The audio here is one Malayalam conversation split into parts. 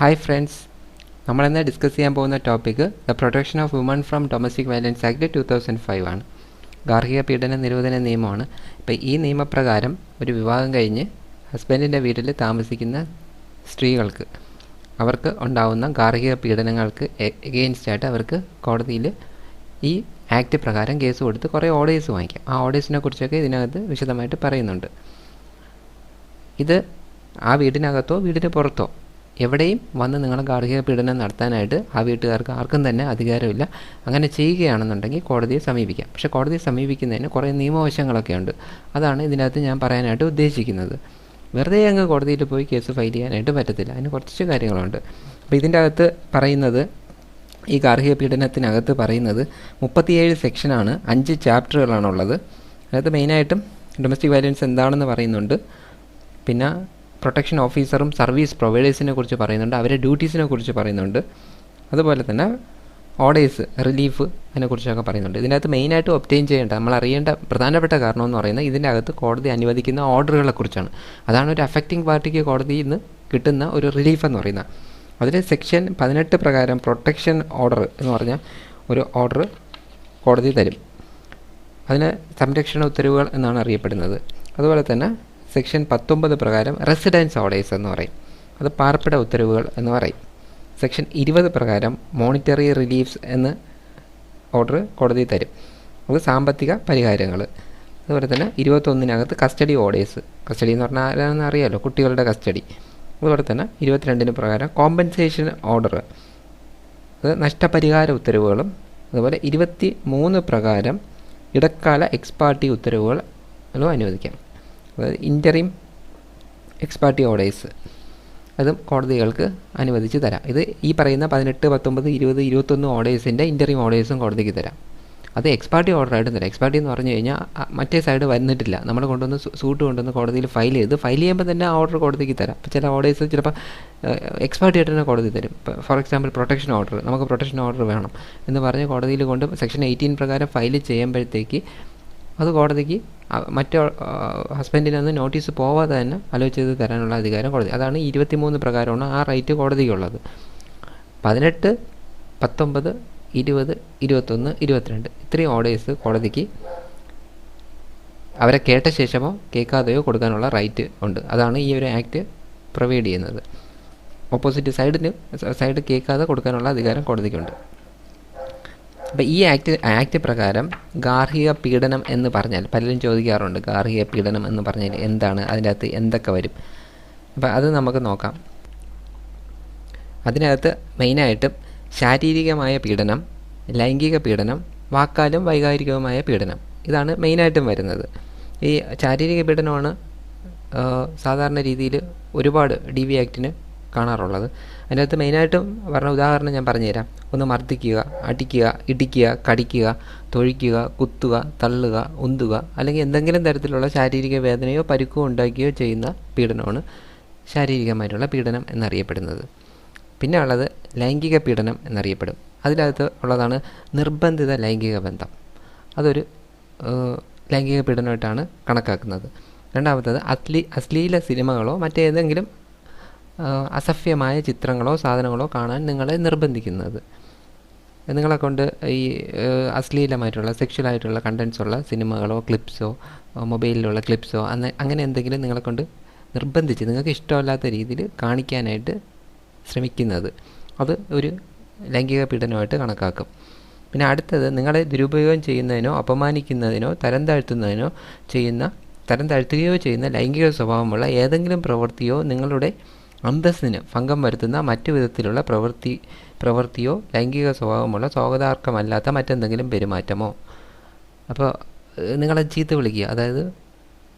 ഹായ് ഫ്രണ്ട്സ്, നമ്മളിന്ന് ഡിസ്കസ് ചെയ്യാൻ പോകുന്ന topic the protection of woman from domestic violence act 2005 ആണ്. ഗാർഹിക പീഡന നിരോധന നിയമമാണ്. ഇപ്പോൾ ഈ നിയമപ്രകാരം ഒരു വിവാഹം കഴിഞ്ഞ് ഹസ്ബൻഡിൻ്റെ വീട്ടിൽ താമസിക്കുന്ന സ്ത്രീകൾക്ക് അവർക്ക് ഉണ്ടാവുന്ന ഗാർഹിക പീഡനങ്ങൾക്ക് എഗെയിൻസ്റ്റായിട്ട് അവർക്ക് കോടതിയിൽ ഈ ആക്ട് പ്രകാരം കേസ് കൊടുത്ത് കുറേ ഓർഡേഴ്സ് വാങ്ങിക്കാം. ആ ഓർഡേഴ്സിനെ കുറിച്ചൊക്കെ ഇതിനകത്ത് വിശദമായിട്ട് പറയുന്നുണ്ട്. ഇത് ആ വീടിനകത്തോ വീടിന് പുറത്തോ എവിടെയും വന്ന് നിങ്ങൾ ഗാർഹിക പീഡനം നടത്താനായിട്ട് ആ വീട്ടുകാർക്ക് ആർക്കും തന്നെ അധികാരമില്ല. അങ്ങനെ ചെയ്യുകയാണെന്നുണ്ടെങ്കിൽ കോടതിയെ സമീപിക്കാം. പക്ഷേ കോടതിയെ സമീപിക്കുന്നതിന് കുറേ നിയമവശങ്ങളൊക്കെ ഉണ്ട്. അതാണ് ഇതിനകത്ത് ഞാൻ പറയാനായിട്ട് ഉദ്ദേശിക്കുന്നത്. വെറുതെ അങ്ങ് കോടതിയിൽ പോയി കേസ് ഫയൽ ചെയ്യാനായിട്ട് പറ്റത്തില്ല. അതിന് കുറച്ച് കാര്യങ്ങളുണ്ട്. അപ്പോൾ ഇതിൻ്റെ അകത്ത് പറയുന്നത്, ഈ ഗാർഹിക പീഡനത്തിനകത്ത് പറയുന്നത് 37 സെക്ഷനാണ്, 5 ചാപ്റ്ററുകളാണുള്ളത്. അതിനകത്ത് മെയിനായിട്ടും ഡൊമസ്റ്റിക് വയലൻസ് എന്താണെന്ന് പറയുന്നുണ്ട്. പിന്നെ പ്രൊട്ടക്ഷൻ ഓഫീസറും സർവീസ് പ്രൊവൈഡേഴ്സിനെ കുറിച്ച് പറയുന്നുണ്ട്, അവരുടെ ഡ്യൂട്ടീസിനെ കുറിച്ച് പറയുന്നുണ്ട്. അതുപോലെ തന്നെ ഓർഡേഴ്സ്, റിലീഫ്, അതിനെക്കുറിച്ചൊക്കെ പറയുന്നുണ്ട്. ഇതിനകത്ത് മെയിനായിട്ട് ഒബ്റ്റെയിൻ ചെയ്യേണ്ട, നമ്മൾ അറിയേണ്ട പ്രധാനപ്പെട്ട കാരണം എന്ന് പറയുന്നത് ഇതിൻ്റെ അകത്ത് കോടതി അനുവദിക്കുന്ന ഓർഡറുകളെ കുറിച്ചാണ്. അതാണ് ഒരു അഫക്റ്റിംഗ് പാർട്ടിക്ക് കോടതിയിൽ നിന്ന് കിട്ടുന്ന ഒരു റിലീഫ് എന്ന് പറയുന്നത്. അതിൽ സെക്ഷൻ 18 പ്രകാരം പ്രൊട്ടക്ഷൻ ഓർഡർ എന്ന് പറഞ്ഞാൽ ഒരു ഓർഡർ കോടതി തരും. അതിന് സംരക്ഷണ ഉത്തരവുകൾ എന്നാണ് അറിയപ്പെടുന്നത്. അതുപോലെ തന്നെ സെക്ഷൻ 19 പ്രകാരം റെസിഡൻസ് ഓർഡേഴ്സ് എന്ന് പറയും. അത് പാർപ്പിട ഉത്തരവുകൾ എന്ന് പറയും. സെക്ഷൻ 20 പ്രകാരം മോണിറ്ററി റിലീഫ്സ് എന്ന് ഓർഡർ കോടതി തരും. അത് സാമ്പത്തിക പരിഹാരങ്ങൾ. അതുപോലെ തന്നെ 21-നകത്ത് കസ്റ്റഡി ഓർഡേഴ്സ്. കസ്റ്റഡി എന്ന് പറഞ്ഞാൽ ആരാണെന്ന് അറിയാമല്ലോ, കുട്ടികളുടെ കസ്റ്റഡി. അതുപോലെ തന്നെ 22 പ്രകാരം കോമ്പൻസേഷൻ ഓർഡർ, അത് നഷ്ടപരിഹാര ഉത്തരവുകളും. അതുപോലെ 23 പ്രകാരം ഇടക്കാല എക്സ്പാർട്ടി ഉത്തരവുകളും അനുവദിക്കാം. അതായത് ഇൻ്ററിം എക്സ്പാർട്ടി ഓർഡേഴ്സ്, അതും കോടതികൾക്ക് അനുവദിച്ച് തരാം. ഇത് ഈ പറയുന്ന 18, 19, 20, 21 ഓർഡേഴ്സിൻ്റെ ഇൻ്ററിം ഓർഡേഴ്സും കോടതിക്ക് തരാം. അത് എക്സ്പാർട്ടി ഓർഡറായിട്ടും തരാം. എക്സ്പാർട്ടി എന്ന് പറഞ്ഞു കഴിഞ്ഞാൽ മറ്റേ സൈഡ് വന്നിട്ടില്ല, നമ്മൾ കൊണ്ടുവന്ന് സൂട്ട് കൊണ്ടുവന്ന് കോടതിയിൽ ഫയൽ ചെയ്യുമ്പോൾ തന്നെ ആ ഓർഡർ കോടതിക്ക് തരാം. അപ്പോൾ ചില ഓർഡേഴ്സ് ചിലപ്പോൾ എക്സ്പാർട്ടി ആയിട്ട് തന്നെ കോടതി തരും. ഇപ്പോൾ ഫോർ എക്സാമ്പിൾ പ്രൊട്ടക്ഷൻ ഓർഡർ, നമുക്ക് പ്രൊട്ടക്ഷൻ ഓർഡർ വേണം എന്ന് പറഞ്ഞ് കോടതിയിൽ കൊണ്ട് സെക്ഷൻ 18 പ്രകാരം ഫയൽ ചെയ്യുമ്പോഴത്തേക്ക് അത് കോടതിക്ക് മറ്റേ ഹസ്ബൻഡിനൊന്ന് നോട്ടീസ് പോവാതെ തന്നെ അലോചിച്ച് ചെയ്ത് തരാനുള്ള അധികാരം കോടതി. അതാണ് 23 പ്രകാരമാണ് ആ റൈറ്റ് കോടതിക്കുള്ളത്. 18, 19, 20, 21, 22 ഇത്രയും ഓർഡേഴ്സ് കോടതിക്ക് അവരെ കേട്ട ശേഷമോ കേൾക്കാതെയോ കൊടുക്കാനുള്ള റൈറ്റ് ഉണ്ട്. അതാണ് ഈ ഒരു ആക്ട് പ്രൊവൈഡ് ചെയ്യുന്നത്. ഓപ്പോസിറ്റ് സൈഡ് കേൾക്കാതെ കൊടുക്കാനുള്ള അധികാരം കോടതിക്കുണ്ട്. അപ്പോൾ ഈ ആക്ട് പ്രകാരം ഗാർഹിക പീഡനം എന്ന് പറഞ്ഞാൽ പലരും ചോദിക്കാറുണ്ട്, ഗാർഹിക പീഡനം എന്ന് പറഞ്ഞാൽ എന്താണ്, അതിൻ്റെ അകത്ത് എന്തൊക്കെ വരും? അപ്പോൾ അത് നമുക്ക് നോക്കാം. അതിനകത്ത് മെയിനായിട്ടും ശാരീരികമായ പീഡനം, ലൈംഗിക പീഡനം, വാക്കാലും വൈകാരികവുമായ പീഡനം, ഇതാണ് മെയിനായിട്ടും വരുന്നത്. ഈ ശാരീരിക പീഡനമാണ് സാധാരണ രീതിയിൽ ഒരുപാട് DV ആക്ടിന് കാണാറുള്ളത്. അതിൻ്റെ അകത്ത് മെയിനായിട്ടും പറഞ്ഞ ഉദാഹരണം ഞാൻ പറഞ്ഞുതരാം. ഒന്ന് മർദ്ദിക്കുക, അടിക്കുക, ഇടിക്കുക, കടിക്കുക, തൊഴിക്കുക, കുത്തുക, തള്ളുക, ഉന്തുക, അല്ലെങ്കിൽ എന്തെങ്കിലും തരത്തിലുള്ള ശാരീരിക വേദനയോ പരുക്കോ ഉണ്ടാക്കുകയോ ചെയ്യുന്ന പീഡനമാണ് ശാരീരികമായിട്ടുള്ള പീഡനം എന്നറിയപ്പെടുന്നത്. പിന്നെ ഉള്ളത് ലൈംഗിക പീഡനം എന്നറിയപ്പെടും. അതിനകത്ത് ഉള്ളതാണ് നിർബന്ധിത ലൈംഗിക ബന്ധം. അതൊരു ലൈംഗിക പീഡനമായിട്ടാണ് കണക്കാക്കുന്നത്. രണ്ടാമത്തത് അശ്ലീല സിനിമകളോ മറ്റേതെങ്കിലും അസഭ്യമായ ചിത്രങ്ങളോ സാധനങ്ങളോ കാണാൻ നിങ്ങളെ നിർബന്ധിക്കുന്നത്. നിങ്ങളെ കൊണ്ട് ഈ അശ്ലീലമായിട്ടുള്ള സെക്ഷലായിട്ടുള്ള കണ്ടൻസ് ഉള്ള സിനിമകളോ ക്ലിപ്സോ മൊബൈലിലുള്ള ക്ലിപ്സോ അങ്ങനെ എന്തെങ്കിലും നിങ്ങളെ കൊണ്ട് നിർബന്ധിച്ച് നിങ്ങൾക്ക് ഇഷ്ടമല്ലാത്ത രീതിയിൽ കാണിക്കാനായിട്ട് ശ്രമിക്കുന്നത്, അത് ഒരു ലൈംഗിക പീഡനമായിട്ട് കണക്കാക്കും. പിന്നെ അടുത്തത് നിങ്ങളെ ദുരുപയോഗം ചെയ്യുന്നതിനോ അപമാനിക്കുന്നതിനോ തരം താഴ്ത്തുകയോ ചെയ്യുന്ന ലൈംഗിക സ്വഭാവമുള്ള ഏതെങ്കിലും പ്രവൃത്തിയോ നിങ്ങളുടെ അന്തസ്സിന് ഭംഗം വരുത്തുന്ന മറ്റു വിധത്തിലുള്ള പ്രവൃത്തിയോ ലൈംഗിക സ്വഭാവമുള്ള സ്വാഗതാർഹമല്ലാത്ത മറ്റെന്തെങ്കിലും പെരുമാറ്റമോ. അപ്പോൾ നിങ്ങളെ ചീത്ത വിളിക്കുക, അതായത്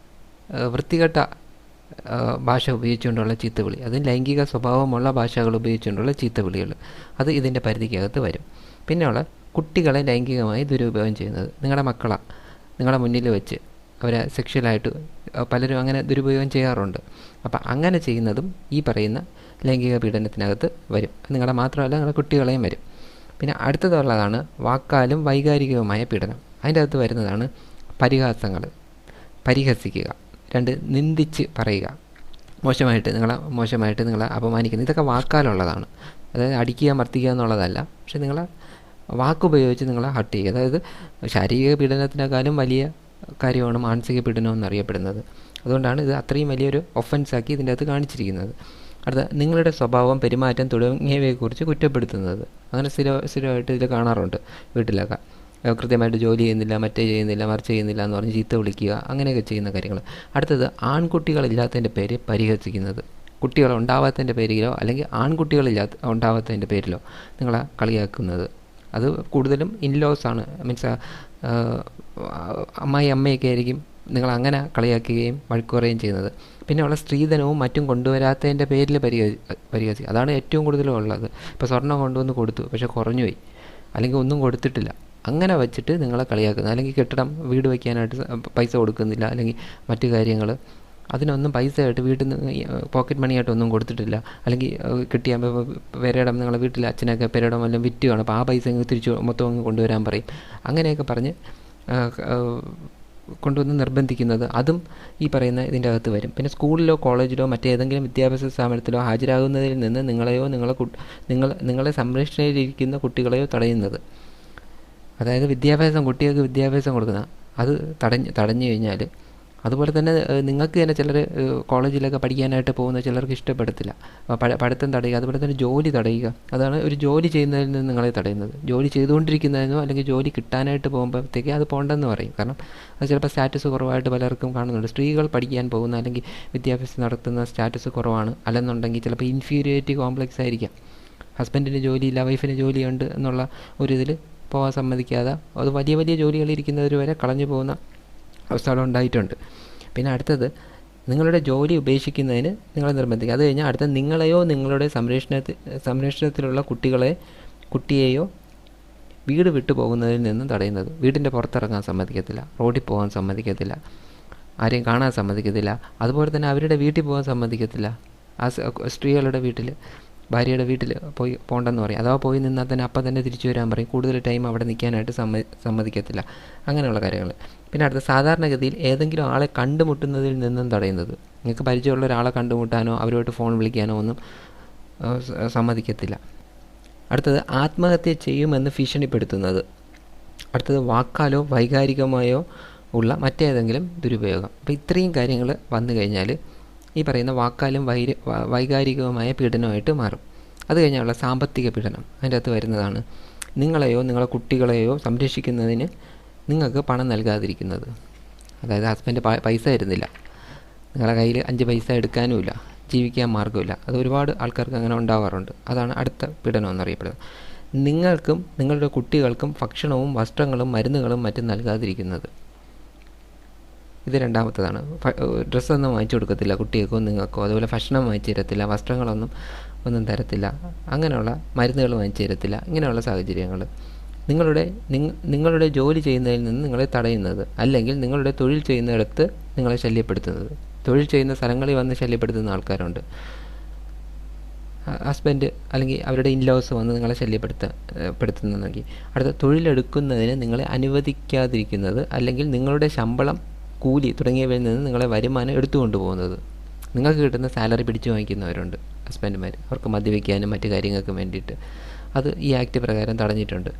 വൃത്തികെട്ട ഭാഷ ഉപയോഗിച്ചുകൊണ്ടുള്ള ചീത്തവിളി, അത് ലൈംഗിക സ്വഭാവമുള്ള ഭാഷകൾ ഉപയോഗിച്ചുകൊണ്ടുള്ള ചീത്തവിളികൾ, അത് ഇതിൻ്റെ പരിധിക്കകത്ത് വരും. പിന്നെയുള്ള കുട്ടികളെ ലൈംഗികമായി ദുരുപയോഗം ചെയ്യുന്നത്, നിങ്ങളുടെ മക്കളെ നിങ്ങളുടെ മുന്നിൽ വെച്ച് അവരെ സെക്ഷലായിട്ട് പലരും അങ്ങനെ ദുരുപയോഗം ചെയ്യാറുണ്ട്. അപ്പം അങ്ങനെ ചെയ്യുന്നതും ഈ പറയുന്ന ലൈംഗിക പീഡനത്തിനകത്ത് വരും. നിങ്ങളെ മാത്രമല്ല നിങ്ങളുടെ കുട്ടികളെയും വരും. പിന്നെ അടുത്തതുള്ളതാണ് വാക്കാലും വൈകാരികവുമായ പീഡനം. അതിൻ്റെ അകത്ത് വരുന്നതാണ് പരിഹാസങ്ങൾ, പരിഹസിക്കുക. 2, നിന്ദിച്ച് പറയുക. മോശമായിട്ട് നിങ്ങളെ അപമാനിക്കുന്നത്. ഇതൊക്കെ വാക്കാലുള്ളതാണ്. അതായത് അടിക്കുക മർദ്ദിക്കുക എന്നുള്ളതല്ല, പക്ഷെ നിങ്ങളെ വാക്കുപയോഗിച്ച് നിങ്ങളെ ഹർട്ട് ചെയ്യുക. അതായത് ശാരീരിക പീഡനത്തിനേക്കാളും വലിയ കാര്യമാണ് മാനസിക പീഡനം എന്നറിയപ്പെടുന്നത്. അതുകൊണ്ടാണ് ഇത് അത്രയും വലിയൊരു ഒഫൻസാക്കി ഇതിൻ്റെ അകത്ത് കാണിച്ചിരിക്കുന്നത്. അടുത്ത, നിങ്ങളുടെ സ്വഭാവം, പെരുമാറ്റം തുടങ്ങിയവയെക്കുറിച്ച് കുറ്റപ്പെടുത്തുന്നത്. അങ്ങനെ സ്ഥിരമായിട്ട് ഇതിൽ കാണാറുണ്ട് വീട്ടിലൊക്കെ. കൃത്യമായിട്ട് ജോലി ചെയ്യുന്നില്ല, മറ്റേ ചെയ്യുന്നില്ല, മറിച്ച് ചെയ്യുന്നില്ല എന്ന് പറഞ്ഞ് ചീത്ത വിളിക്കുക, അങ്ങനെയൊക്കെ ചെയ്യുന്ന കാര്യങ്ങൾ. അടുത്തത്, ആൺകുട്ടികളില്ലാത്തതിൻ്റെ പേര് പരിഹസിക്കുന്നത്. കുട്ടികൾ ഉണ്ടാവാത്തതിൻ്റെ പേരിലോ അല്ലെങ്കിൽ ഉണ്ടാവാത്തതിൻ്റെ പേരിലോ നിങ്ങളെ കളിയാക്കുന്നത്. അത് കൂടുതലും ഇൻലോസാണ്, മീൻസ് അമ്മയൊക്കെ ആയിരിക്കും നിങ്ങൾ അങ്ങനെ കളിയാക്കുകയും വഴക്കുറയും ചെയ്യുന്നത്. പിന്നെ ഉള്ള സ്ത്രീധനവും മറ്റും കൊണ്ടുവരാത്തതിൻ്റെ പേരിൽ പരിഹസിക്കുക. അതാണ് ഏറ്റവും കൂടുതലും ഉള്ളത്. ഇപ്പോൾ സ്വർണ്ണം കൊണ്ടുവന്ന് കൊടുത്തു, പക്ഷെ കുറഞ്ഞുപോയി, അല്ലെങ്കിൽ ഒന്നും കൊടുത്തിട്ടില്ല, അങ്ങനെ വെച്ചിട്ട് നിങ്ങളെ കളിയാക്കുന്നത്. അല്ലെങ്കിൽ വീട് വയ്ക്കാനായിട്ട് പൈസ കൊടുക്കുന്നില്ല, അല്ലെങ്കിൽ മറ്റു കാര്യങ്ങൾ, അതിനൊന്നും പൈസ ആയിട്ട് വീട്ടിൽ നിന്ന് പോക്കറ്റ് മണിയായിട്ടൊന്നും കൊടുത്തിട്ടില്ല, അല്ലെങ്കിൽ കിട്ടിയ പെരയിടം നിങ്ങളെ വീട്ടിൽ അച്ഛനൊക്കെ പെരയിടം വല്ലതും വിറ്റ് കാണും, അപ്പോൾ ആ പൈസ തിരിച്ച് മൊത്തം അങ്ങ് കൊണ്ടുവരാൻ പറയും. അങ്ങനെയൊക്കെ പറഞ്ഞ് കൊണ്ടുവന്ന് നിർബന്ധിക്കുന്നത്, അതും ഈ പറയുന്ന ഇതിൻ്റെ അകത്ത് വരും. പിന്നെ സ്കൂളിലോ കോളേജിലോ മറ്റേതെങ്കിലും വിദ്യാഭ്യാസ സ്ഥാപനത്തിലോ ഹാജരാകുന്നതിൽ നിന്ന് നിങ്ങളെ സംരക്ഷണയിലിരിക്കുന്ന കുട്ടികളെയോ തടയുന്നത്. അതായത് കുട്ടികൾക്ക് വിദ്യാഭ്യാസം കൊടുക്കുന്ന അത് തടഞ്ഞു കഴിഞ്ഞാൽ, അതുപോലെ തന്നെ നിങ്ങൾക്ക് തന്നെ ചിലർ കോളേജിലൊക്കെ പഠിക്കാനായിട്ട് പോകുന്ന ചിലർക്ക് ഇഷ്ടപ്പെടത്തില്ല, പഠിത്തം തടയുക. അതുപോലെ തന്നെ ജോലി തടയുക. അതാണ് ഒരു ജോലി ചെയ്യുന്നതിൽ നിന്ന് നിങ്ങളെ തടയുന്നത്. ജോലി ചെയ്തുകൊണ്ടിരിക്കുന്നതിനോ അല്ലെങ്കിൽ ജോലി കിട്ടാനായിട്ട് പോകുമ്പോഴത്തേക്ക് അത് പോകണ്ടെന്ന് പറയും. കാരണം അത് ചിലപ്പോൾ സ്റ്റാറ്റസ് കുറവായിട്ട് പലർക്കും കാണുന്നുണ്ട്. സ്ത്രീകൾ പഠിക്കാൻ പോകുന്ന അല്ലെങ്കിൽ വിദ്യാഭ്യാസം നടത്തുന്ന സ്റ്റാറ്റസ് കുറവാണ്, അല്ലെന്നുണ്ടെങ്കിൽ ചിലപ്പോൾ ഇൻഫീരിയോറിറ്റി കോംപ്ലക്സ് ആയിരിക്കാം. ഹസ്ബൻഡിന് ജോലിയില്ല, വൈഫിന് ജോലിയുണ്ട് എന്നുള്ള ഒരു ഇതിൽ പോകാൻ സമ്മതിക്കാതെ അത് വലിയ വലിയ ജോലികളിരിക്കുന്നവർ വരെ കളഞ്ഞു പോകുന്ന അവസ്ഥകൾ ഉണ്ടായിട്ടുണ്ട്. പിന്നെ അടുത്തത്, നിങ്ങളുടെ ജോലി ഉപേക്ഷിക്കുന്നതിന് നിങ്ങളെ നിർബന്ധിക്കുക. അത് കഴിഞ്ഞാൽ അടുത്ത, നിങ്ങളെയോ നിങ്ങളുടെ സംരക്ഷണത്തിലുള്ള കുട്ടിയെയോ വീട് വിട്ടു പോകുന്നതിൽ നിന്നും തടയുന്നത്. വീടിൻ്റെ പുറത്തിറങ്ങാൻ സമ്മതിക്കത്തില്ല, റോഡിൽ പോകാൻ സമ്മതിക്കത്തില്ല, ആരെയും കാണാൻ സമ്മതിക്കത്തില്ല, അതുപോലെ തന്നെ അവരുടെ വീട്ടിൽ പോകാൻ സമ്മതിക്കത്തില്ല. ആ സ്ത്രീകളുടെ വീട്ടിൽ, ഭാര്യയുടെ വീട്ടിൽ പോകണ്ടെന്ന് പറയും. അഥവാ പോയി നിന്നാൽ തന്നെ അപ്പം തന്നെ തിരിച്ചു വരാൻ പറയും. കൂടുതൽ ടൈം അവിടെ നിൽക്കാനായിട്ട് സമ്മതിക്കത്തില്ല. അങ്ങനെയുള്ള കാര്യങ്ങൾ. പിന്നെ അടുത്ത, സാധാരണഗതിയിൽ ഏതെങ്കിലും ആളെ കണ്ടുമുട്ടുന്നതിൽ നിന്നും തടയുന്നത്. നിങ്ങൾക്ക് പരിചയമുള്ള ഒരാളെ കണ്ടുമുട്ടാനോ അവരുമായിട്ട് ഫോൺ വിളിക്കാനോ ഒന്നും സമ്മതിക്കത്തില്ല. അടുത്തത്, ആത്മഹത്യ ചെയ്യുമെന്ന് ഭീഷണിപ്പെടുത്തുന്നത്. അടുത്തത്, വാക്കാലോ വൈകാരികമായോ ഉള്ള മറ്റേതെങ്കിലും ദുരുപയോഗം. അപ്പോൾ ഇത്രയും കാര്യങ്ങൾ വന്നു കഴിഞ്ഞാൽ ഈ പറയുന്ന വാക്കാലും വൈകാരികവുമായ പീഡനമായിട്ട് മാറും. അത് കഴിഞ്ഞുള്ള സാമ്പത്തിക പീഡനം അതിൻ്റെ അകത്ത് വരുന്നതാണ്. നിങ്ങളെയോ നിങ്ങളെ കുട്ടികളെയോ സംരക്ഷിക്കുന്നതിന് നിങ്ങൾക്ക് പണം നൽകാതിരിക്കുന്നത്. അതായത് ഹസ്ബൻഡ് പൈസ തരുന്നില്ല, നിങ്ങളുടെ കയ്യിൽ 5 പൈസ എടുക്കാനുമില്ല, ജീവിക്കാൻ മാർഗ്ഗമില്ല. അത് ഒരുപാട് ആൾക്കാർക്ക് അങ്ങനെ ഉണ്ടാവാറുണ്ട്. അതാണ് അടുത്ത പീഡനം എന്നറിയപ്പെടുന്നത്. നിങ്ങൾക്കും നിങ്ങളുടെ കുട്ടികൾക്കും ഭക്ഷണവും വസ്ത്രങ്ങളും മരുന്നുകളും മറ്റും നൽകാതിരിക്കുന്നത്. ഇത് രണ്ടാമത്തതാണ്. ഡ്രസ്സൊന്നും വാങ്ങിച്ചു കൊടുക്കത്തില്ല കുട്ടികൾക്കോ നിങ്ങൾക്കോ. അതുപോലെ ഭക്ഷണം വാങ്ങിച്ചു തരത്തില്ല, ഒന്നും തരത്തില്ല, അങ്ങനെയുള്ള മരുന്നുകൾ വാങ്ങിച്ചു തരത്തില്ല. ഇങ്ങനെയുള്ള സാഹചര്യങ്ങൾ. നിങ്ങളുടെ ജോലി ചെയ്യുന്നതിൽ നിന്ന് നിങ്ങളെ തടയുന്നത്, അല്ലെങ്കിൽ നിങ്ങളുടെ തൊഴിൽ ചെയ്യുന്നിടത്ത് നിങ്ങളെ ശല്യപ്പെടുത്തുന്നത്. തൊഴിൽ ചെയ്യുന്ന സ്ഥലങ്ങളിൽ വന്ന് ശല്യപ്പെടുത്തുന്ന ആൾക്കാരുണ്ട്. ഹസ്ബൻഡ് അല്ലെങ്കിൽ അവരുടെ ഇൻലോസ് വന്ന് നിങ്ങളെ ശല്യപ്പെടുത്തുന്നെങ്കിൽ. അടുത്ത, തൊഴിലെടുക്കുന്നതിന് നിങ്ങളെ അനുവദിക്കാതിരിക്കുന്നത്, അല്ലെങ്കിൽ നിങ്ങളുടെ ശമ്പളം, കൂലി തുടങ്ങിയവയിൽ നിന്ന് നിങ്ങളെ വരുമാനം എടുത്തുകൊണ്ട് പോകുന്നത്. നിങ്ങൾക്ക് കിട്ടുന്ന സാലറി പിടിച്ചു വാങ്ങിക്കുന്നവരുണ്ട് ഹസ്ബൻഡുമാർ, അവർക്ക് മദ്യപിക്കാനും മറ്റു കാര്യങ്ങൾക്കും വേണ്ടിയിട്ട്. അത് ഈ ആക്ട് പ്രകാരം തടഞ്ഞിട്ടുണ്ട്.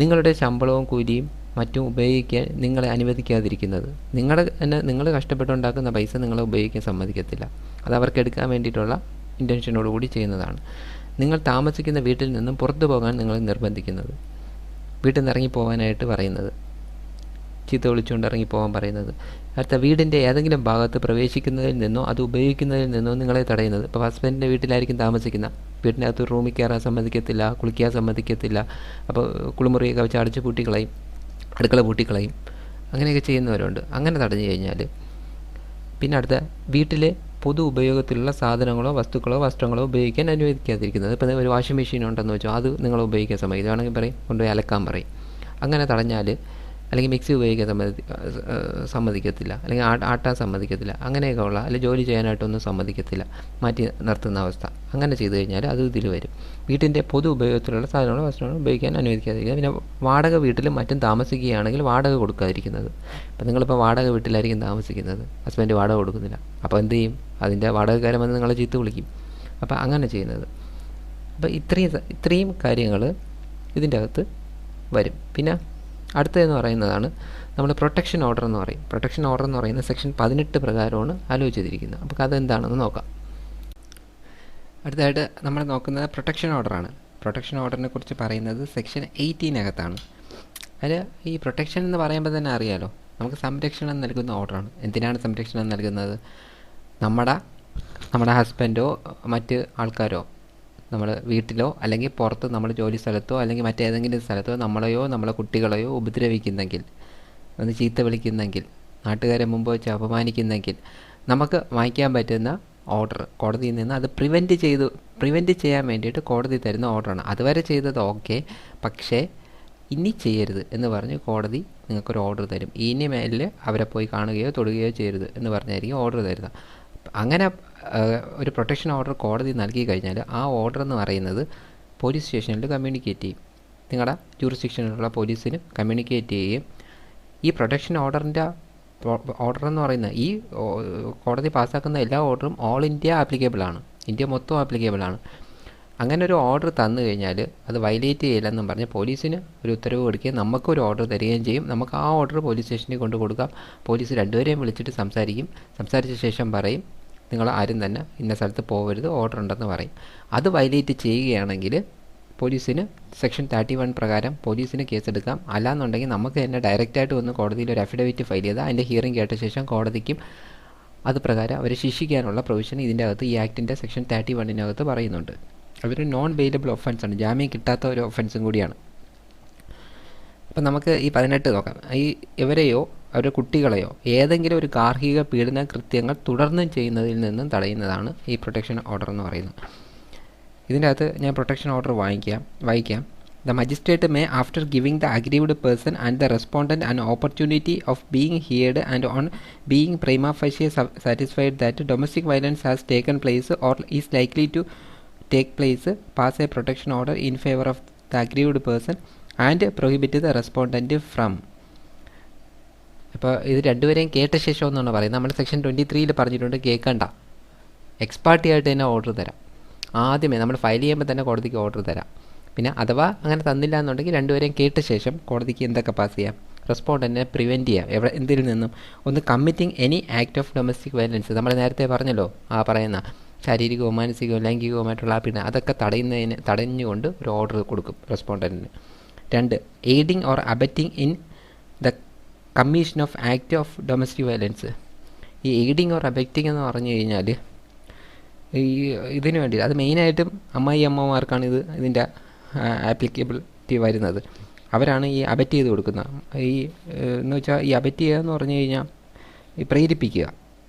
നിങ്ങളുടെ ശമ്പളവും കൂലിയും മറ്റും ഉപയോഗിക്കാൻ നിങ്ങളെ അനുവദിക്കാതിരിക്കുന്നത്. നിങ്ങൾ കഷ്ടപ്പെട്ടുണ്ടാക്കുന്ന പൈസ നിങ്ങളെ ഉപയോഗിക്കാൻ സമ്മതിക്കത്തില്ല. അത് അവർക്ക് എടുക്കാൻ വേണ്ടിയിട്ടുള്ള ഇൻറ്റൻഷനോടുകൂടി ചെയ്യുന്നതാണ്. നിങ്ങൾ താമസിക്കുന്ന വീട്ടിൽ നിന്നും പുറത്തു പോകാൻ നിങ്ങളെ നിർബന്ധിക്കുന്നത്. വീട്ടിൽ നിന്ന് ഇറങ്ങിപ്പോകാനായിട്ട് പറയുന്നത്, ചീത്ത വിളിച്ചുകൊണ്ട് ഇറങ്ങിപ്പോകാൻ പറയുന്നത്. അടുത്ത, വീടിൻ്റെ ഏതെങ്കിലും ഭാഗത്ത് പ്രവേശിക്കുന്നതിൽ നിന്നോ അത് ഉപയോഗിക്കുന്നതിൽ നിന്നോ നിങ്ങളെ തടയുന്നത്. ഇപ്പോൾ ഹസ്ബൻഡിൻ്റെ വീട്ടിലായിരിക്കും താമസിക്കുന്ന, വീടിൻ്റെ അകത്ത് റൂമിൽ കയറാൻ സമ്മതിക്കത്തില്ല, കുളിക്കാൻ സമ്മതിക്കത്തില്ല. അപ്പോൾ കുളിമുറിയൊക്കെ വെച്ച് അടച്ച് പൂട്ടിക്കളയും, അടുക്കള പൂട്ടിക്കളയും. അങ്ങനെയൊക്കെ ചെയ്യുന്നവരുണ്ട്. അങ്ങനെ തടഞ്ഞു കഴിഞ്ഞാൽ പിന്നെ അടുത്ത, വീട്ടിലെ പൊതു ഉപയോഗത്തിലുള്ള സാധനങ്ങളോ വസ്ത്രങ്ങളോ ഉപയോഗിക്കാൻ അനുവദിക്കാതിരിക്കുന്നത്. ഇപ്പോൾ ഒരു വാഷിംഗ് മെഷീൻ ഉണ്ടെന്ന് വെച്ചോ, അത് നിങ്ങൾ ഉപയോഗിക്കാൻ സമ്മതിക്കും. വേണമെങ്കിൽ പറയും കൊണ്ടുപോയി അലക്കാൻ പറയും. അങ്ങനെ തടഞ്ഞാൽ അല്ലെങ്കിൽ മിക്സി ഉപയോഗിക്കാൻ സമ്മതിക്കത്തില്ല, അല്ലെങ്കിൽ ആട്ടാൻ സമ്മതിക്കത്തില്ല, അങ്ങനെയൊക്കെ ഉള്ള, അല്ലെങ്കിൽ ജോലി ചെയ്യാനായിട്ടൊന്നും സമ്മതിക്കത്തില്ല, മാറ്റി നിർത്തുന്ന അവസ്ഥ. അങ്ങനെ ചെയ്തു കഴിഞ്ഞാൽ അത് ഇതിൽ വരും. വീട്ടിൻ്റെ പൊതു ഉപയോഗത്തിലുള്ള സാധനങ്ങളും വസ്തുക്കളും ഉപയോഗിക്കാൻ അനുവദിക്കാതിരിക്കുക. പിന്നെ വാടക വീട്ടിലും മറ്റും താമസിക്കുകയാണെങ്കിൽ വാടക കൊടുക്കാതിരിക്കുന്നത്. ഇപ്പം നിങ്ങളിപ്പോൾ വാടക വീട്ടിലായിരിക്കും താമസിക്കുന്നത്, ഹസ്ബൻഡ് വാടക കൊടുക്കുന്നില്ല, അപ്പോൾ എന്ത് ചെയ്യും? അതിൻ്റെ വാടകക്കാരൻ വന്ന് നിങ്ങളെ ചീത്ത വിളിക്കും. അപ്പോൾ അങ്ങനെ ചെയ്യുന്നത്. അപ്പോൾ ഇത്രയും കാര്യങ്ങൾ ഇതിൻ്റെ അകത്ത് വരും. പിന്നെ അടുത്തതെന്ന് പറയുന്നതാണ് നമ്മൾ പ്രൊട്ടക്ഷൻ ഓർഡർ എന്ന് പറയും. പ്രൊട്ടക്ഷൻ ഓർഡർ എന്ന് പറയുന്നത് സെക്ഷൻ 18 പ്രകാരമാണ് ആലോചിച്ചിരിക്കുന്നത്. അപ്പോൾ അതെന്താണെന്ന് നോക്കാം. അടുത്തതായിട്ട് നമ്മൾ നോക്കുന്നത് പ്രൊട്ടക്ഷൻ ഓർഡറാണ്. പ്രൊട്ടക്ഷൻ ഓർഡറിനെ കുറിച്ച് പറയുന്നത് സെക്ഷൻ 18 അതിൽ ഈ പ്രൊട്ടക്ഷൻ എന്ന് പറയുമ്പോൾ തന്നെ അറിയാലോ, നമുക്ക് സംരക്ഷണം നൽകുന്ന ഓർഡറാണ്. എന്തിനാണ് സംരക്ഷണം നൽകുന്നത്? നമ്മുടെ ഹസ്ബൻഡോ മറ്റ് ആൾക്കാരോ നമ്മൾ വീട്ടിലോ അല്ലെങ്കിൽ പുറത്ത് നമ്മൾ ജോലി സ്ഥലത്തോ അല്ലെങ്കിൽ മറ്റേതെങ്കിലും സ്ഥലത്തോ നമ്മളെയോ നമ്മളെ കുട്ടികളെയോ ഉപദ്രവിക്കുന്നെങ്കിൽ, ഒന്ന് ചീത്ത വിളിക്കുന്നെങ്കിൽ, നാട്ടുകാരെ മുമ്പ് വെച്ച് അപമാനിക്കുന്നെങ്കിൽ നമുക്ക് വാങ്ങിക്കാൻ പറ്റുന്ന ഓർഡർ കോടതിയിൽ നിന്ന് അത് പ്രിവെൻറ്റ് ചെയ്യാൻ വേണ്ടിയിട്ട് കോടതി തരുന്ന ഓർഡറാണ്. അതുവരെ ചെയ്തത് ഓക്കെ, പക്ഷേ ഇനി ചെയ്യരുത് എന്ന് പറഞ്ഞ് കോടതി നിങ്ങൾക്കൊരു ഓർഡർ തരും. ഇനി മേലിൽ അവരെ പോയി കാണുകയോ തൊടുകയോ ചെയ്യരുത് എന്ന് പറഞ്ഞായിരിക്കും ഓർഡർ തരുന്നത്. അങ്ങനെ ഒരു പ്രൊട്ടക്ഷൻ ഓർഡർ കോടതി നൽകി കഴിഞ്ഞാൽ ആ ഓർഡർ എന്ന് പറയുന്നത് പോലീസ് സ്റ്റേഷനിൽ കമ്മ്യൂണിക്കേറ്റ് ചെയ്യും. നിങ്ങളുടെ ജൂറിസ്ഡിക്ഷനിലുള്ള പോലീസിന് കമ്മ്യൂണിക്കേറ്റ് ചെയ്യുകയും ഈ പ്രൊട്ടക്ഷൻ ഓർഡർ എന്ന് പറയുന്നത് ഈ കോടതി പാസ്സാക്കുന്ന എല്ലാ ഓർഡറും ഓൾ ഇന്ത്യ ആപ്ലിക്കബിളാണ്, ഇന്ത്യ മൊത്തം ആപ്ലിക്കബിളാണ്. അങ്ങനെ ഒരു ഓർഡർ തന്നു കഴിഞ്ഞാൽ അത് വയലേറ്റ് ചെയ്യില്ലെന്നും പറഞ്ഞ് പോലീസിന് ഒരു ഉത്തരവ് കൊടുക്കുകയും നമുക്കൊരു ഓർഡർ തരികയും ചെയ്യും. നമുക്ക് ആ ഓർഡർ പോലീസ് സ്റ്റേഷനിൽ കൊണ്ട് കൊടുക്കാം. പോലീസ് രണ്ടുപേരെയും വിളിച്ചിട്ട് സംസാരിച്ച ശേഷം പറയും നിങ്ങൾ ആരും തന്നെ ഇന്ന സ്ഥലത്ത് പോകരുത്, ഓർഡർ ഉണ്ടെന്ന് പറയും. അത് വയലേറ്റ് ചെയ്യുകയാണെങ്കിൽ പോലീസിന് സെക്ഷൻ 31 പ്രകാരം പോലീസിന് കേസെടുക്കാം. അല്ലാന്നുണ്ടെങ്കിൽ നമുക്ക് തന്നെ ഡയറക്റ്റായിട്ട് വന്ന് കോടതിയിൽ ഒരു അഫിഡവിറ്റ് ഫയൽ ചെയ്താൽ അതിൻ്റെ ഹിയറിംഗ് കേട്ട ശേഷം കോടതിക്കും അത് പ്രകാരം അവരെ ശിക്ഷിക്കാനുള്ള പ്രൊവിഷൻ ഇതിൻ്റെ അകത്ത് ഈ ആക്ടിൻ്റെ സെക്ഷൻ 31 പറയുന്നുണ്ട്. അതൊരു നോൺ ബെയിലബിൾ ഒഫൻസാണ്, ജാമ്യം കിട്ടാത്ത ഒരു ഒഫൻസും കൂടിയാണ്. അപ്പം നമുക്ക് ഈ 18 നോക്കാം. ഇവരെയോ അവരുടെ കുട്ടികളെയോ ഏതെങ്കിലും ഒരു ഗാർഹിക പീഡന കൃത്യങ്ങൾ തുടർന്നും ചെയ്യുന്നതിൽ നിന്നും തടയുന്നതാണ് ഈ പ്രൊട്ടക്ഷൻ ഓർഡർ എന്ന് പറയുന്നത്. ഇതിൻ്റെ അകത്ത് ഞാൻ പ്രൊട്ടക്ഷൻ ഓർഡർ വായിക്കാം. The magistrate may after giving the aggrieved person and the respondent an opportunity of being heard and on being prima facie satisfied that domestic violence has taken place or is likely to take place, pass a protection order in favor of the aggrieved person and prohibit the respondent from. അപ്പോൾ ഇത് രണ്ടുപേരെയും കേട്ട ശേഷം എന്നാണ് പറയുന്നത്. നമ്മൾ സെക്ഷൻ 23 പറഞ്ഞിട്ടുണ്ട് കേൾക്കണ്ട, എക്സ്പാർട്ടി ആയിട്ട് തന്നെ ഓർഡർ തരാം. ആദ്യമേ നമ്മൾ ഫയൽ ചെയ്യുമ്പോൾ തന്നെ കോടതിക്ക് ഓർഡർ തരാം. പിന്നെ അഥവാ അങ്ങനെ തന്നില്ല എന്നുണ്ടെങ്കിൽ രണ്ടുപേരെയും കേട്ട ശേഷം കോടതിക്ക് എന്തൊക്കെ പാസ് ചെയ്യാം? റെസ്പോണ്ടൻറ്റിനെ പ്രിവെൻറ്റ് ചെയ്യാം. എന്തിൽ നിന്നും? ഒന്ന് committing any act of domestic violence, നമ്മൾ നേരത്തെ പറഞ്ഞല്ലോ പറയുന്ന ശാരീരികവും മാനസികവും ലൈംഗികവുമായിട്ടുള്ള പീഡനം, അതൊക്കെ തടഞ്ഞുകൊണ്ട് ഒരു ഓർഡർ കൊടുക്കും റെസ്പോണ്ടൻറ്റിന്. 2, aiding or abetting in the commission of act of domestic violence. ഈ എയ്ഡിങ് ഓർ അബറ്റിംഗ് എന്ന് പറഞ്ഞു കഴിഞ്ഞാൽ ഇതിനു വേണ്ടി അത് മെയിനായിട്ടും അമ്മമാർക്കാണ് ഇതിൻ്റെ ആപ്ലിക്കബിലിറ്റി വരുന്നത്. അവരാണ് ഈ അബറ്റ് ചെയ്ത് കൊടുക്കുന്നത്. എന്ന് വെച്ചാൽ ഈ അബറ്റ് ചെയ്യുക എന്ന് പറഞ്ഞു കഴിഞ്ഞാൽ ഈ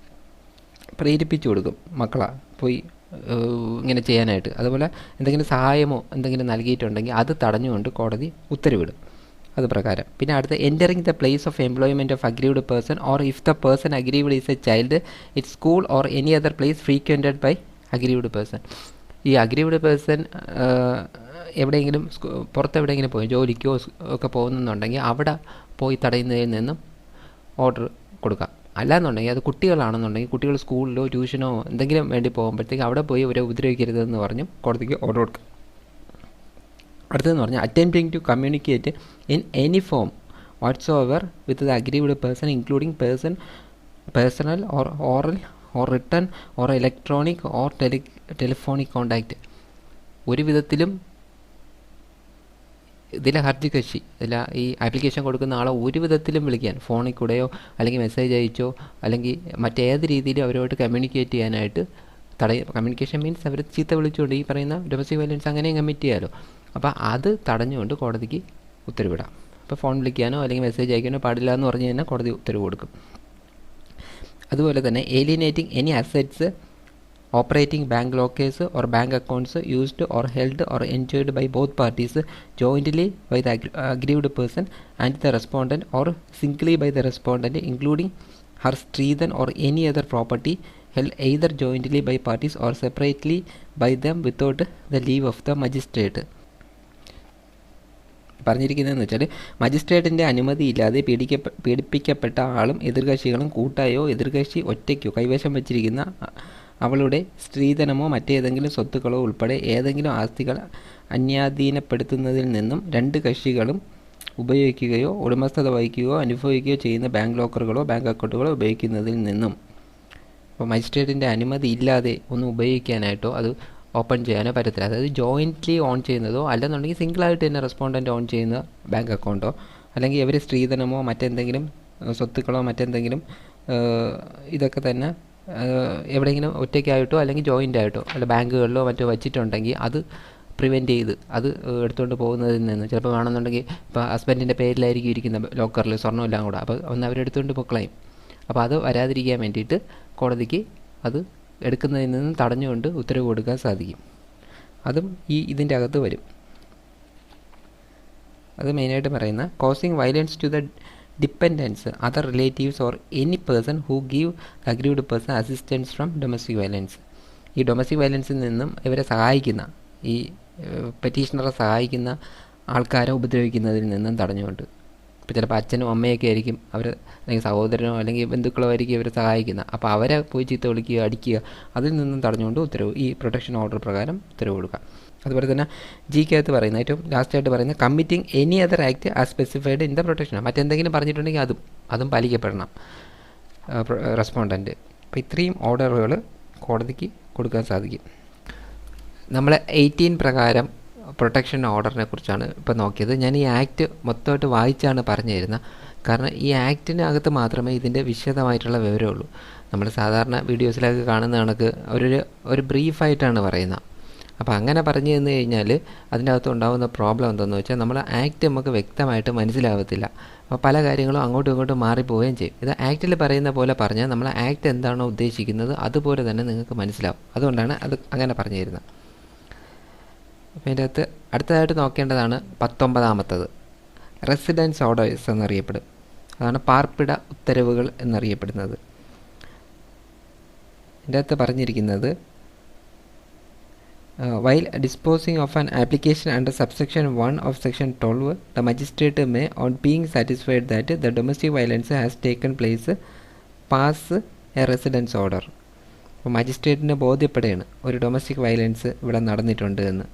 പ്രേരിപ്പിച്ചു കൊടുക്കും മക്കളെ പോയി ഇങ്ങനെ ചെയ്യാനായിട്ട്. അതുപോലെ എന്തെങ്കിലും സഹായമോ എന്തെങ്കിലും നൽകിയിട്ടുണ്ടെങ്കിൽ അത് തടഞ്ഞുകൊണ്ട് കോടതി ഉത്തരവിടും അത് പ്രകാരം. പിന്നെ അടുത്ത entering the place of employment of aggrieved person or if the person aggrieved is a child it school or any other place frequented by aggrieved person. ഈ അഗ്രീവ്ഡ് പേഴ്സൺ എവിടെയെങ്കിലും പുറത്തെവിടെയെങ്കിലും പോയി ജോലിക്കോ ഒക്കെ പോകുന്നുണ്ടെങ്കിൽ അവിടെ പോയി തടയുന്നതിൽ നിന്നും ഓർഡർ കൊടുക്കാം. അല്ലാന്നുണ്ടെങ്കിൽ അത് കുട്ടികളാണെന്നുണ്ടെങ്കിൽ കുട്ടികൾ സ്കൂളിലോ ട്യൂഷനോ എന്തെങ്കിലും വേണ്ടി പോകുമ്പോഴത്തേക്ക് അവിടെ പോയി അവരെ ഉപദ്രവിക്കരുതെന്ന് പറഞ്ഞും കോടതിക്ക് ഓർഡർ കൊടുക്കും. അടുത്തതെന്ന് പറഞ്ഞാൽ attempting to communicate in any form whatsoever with the aggrieved person including personal or oral or written or electronic or telephonic contact. ഒരു വിധത്തിലും ഇതിലെ ഹർജി കക്ഷി ഈ ആപ്ലിക്കേഷൻ കൊടുക്കുന്ന ആളെ ഒരു വിധത്തിലും വിളിക്കാൻ, ഫോണിൽ കൂടെയോ അല്ലെങ്കിൽ മെസ്സേജ് അയച്ചോ അല്ലെങ്കിൽ മറ്റേത് രീതിയിലും അവരോട്ട് കമ്മ്യൂണിക്കേറ്റ് ചെയ്യാനായിട്ട് കമ്മ്യൂണിക്കേഷൻ മീൻസ് അവർ ചീത്ത വിളിച്ചുകൊണ്ട് ഈ പറയുന്ന ഡൊമസ്റ്റിക് വയലൻസ് അങ്ങനെയും കമ്മിറ്റ് ചെയ്യാമല്ലോ. അപ്പോൾ അത് തടഞ്ഞുകൊണ്ട് കോടതിക്ക് ഉത്തരവിടാം. അപ്പോൾ ഫോൺ വിളിക്കാനോ അല്ലെങ്കിൽ മെസ്സേജ് അയക്കാനോ പാടില്ല എന്ന് പറഞ്ഞു കഴിഞ്ഞാൽ കോടതി ഉത്തരവ് കൊടുക്കും. അതുപോലെ തന്നെ alienating any assets operating bank lockers or bank accounts used or held or enjoyed by both parties jointly by the aggrieved person and the respondent, or singly by the respondent, including her streethen or any other property held either jointly by parties or separately by them without the leave of the magistrate. പറഞ്ഞിരിക്കുന്നതെന്ന് വെച്ചാൽ മജിസ്ട്രേറ്റിൻ്റെ അനുമതിയില്ലാതെ പീഡിപ്പിക്കപ്പെട്ട ആളും എതിർകക്ഷികളും കൂട്ടായോ എതിർകക്ഷി ഒറ്റയ്ക്കോ കൈവശം വച്ചിരിക്കുന്ന അവളുടെ സ്ത്രീധനമോ മറ്റേതെങ്കിലും സ്വത്തുക്കളോ ഉൾപ്പെടെ ഏതെങ്കിലും ആസ്തികൾ അന്യാധീനപ്പെടുത്തുന്നതിൽ നിന്നും രണ്ട് കക്ഷികളും ഉപയോഗിക്കുകയോ ഉടമസ്ഥത വഹിക്കുകയോ അനുഭവിക്കുകയോ ചെയ്യുന്ന ബാങ്ക് ലോക്കറുകളോ ബാങ്ക് അക്കൗണ്ടുകളോ ഉപയോഗിക്കുന്നതിൽ നിന്നും. അപ്പോൾ മജിസ്ട്രേറ്റിൻ്റെ അനുമതി ഇല്ലാതെ ഒന്നും ഉപയോഗിക്കാനായിട്ടോ അത് ഓപ്പൺ ചെയ്യാനോ പറ്റത്തില്ല. അതായത് ജോയിൻ്റ്ലി ഓൺ ചെയ്യുന്നതോ അല്ലെന്നുണ്ടെങ്കിൽ സിംഗിളായിട്ട് തന്നെ റെസ്പോണ്ടൻ്റ് ഓൺ ചെയ്യുന്ന ബാങ്ക് അക്കൗണ്ടോ അല്ലെങ്കിൽ ഇവർ സ്ത്രീധനമോ മറ്റെന്തെങ്കിലും സ്വത്തുക്കളോ മറ്റെന്തെങ്കിലും ഇതൊക്കെ തന്നെ എവിടെയെങ്കിലും ഒറ്റയ്ക്കായിട്ടോ അല്ലെങ്കിൽ ജോയിൻ്റ് ആയിട്ടോ അല്ല ബാങ്കുകളിലോ മറ്റോ വച്ചിട്ടുണ്ടെങ്കിൽ അത് പ്രിവെൻറ്റ് ചെയ്ത് അത് എടുത്തുകൊണ്ട് പോകുന്നതിൽ നിന്ന് ചിലപ്പോൾ വേണമെന്നുണ്ടെങ്കിൽ ഇപ്പോൾ ഹസ്ബൻഡിൻ്റെ പേരിലായിരിക്കും ഇരിക്കുന്ന ലോക്കറിൽ സ്വർണ്ണമെല്ലാം കൂടെ, അപ്പോൾ ഒന്ന് അവരെടുത്തുകൊണ്ട് പൊക്കളയും. അപ്പോൾ അത് വരാതിരിക്കാൻ വേണ്ടിയിട്ട് കോടതിക്ക് അത് എടുക്കുന്നതിൽ നിന്നും തടഞ്ഞുകൊണ്ട് ഉത്തരവ് കൊടുക്കാൻ സാധിക്കും. അതും ഇതിൻ്റെ അകത്ത് വരും. അത് മെയിനായിട്ട് പറയുന്ന causing violence to the dependents other relatives or any person who give aggrieved person assistance from domestic violence. ഈ ഡൊമസ്റ്റിക് വയലൻസിൽ നിന്നും ഇവരെ സഹായിക്കുന്ന ഈ പെറ്റീഷണറെ സഹായിക്കുന്ന ആൾക്കാരെ ഉപദ്രവിക്കുന്നതിൽ നിന്നും തടഞ്ഞുകൊണ്ട്. ഇപ്പോൾ ചിലപ്പോൾ അച്ഛനും അമ്മയൊക്കെ ആയിരിക്കും അവർ, അല്ലെങ്കിൽ സഹോദരനോ അല്ലെങ്കിൽ ബന്ധുക്കളോ ആയിരിക്കും ഇവരെ സഹായിക്കുന്നത്. അപ്പോൾ അവരെ പോയി ചീത്ത വിളിക്കുക അടിക്കുക അതിൽ നിന്നും തടഞ്ഞുകൊണ്ട് ഉത്തരവ് ഈ പ്രൊട്ടക്ഷൻ ഓർഡർ പ്രകാരം ഉത്തരവ് കൊടുക്കുക. അതുപോലെ തന്നെ ജിക്കകത്ത് പറയുന്ന ഏറ്റവും ലാസ്റ്റായിട്ട് പറയുന്ന committing any other act as specified in the protection. മറ്റെന്തെങ്കിലും പറഞ്ഞിട്ടുണ്ടെങ്കിൽ അതും പാലിക്കപ്പെടണം റെസ്പോണ്ടൻറ്റ്. അപ്പോൾ ഇത്രയും ഓർഡറുകൾ കോടതിക്ക് കൊടുക്കാൻ സാധിക്കും. നമ്മൾ 18 പ്രകാരം പ്രൊട്ടക്ഷൻ ഓർഡറിനെ കുറിച്ചാണ് ഇപ്പോൾ നോക്കിയത്. ഞാൻ ഈ ആക്ട് മൊത്തമായിട്ട് വായിച്ചാണ് പറഞ്ഞു തരുന്നത്. കാരണം ഈ ആക്ടിനകത്ത് മാത്രമേ ഇതിൻ്റെ വിശദമായിട്ടുള്ള വിവരമുള്ളൂ. നമ്മൾ സാധാരണ വീഡിയോസിലൊക്കെ കാണുന്ന കണക്ക് ഒരു ബ്രീഫായിട്ടാണ് പറയുന്നത്. അപ്പോൾ അങ്ങനെ പറഞ്ഞു തന്നു കഴിഞ്ഞാൽ അതിൻ്റെ അകത്ത് ഉണ്ടാകുന്ന പ്രോബ്ലം എന്താണെന്ന് വെച്ചാൽ നമ്മൾ ആക്ട് നമുക്ക് വ്യക്തമായിട്ട് മനസ്സിലാവത്തില്ല. അപ്പോൾ പല കാര്യങ്ങളും അങ്ങോട്ടും ഇങ്ങോട്ടും മാറിപ്പോവുകയും ചെയ്യും. ഇത് ആക്റ്റിൽ പറയുന്ന പോലെ പറഞ്ഞാൽ നമ്മൾ ആക്ട് എന്താണോ ഉദ്ദേശിക്കുന്നത് അതുപോലെ തന്നെ നിങ്ങൾക്ക് മനസ്സിലാവും. അതുകൊണ്ടാണ് അത് അങ്ങനെ പറഞ്ഞു തരുന്നത്. അപ്പോൾ ഇതിൻ്റെ അകത്ത് അടുത്തതായിട്ട് നോക്കേണ്ടതാണ് 19ാമത്തത് റെസിഡൻസ് ഓർഡേഴ്സ് എന്നറിയപ്പെടും. അതാണ് പാർപ്പിട ഉത്തരവുകൾ എന്നറിയപ്പെടുന്നത്. ഇതിൻ്റെ അകത്ത് പറഞ്ഞിരിക്കുന്നത് while disposing of an application under subsection 1 of section 12, the magistrate may, on being satisfied that the domestic violence has taken place, pass a residence order. അപ്പോൾ മജിസ്ട്രേറ്റിന് ബോധ്യപ്പെടുകയാണ് ഒരു ഡൊമസ്റ്റിക് വയലൻസ് ഇവിടെ നടന്നിട്ടുണ്ട് എന്ന്.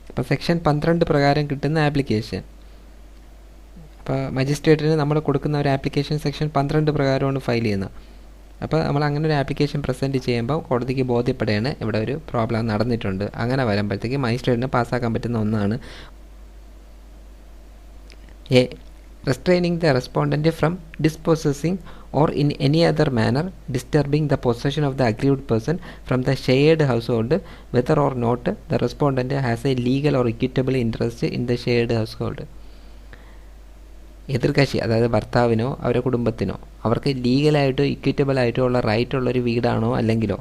അപ്പോൾ സെക്ഷൻ 12 പ്രകാരം കിട്ടുന്ന ആപ്ലിക്കേഷൻ, അപ്പോൾ മജിസ്ട്രേറ്റിന് നമ്മൾ കൊടുക്കുന്ന ഒരു ആപ്ലിക്കേഷൻ സെക്ഷൻ 12 പ്രകാരമാണ് ഫയൽ ചെയ്യുന്നത്. അപ്പോൾ നമ്മൾ അങ്ങനെ ഒരു ആപ്ലിക്കേഷൻ പ്രസൻറ്റ് ചെയ്യുമ്പോൾ കോടതിക്ക് ബോധ്യപ്പെടുകയാണ് ഇവിടെ ഒരു പ്രോബ്ലം നടന്നിട്ടുണ്ട്. അങ്ങനെ വരുമ്പോഴത്തേക്ക് മജിസ്ട്രേറ്റിന് പാസ്സാക്കാൻ പറ്റുന്ന ഒന്നാണ് A restraining the respondent from dispossessing or in any other manner disturbing the possession of the aggrieved person from the shared household, whether or not the respondent has a legal or equitable interest in the shared household. എതിർകക്ഷി അതായത് ഭർത്താവിനോ അവരുടെ കുടുംബത്തിനോ അവർക്ക് ലീഗലായിട്ടോ ഇക്വിറ്റബിൾ ആയിട്ടോ ഉള്ള റൈറ്റ് ഉള്ളൊരു വീടാണോ അല്ലെങ്കിലോ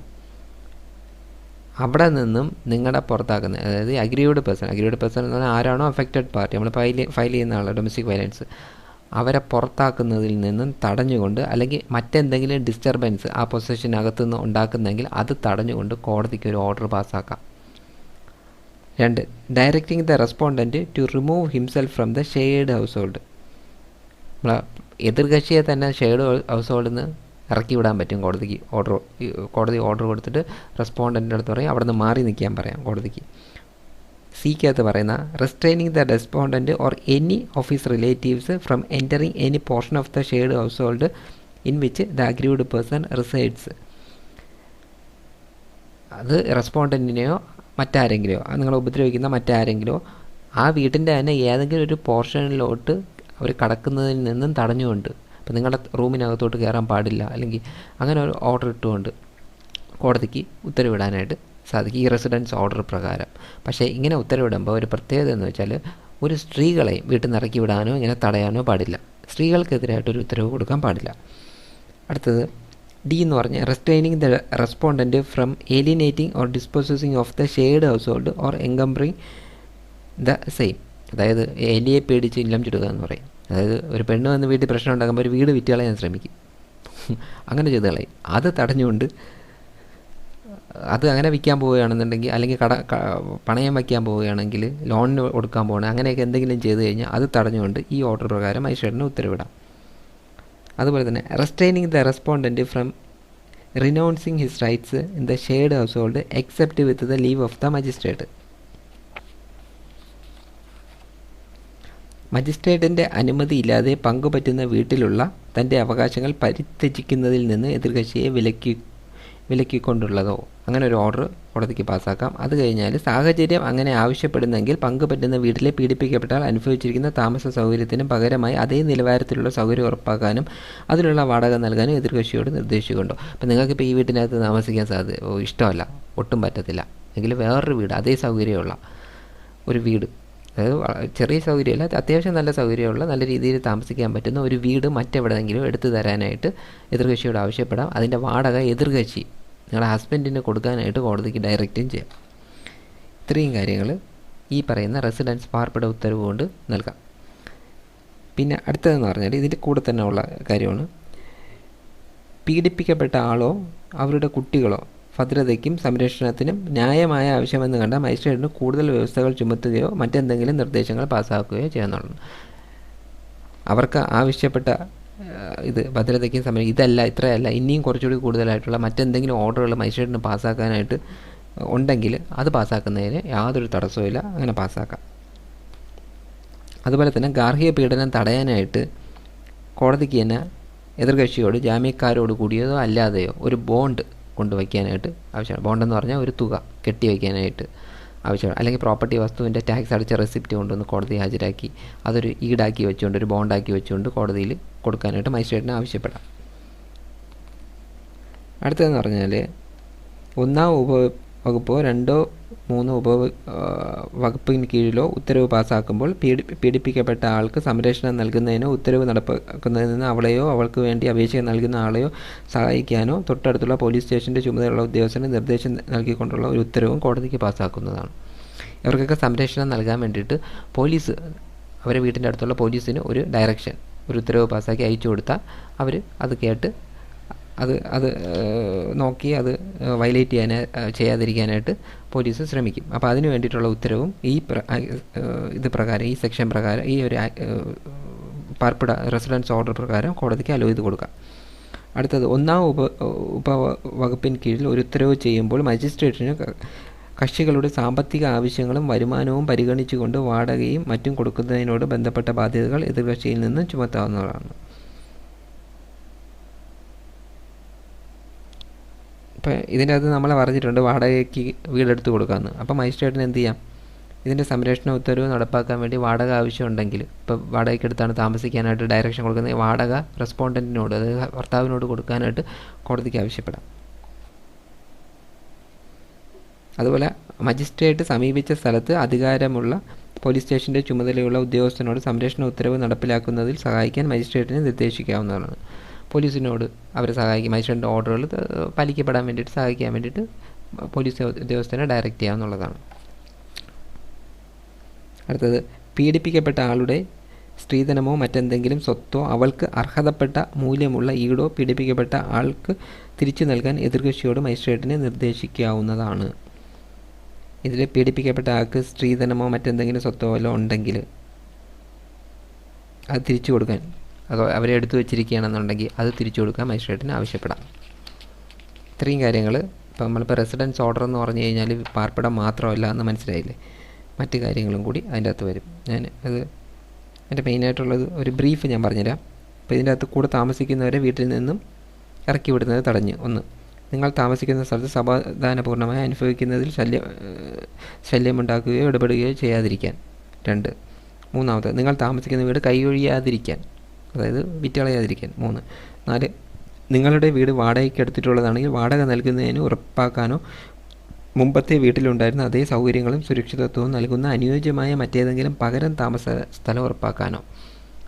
അവിടെ നിന്നും നിങ്ങളെ പുറത്താക്കുന്നത്, അതായത് അഗ്രീവ്ഡ് പേഴ്സൺ എന്ന് പറഞ്ഞാൽ ആരാണോ അഫക്റ്റഡ് പാർട്ടി, നമ്മൾ ഫയൽ ചെയ്യുന്ന ആൾ ഡൊമസ്റ്റിക് വയലൻസ്, അവരെ പുറത്താക്കുന്നതിൽ നിന്നും തടഞ്ഞുകൊണ്ട് അല്ലെങ്കിൽ മറ്റെന്തെങ്കിലും ഡിസ്റ്റർബൻസ് ആ പൊസിഷനകത്തുനിന്ന് ഉണ്ടാക്കുന്നെങ്കിൽ അത് തടഞ്ഞുകൊണ്ട് കോടതിക്ക് ഒരു ഓർഡർ പാസ്സാക്കാം. 2. Directing the respondent to remove himself from the shared household. നമ്മളെ എതിർകക്ഷിയെ തന്നെ ഷെയർഡ് ഹൗസ് ഹോൾഡിൽ നിന്ന് ഇറക്കി വിടാൻ പറ്റും കോടതി ഓർഡർ കൊടുത്തിട്ട് റെസ്പോണ്ടൻ്റെ അടുത്ത് പറയും അവിടെ നിന്ന് മാറി നിൽക്കാൻ പറയാം കോടതിക്ക്. സിക്കകത്ത് പറയുന്ന restraining the respondent or any of his relatives from entering any portion of the shared house hold in which the aggrieved person resides. അത് റെസ്പോണ്ടൻറ്റിനെയോ മറ്റാരെങ്കിലോ നിങ്ങൾ ഉപദ്രവിക്കുന്ന മറ്റാരെങ്കിലോ ആ വീട്ടിൻ്റെ തന്നെ ഏതെങ്കിലും ഒരു പോർഷനിലോട്ട് അവർ കടക്കുന്നതിൽ നിന്നും തടഞ്ഞുകൊണ്ട്, അപ്പോൾ നിങ്ങളുടെ റൂമിനകത്തോട്ട് കയറാൻ പാടില്ല അല്ലെങ്കിൽ അങ്ങനെ ഒരു ഓർഡർ ഇട്ടുകൊണ്ട് കോടതിക്ക് ഉത്തരവിടാനായിട്ട് സാധിക്കും ഈ റെസിഡൻസ് ഓർഡർ പ്രകാരം. പക്ഷേ ഇങ്ങനെ ഉത്തരവിടുമ്പോൾ ഒരു പ്രത്യേകത എന്ന് വെച്ചാൽ ഒരു സ്ത്രീകളെ വീട്ടിൽ നിന്ന് ഇറക്കി വിടാനോ ഇങ്ങനെ തടയാനോ പാടില്ല. സ്ത്രീകൾക്കെതിരായിട്ടൊരു ഉത്തരവ് കൊടുക്കാൻ പാടില്ല. അടുത്തത് ഡി എന്ന് പറഞ്ഞാൽ restraining the respondent from alienating or disposing of the shared household or encumbering the same. അതായത് എലിയെ പേടിച്ച് ഇല്ലം ചുടുക എന്ന് പറയും. അതായത് ഒരു പെണ്ണ് വന്ന് വീട്ടിൽ പ്രശ്നം ഉണ്ടാക്കുമ്പോൾ ഒരു വീട് വിറ്റുകളയാൻ ശ്രമിക്കും, അങ്ങനെ ചെയ്ത് കളയും. അത് തടഞ്ഞുകൊണ്ട് അത് അങ്ങനെ വിൽക്കാൻ പോവുകയാണെന്നുണ്ടെങ്കിൽ, അല്ലെങ്കിൽ പണയം വയ്ക്കാൻ പോവുകയാണെങ്കിൽ, ലോണിന് കൊടുക്കാൻ പോകണം, അങ്ങനെയൊക്കെ എന്തെങ്കിലും ചെയ്ത് കഴിഞ്ഞാൽ അത് തടഞ്ഞുകൊണ്ട് ഈ ഓർഡർ പ്രകാരം മജിസ്ട്രേറ്റിന് ഉത്തരവിടാം. അതുപോലെ തന്നെ restraining the respondent from renouncing his rights in the shared household except with the leave of the magistrate. മജിസ്ട്രേറ്റിൻ്റെ അനുമതിയില്ലാതെ പങ്കുപറ്റുന്ന വീട്ടിലുള്ള തൻ്റെ അവകാശങ്ങൾ പരിത്യജിക്കുന്നതിൽ നിന്ന് എതിർകക്ഷിയെ വിലക്കിക്കൊണ്ടുള്ളതോ അങ്ങനെ ഒരു ഓർഡർ കോടതിക്ക് പാസ്സാക്കാം. അത് കഴിഞ്ഞാൽ സാഹചര്യം അങ്ങനെ ആവശ്യപ്പെടുന്നെങ്കിൽ പങ്കുപറ്റുന്ന വീട്ടിലെ പീഡിപ്പിക്കപ്പെട്ടാൽ അനുഭവിച്ചിരിക്കുന്ന താമസ സൗകര്യത്തിനും പകരമായി അതേ നിലവാരത്തിലുള്ള സൗകര്യം ഉറപ്പാക്കാനും അതിനുള്ള വാടക നൽകാനും എതിർകക്ഷിയോട് നിർദ്ദേശിക്കുന്നുണ്ടോ. അപ്പം നിങ്ങൾക്കിപ്പോൾ ഈ വീട്ടിനകത്ത് താമസിക്കാൻ ഇഷ്ടമല്ല, ഒട്ടും പറ്റത്തില്ല എങ്കിൽ വേറൊരു വീട് അതേ സൗകര്യമുള്ള ഒരു വീട്, അതായത് ചെറിയ സൗകര്യമല്ല, അത്യാവശ്യം നല്ല സൗകര്യമുള്ള നല്ല രീതിയിൽ താമസിക്കാൻ പറ്റുന്ന ഒരു വീട് മറ്റെവിടെയെങ്കിലും എടുത്തു തരാനായിട്ട് എതിർകക്ഷിയോട് ആവശ്യപ്പെടാം. അതിൻ്റെ വാടക എതിർകക്ഷി നിങ്ങളുടെ ഹസ്ബൻഡിന് കൊടുക്കാനായിട്ട് കോടതിക്ക് ഡയറക്റ്റും ചെയ്യാം. ഇത്രയും കാര്യങ്ങൾ ഈ പറയുന്ന റെസിഡൻസ് പാർപ്പിട ഉത്തരവ് കൊണ്ട് നൽകാം. പിന്നെ അടുത്തതെന്ന് പറഞ്ഞാൽ ഇതിൻ്റെ കൂടെ തന്നെ ഉള്ള കാര്യമാണ്, പീഡിപ്പിക്കപ്പെട്ട ആളോ അവരുടെ കുട്ടികളോ ഭദ്രതയ്ക്കും സംരക്ഷണത്തിനും ന്യായമായ ആവശ്യമെന്ന് കണ്ട മജിസ്ട്രേറ്റിന് കൂടുതൽ വ്യവസ്ഥകൾ ചുമത്തുകയോ മറ്റെന്തെങ്കിലും നിർദ്ദേശങ്ങൾ പാസ്സാക്കുകയോ ചെയ്യുന്നുള്ളൂ. അവർക്ക് ആവശ്യപ്പെട്ട ഇത് ഭദ്രതയ്ക്കും ഇതല്ല, ഇത്രയല്ല, ഇനിയും കുറച്ചുകൂടി കൂടുതലായിട്ടുള്ള മറ്റെന്തെങ്കിലും ഓർഡറുകൾ മജിസ്ട്രേറ്റിന് പാസ്സാക്കാനായിട്ട് ഉണ്ടെങ്കിൽ അത് പാസ്സാക്കുന്നതിന് യാതൊരു തടസ്സവുമില്ല, അങ്ങനെ പാസ്സാക്കാം. അതുപോലെ തന്നെ ഗാർഹിക പീഡനം തടയാനായിട്ട് കോടതിക്ക് തന്നെ എതിർകക്ഷിയോട് ജാമ്യക്കാരോട് കൂടിയതോ അല്ലാതെയോ ഒരു ബോണ്ട് കൊണ്ടുവയ്ക്കാനായിട്ട് ആവശ്യമാണ്. ബോണ്ടെന്ന് പറഞ്ഞാൽ ഒരു തുക കെട്ടിവയ്ക്കാനായിട്ട് ആവശ്യമാണ്. അല്ലെങ്കിൽ പ്രോപ്പർട്ടി വസ്തുവിൻ്റെ ടാക്സ് അടിച്ച റെസിപ്റ്റ് കൊണ്ടുവന്ന് കോടതി ഹാജരാക്കി അതൊരു ഈടാക്കി വെച്ചുകൊണ്ട് ഒരു ബോണ്ടാക്കി വെച്ചുകൊണ്ട് കോടതിയിൽ കൊടുക്കാനായിട്ട് മജിസ്ട്രേറ്റിന് ആവശ്യപ്പെടാം. അടുത്തതെന്ന് പറഞ്ഞാൽ 1-ാം ഉപവകുപ്പോ 2-ഓ 3-ഓ വകുപ്പിന് കീഴിലോ ഉത്തരവ് പാസ്സാക്കുമ്പോൾ പീഡിപ്പിക്കപ്പെട്ട ആൾക്ക് സംരക്ഷണം നൽകുന്നതിനോ ഉത്തരവ് നടപ്പാക്കുന്നതിന് അവളെയോ അവൾക്ക് വേണ്ടി അപേക്ഷ നൽകുന്ന ആളെയോ സഹായിക്കാനോ തൊട്ടടുത്തുള്ള പോലീസ് സ്റ്റേഷൻ്റെ ചുമതലയുള്ള ഉദ്യോഗസ്ഥന് നിർദ്ദേശം നൽകിക്കൊണ്ടുള്ള ഒരു ഉത്തരവും കോടതിക്ക് പാസ്സാക്കുന്നതാണ്. ഇവർക്കൊക്കെ സംരക്ഷണം നൽകാൻ വേണ്ടിയിട്ട് പോലീസ് അവരെ വീട്ടിൻ്റെ അടുത്തുള്ള പോലീസിന് ഒരു ഡയറക്ഷൻ, ഒരു ഉത്തരവ് പാസ്സാക്കി അയച്ചു കൊടുത്താൽ അവർ അത് കേട്ട് അത് നോക്കി അത് വയലേറ്റ് ചെയ്യാതിരിക്കാനായിട്ട് പോലീസ് ശ്രമിക്കും. അപ്പോൾ അതിന് വേണ്ടിയിട്ടുള്ള ഉത്തരവും ഇത് പ്രകാരം, ഈ സെക്ഷൻ പ്രകാരം, ഈ ഒരു പാർപ്പിട റെസിഡൻസ് ഓർഡർ പ്രകാരം കോടതിക്ക് അലോ ചെയ്ത് കൊടുക്കാം. അടുത്തത് 1-ാം ഉപവകുപ്പിന് കീഴിൽ ഒരു ഉത്തരവ് ചെയ്യുമ്പോൾ മജിസ്ട്രേറ്റിന് കക്ഷികളുടെ സാമ്പത്തിക ആവശ്യങ്ങളും വരുമാനവും പരിഗണിച്ചുകൊണ്ട് വാടകയും മറ്റും കൊടുക്കുന്നതിനോട് ബന്ധപ്പെട്ട ബാധ്യതകൾ എതിർകക്ഷിയിൽ നിന്ന് ചുമത്താവുന്നതാണ്. ഇപ്പം ഇതിൻ്റെ അകത്ത് നമ്മൾ പറഞ്ഞിട്ടുണ്ട് വാടകയ്ക്ക് വീടെടുത്ത് കൊടുക്കാമെന്ന്. അപ്പോൾ മജിസ്ട്രേറ്റിന് എന്ത് ചെയ്യാം, ഇതിൻ്റെ സംരക്ഷണ ഉത്തരവ് നടപ്പാക്കാൻ വേണ്ടി വാടക ആവശ്യമുണ്ടെങ്കിൽ, ഇപ്പോൾ വാടകയ്ക്ക് എടുത്താണ് താമസിക്കാനായിട്ട് ഡയറക്ഷൻ കൊടുക്കുന്നത്, വാടക റെസ്പോണ്ടൻറ്റിനോട്, അതായത് ഭർത്താവിനോട് കൊടുക്കാനായിട്ട് കോടതിക്ക് ആവശ്യപ്പെടാം. അതുപോലെ മജിസ്ട്രേറ്റ് സമീപിച്ച സ്ഥലത്ത് അധികാരമുള്ള പോലീസ് സ്റ്റേഷൻ്റെ ചുമതലയുള്ള ഉദ്യോഗസ്ഥനോട് സംരക്ഷണ ഉത്തരവ് നടപ്പിലാക്കുന്നതിൽ സഹായിക്കാൻ മജിസ്ട്രേറ്റിനെ നിർദ്ദേശിക്കാവുന്നതാണ്. പോലീസിനോട് അവരെ സഹായിക്കും, മജിസ്ട്രേറ്റിൻ്റെ ഓർഡറുകൾ പാലിക്കപ്പെടാൻ വേണ്ടിയിട്ട് സഹായിക്കാൻ വേണ്ടിയിട്ട് പോലീസ് ഉദ്യോഗസ്ഥനെ ഡയറക്റ്റ് ചെയ്യാവുന്നതാണ്. അടുത്തത്, പീഡിപ്പിക്കപ്പെട്ട ആളുടെ സ്ത്രീധനമോ മറ്റെന്തെങ്കിലും സ്വത്തോ അവൾക്ക് അർഹതപ്പെട്ട മൂല്യമുള്ള ഈടോ പീഡിപ്പിക്കപ്പെട്ട ആൾക്ക് തിരിച്ചു നൽകാൻ എതിർകക്ഷിയോട് മജിസ്ട്രേറ്റിനെ നിർദ്ദേശിക്കാവുന്നതാണ്. ഇതിൽ പീഡിപ്പിക്കപ്പെട്ട ആൾക്ക് സ്ത്രീധനമോ മറ്റെന്തെങ്കിലും സ്വത്തോ വല്ലതും ഉണ്ടെങ്കിൽ അത് തിരിച്ചു കൊടുക്കാൻ, അതോ അവരെ എടുത്തു വെച്ചിരിക്കുകയാണെന്നുണ്ടെങ്കിൽ അത് തിരിച്ചു കൊടുക്കാൻ മജിസ്ട്രേറ്റിന് ആവശ്യപ്പെടാം. ഇത്രയും കാര്യങ്ങൾ ഇപ്പോൾ നമ്മളിപ്പോൾ റെസിഡൻസ് ഓർഡർ എന്ന് പറഞ്ഞു കഴിഞ്ഞാൽ പാർപ്പിടം മാത്രമല്ല എന്ന് മനസ്സിലായില്ലേ, മറ്റു കാര്യങ്ങളും കൂടി അതിൻ്റെ അകത്ത് വരും. എൻ്റെ മെയിനായിട്ടുള്ളത് ഒരു ബ്രീഫ് ഞാൻ പറഞ്ഞുതരാം. അപ്പോൾ ഇതിൻ്റെ അകത്ത് കൂടെ താമസിക്കുന്നവരെ വീട്ടിൽ നിന്നും ഇറക്കി വിടുന്നത് തടഞ്ഞ്, 1, നിങ്ങൾ താമസിക്കുന്ന സ്ഥലത്ത് സമാധാനപൂർണ്ണമായി അനുഭവിക്കുന്നതിൽ ശല്യമുണ്ടാക്കുകയോ ഇടപെടുകയോ ചെയ്യാതിരിക്കാൻ. 2, മൂന്നാമത്, നിങ്ങൾ താമസിക്കുന്ന വീട് കൈയൊഴിയാതിരിക്കാൻ, അതായത് വിറ്റുകളയാതിരിക്കാൻ. 3, 4, നിങ്ങളുടെ വീട് വാടകയ്ക്ക് എടുത്തിട്ടുള്ളതാണെങ്കിൽ വാടക നൽകുന്നതിന് ഉറപ്പാക്കാനോ മുമ്പത്തെ വീട്ടിലുണ്ടായിരുന്ന അതേ സൗകര്യങ്ങളും സുരക്ഷിതത്വവും നൽകുന്ന അനുയോജ്യമായ മറ്റേതെങ്കിലും പകരം താമസ സ്ഥലം ഉറപ്പാക്കാനോ.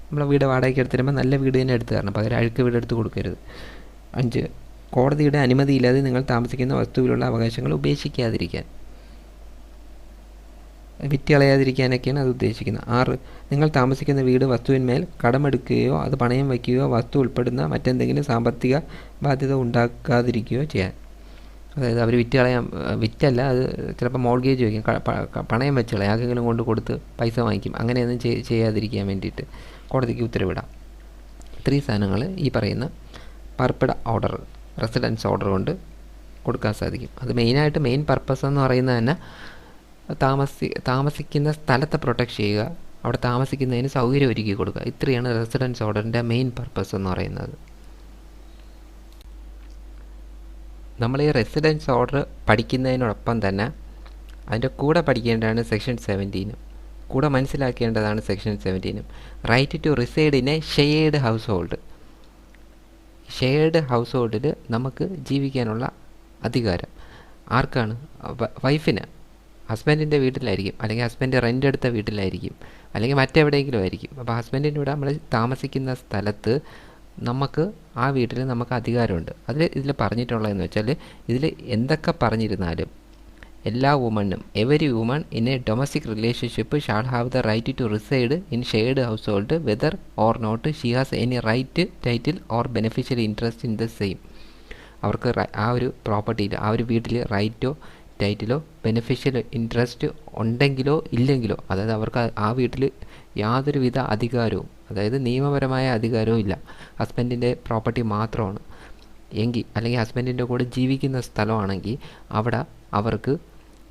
നമ്മളെ വീട് വാടകയ്ക്ക് എടുത്തിരുമ്പോൾ നല്ല വീട് തന്നെ എടുത്ത് തരണം, പകരം അഴുക്ക് വീട് എടുത്ത് കൊടുക്കരുത്. 5, കോടതിയുടെ അനുമതിയില്ലാതെ നിങ്ങൾ താമസിക്കുന്ന വസ്തുവിലുള്ള അവകാശങ്ങൾ ഉപേക്ഷിക്കാതിരിക്കാൻ, വിറ്റ് കളയാതിരിക്കാനൊക്കെയാണ് അത് ഉദ്ദേശിക്കുന്നത്. 6, നിങ്ങൾ താമസിക്കുന്ന വീട് വസ്തുവിന്മേൽ കടമെടുക്കുകയോ അത് പണയം വയ്ക്കുകയോ വസ്തു ഉൾപ്പെടുന്ന മറ്റെന്തെങ്കിലും സാമ്പത്തിക ബാധ്യത ഉണ്ടാക്കാതിരിക്കുകയോ ചെയ്യാൻ. അതായത് അവർ വിറ്റല്ല, അത് ചിലപ്പോൾ മോർഗേജ് വയ്ക്കും, പണയം വെച്ച് കളയും, ആർക്കെങ്കിലും കൊണ്ട് കൊടുത്ത് പൈസ വാങ്ങിക്കും. അങ്ങനെയൊന്നും ചെയ്യാതിരിക്കാൻ വേണ്ടിയിട്ട് കോടതിക്ക് ഉത്തരവിടാം. 3 സാധനങ്ങൾ ഈ പറയുന്ന പർപ്പിഡ് ഓർഡർ, റെസിഡൻസ് ഓർഡർ കൊണ്ട് കൊടുക്കാൻ സാധിക്കും. അത് മെയിൻ പർപ്പസ് എന്ന് പറയുന്നത് തന്നെ താമസിക്കുന്ന സ്ഥലത്തെ പ്രൊട്ടക്റ്റ് ചെയ്യുക, അവിടെ താമസിക്കുന്നതിന് സൗകര്യം ഒരുക്കി കൊടുക്കുക. ഇത്രയാണ് റെസിഡൻസ് ഓർഡറിൻ്റെ മെയിൻ പർപ്പസ് എന്ന് പറയുന്നത്. നമ്മൾ ഈ റെസിഡൻസ് ഓർഡർ പഠിക്കുന്നതിനോടൊപ്പം തന്നെ അതിൻ്റെ കൂടെ പഠിക്കേണ്ടതാണ് സെക്ഷൻ 17, കൂടെ മനസ്സിലാക്കേണ്ടതാണ് section 17. Right to reside in a shared household. Shared ഹൗസ് ഹോൾഡിൽ നമുക്ക് ജീവിക്കാനുള്ള അധികാരം ആർക്കാണ്? വൈഫിന്. ഹസ്ബൻഡിൻ്റെ വീട്ടിലായിരിക്കും, അല്ലെങ്കിൽ ഹസ്ബൻഡ് റെൻ്റ് എടുത്ത വീട്ടിലായിരിക്കും, അല്ലെങ്കിൽ മറ്റെവിടെയെങ്കിലും ആയിരിക്കും. അപ്പോൾ ഹസ്ബൻഡിൻ്റെ കൂടെ നമ്മൾ താമസിക്കുന്ന സ്ഥലത്ത് നമുക്ക് ആ വീട്ടിൽ നമുക്ക് അധികാരമുണ്ട്. ഇതിൽ പറഞ്ഞിട്ടുള്ളതെന്ന് വെച്ചാൽ, ഇതിൽ എന്തൊക്കെ പറഞ്ഞിരുന്നാലും എല്ലാ വുമണ്ണും, every woman in a domestic relationship shall have the right to reside in shared household whether or not she has any right, title or beneficial interest in the same. അവർക്ക് ആ ഒരു പ്രോപ്പർട്ടിയിൽ, ആ ഒരു വീട്ടിൽ റൈറ്റോ ടൈറ്റിലോ ബെനിഫിഷ്യൽ ഇൻട്രസ്റ്റ് ഉണ്ടെങ്കിലോ ഇല്ലെങ്കിലോ, അതായത് അവർക്ക് ആ വീട്ടിൽ യാതൊരുവിധ അധികാരവും, അതായത് നിയമപരമായ അധികാരവും ഇല്ല, ഹസ്ബൻഡിൻ്റെ പ്രോപ്പർട്ടി മാത്രമാണ് എങ്കിൽ, അല്ലെങ്കിൽ ഹസ്ബൻഡിൻ്റെ കൂടെ ജീവിക്കുന്ന സ്ഥലമാണെങ്കിൽ അവിടെ അവർക്ക്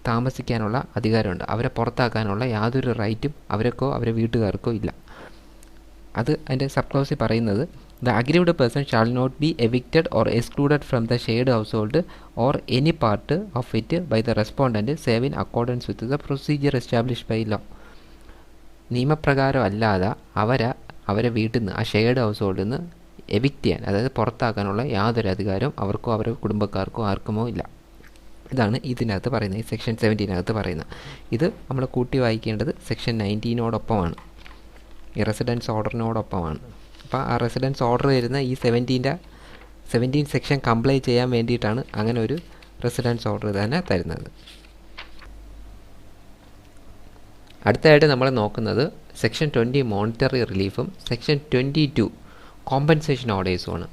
താമസിക്കാനുള്ള അധികാരമുണ്ട്. അവരെ പുറത്താക്കാനുള്ള യാതൊരു റൈറ്റും അവർക്കോ അവരെ വീട്ടുകാർക്കോ ഇല്ല. അത് അതിൻ്റെ സബ് ക്ലോസിൽ പറയുന്നത്, the aggrieved person shall not be evicted or excluded from the shared household or any part of it by the respondent save in accordance with the procedure establish by law. നിയമപ്രകാരം അല്ലാതെ അവരെ വീട്ടിൽ നിന്ന്, ആ ഷെയർഡ് ഹൗസ് ഹോൾഡിൽ നിന്ന് എവിക്റ്റ് ചെയ്യാൻ, അതായത് പുറത്താക്കാനുള്ള യാതൊരു അധികാരവും അവർക്കോ അവരുടെ കുടുംബക്കാർക്കോ ആർക്കുമോ ഇല്ല. ഇതാണ് ഇതിനകത്ത് പറയുന്നത്, ഈ സെക്ഷൻ 17 പറയുന്നത്. ഇത് നമ്മൾ കൂട്ടി വായിക്കേണ്ടത് സെക്ഷൻ 19 ഈ റെസിഡൻസ് ഓർഡറിനോടൊപ്പമാണ്. അപ്പോൾ ആ റെസിഡൻസ് ഓർഡർ വരുന്ന ഈ 17 സെക്ഷൻ കംപ്ലൈ ചെയ്യാൻ വേണ്ടിയിട്ടാണ് അങ്ങനെ ഒരു റെസിഡൻസ് ഓർഡർ തന്നെ തരുന്നത്. അടുത്തതായിട്ട് നമ്മൾ നോക്കുന്നത് സെക്ഷൻ 20 മോണിറ്ററി റിലീഫും സെക്ഷൻ 22 കോമ്പൻസേഷൻ ഓർഡേഴ്സുമാണ്.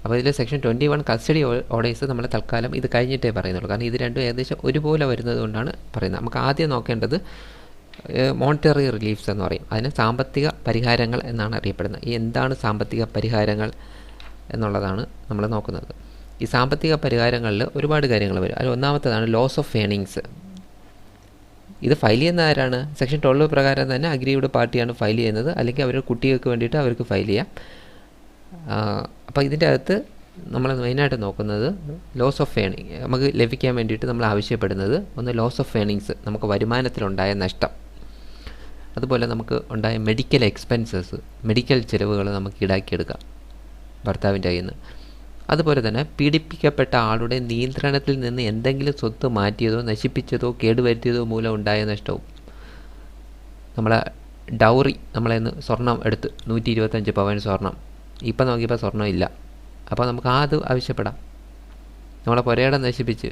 അപ്പോൾ ഇതിൽ സെക്ഷൻ 21 കസ്റ്റഡി ഓർഡേഴ്സ് നമ്മൾ തൽക്കാലം ഇത് കഴിഞ്ഞിട്ടേ പറയുന്നുള്ളൂ, കാരണം ഇത് രണ്ടും ഏകദേശം ഒരുപോലെ വരുന്നത് കൊണ്ടാണ് പറയുന്നത്. നമുക്ക് ആദ്യം നോക്കേണ്ടത് മോണിറ്ററി റിലീഫ്സ് എന്ന് പറയും. അതിന് സാമ്പത്തിക പരിഹാരങ്ങൾ എന്നാണ് അറിയപ്പെടുന്നത്. ഈ എന്താണ് സാമ്പത്തിക പരിഹാരങ്ങൾ എന്നുള്ളതാണ് നമ്മൾ നോക്കുന്നത്. ഈ സാമ്പത്തിക പരിഹാരങ്ങളിൽ ഒരുപാട് കാര്യങ്ങൾ വരും. അതിൽ ഒന്നാമത്തേതാണ് ലോസ് ഓഫ് ഏണിങ്സ്. ഇത് ഫയൽ ചെയ്യുന്ന ആരാണ്? സെക്ഷൻ 12 പ്രകാരം തന്നെ അഗ്രീവ്ഡ് പാർട്ടിയാണ് ഫയൽ ചെയ്യുന്നത്, അല്ലെങ്കിൽ അവരുടെ കുട്ടികൾക്ക് വേണ്ടിയിട്ട് അവർക്ക് ഫയൽ ചെയ്യാം. അപ്പോൾ ഇതിൻ്റെ അകത്ത് നമ്മൾ മെയിനായിട്ട് നോക്കുന്നത് ലോസ് ഓഫ് ഏണിങ് നമുക്ക് ലഭിക്കാൻ വേണ്ടിയിട്ട് നമ്മൾ ആവശ്യപ്പെടുന്നത് ഒന്ന് ലോസ് ഓഫ് ഏണിങ്സ്, നമുക്ക് വരുമാനത്തിലുണ്ടായ നഷ്ടം, അതുപോലെ നമുക്ക് ഉണ്ടായ മെഡിക്കൽ എക്സ്പെൻസസ്, മെഡിക്കൽ ചിലവുകൾ നമുക്ക് ഈടാക്കിയെടുക്കാം ഭർത്താവിൻ്റെ കയ്യിൽ നിന്ന്. അതുപോലെ തന്നെ പീഡിപ്പിക്കപ്പെട്ട ആളുടെ നിയന്ത്രണത്തിൽ നിന്ന് എന്തെങ്കിലും സ്വത്ത് മാറ്റിയതോ നശിപ്പിച്ചതോ കേടുവരുത്തിയതോ മൂലം ഉണ്ടായ നഷ്ടവും. നമ്മളെ ഡൗറി, നമ്മളെന്ന് സ്വർണം എടുത്ത് 125 പവൻ സ്വർണം, ഇപ്പം നോക്കിയപ്പോൾ സ്വർണ്ണം ഇല്ല, അപ്പോൾ നമുക്ക് അത് ആവശ്യപ്പെടാം. നമ്മളെ പുരയിടം നശിപ്പിച്ച്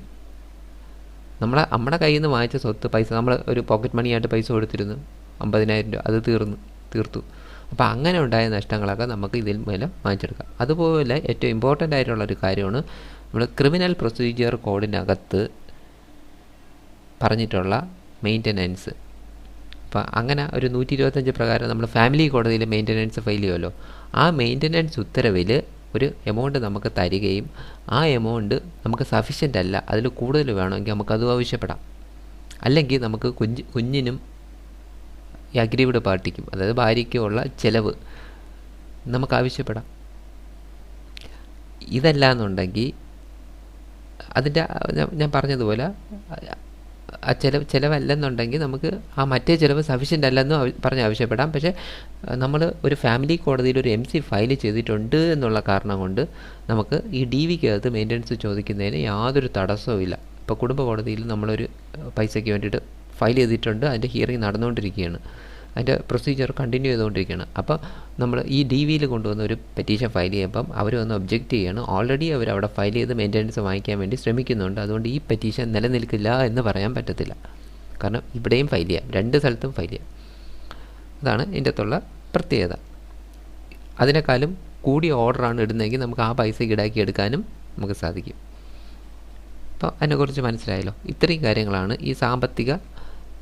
നമ്മുടെ കയ്യിൽ നിന്ന് വാങ്ങിച്ച സ്വത്ത് പൈസ, നമ്മൾ ഒരു പോക്കറ്റ് മണിയായിട്ട് പൈസ കൊടുത്തിരുന്നു 50,000 രൂപ, അത് തീർത്തു. അപ്പോൾ അങ്ങനെ ഉണ്ടായ നഷ്ടങ്ങളൊക്കെ നമുക്ക് ഇതിൽ മൂലം വാങ്ങിച്ചെടുക്കാം. അതുപോലെ ഏറ്റവും ഇമ്പോർട്ടൻ്റ് ആയിട്ടുള്ളൊരു കാര്യമാണ് നമ്മൾ ക്രിമിനൽ പ്രൊസീജിയർ കോഡിനകത്ത് പറഞ്ഞിട്ടുള്ള മെയിൻ്റനൻസ്. അപ്പോൾ അങ്ങനെ ഒരു 125 പ്രകാരം നമ്മൾ ഫാമിലി കോടതിയിൽ മെയിൻ്റനൻസ് ഫയൽ ചെയ്യുമല്ലോ, ആ മെയിൻ്റനൻസ് ഉത്തരവിൽ ഒരു എമൗണ്ട് നമുക്ക് തരികയും ആ എമൗണ്ട് നമുക്ക് സഫിഷ്യൻ്റ് അല്ല, അതിൽ കൂടുതൽ വേണമെങ്കിൽ നമുക്കത് ആവശ്യപ്പെടാം. അല്ലെങ്കിൽ നമുക്ക് കുഞ്ഞിനും ഈ അഗ്രീവ്ഡ് പാർട്ടിക്കും, അതായത് ഭാര്യയ്ക്കുമുള്ള ചിലവ് നമുക്ക് ആവശ്യപ്പെടാം. ഇതല്ല എന്നുണ്ടെങ്കിൽ അതിൻ്റെ ഞാൻ പറഞ്ഞതുപോലെ ആ ചിലവല്ലെന്നുണ്ടെങ്കിൽ നമുക്ക് ആ മറ്റേ ചിലവ് സഫിഷ്യൻ്റ് അല്ലെന്ന് പറഞ്ഞ് ആവശ്യപ്പെടാം. പക്ഷേ നമ്മൾ ഒരു ഫാമിലി കോടതിയിൽ ഒരു MC ഫയൽ ചെയ്തിട്ടുണ്ട് എന്നുള്ള കാരണം കൊണ്ട് നമുക്ക് ഈ DVക്കകത്ത് മെയിൻ്റനൻസ് ചോദിക്കുന്നതിന് യാതൊരു തടസ്സവും ഇല്ല. ഇപ്പോൾ കുടുംബ കോടതിയിൽ നമ്മളൊരു പൈസയ്ക്ക് വേണ്ടിയിട്ട് ഫയൽ ചെയ്തിട്ടുണ്ട്, അതിൻ്റെ ഹിയറിംഗ് നടന്നുകൊണ്ടിരിക്കുകയാണ്. അതിൻ്റെ പ്രൊസീജിയർ കണ്ടിന്യൂ ചെയ്തുകൊണ്ടിരിക്കുകയാണ്. അപ്പോൾ നമ്മൾ ഈ DVയിൽ കൊണ്ടുവന്ന ഒരു പെറ്റീഷൻ ഫയൽ ചെയ്യുമ്പം അവർ വന്ന് ഒബ്ജക്റ്റ് ചെയ്യണം. ഓൾറെഡി അവർ അവിടെ ഫയൽ ചെയ്ത് മെയിൻ്റനൻസ് വാങ്ങിക്കാൻ വേണ്ടി ശ്രമിക്കുന്നുണ്ട്. അതുകൊണ്ട് ഈ പെറ്റീഷൻ നിലനിൽക്കില്ല എന്ന് പറയാൻ പറ്റത്തില്ല. കാരണം ഇവിടെയും ഫയൽ ചെയ്യാം, രണ്ട് സ്ഥലത്തും ഫയൽ ചെയ്യാം. അതാണ് ഇതിൻ്റെ അകത്തുള്ള പ്രത്യേകത. അതിനേക്കാളും കൂടിയ ഓർഡറാണ് ഇടുന്നതെങ്കിൽ നമുക്ക് ആ പൈസ ഈടാക്കി എടുക്കാനും നമുക്ക് സാധിക്കും. അപ്പോൾ അതിനെക്കുറിച്ച് മനസ്സിലായല്ലോ. ഇത്രയും കാര്യങ്ങളാണ് ഈ സാമ്പത്തിക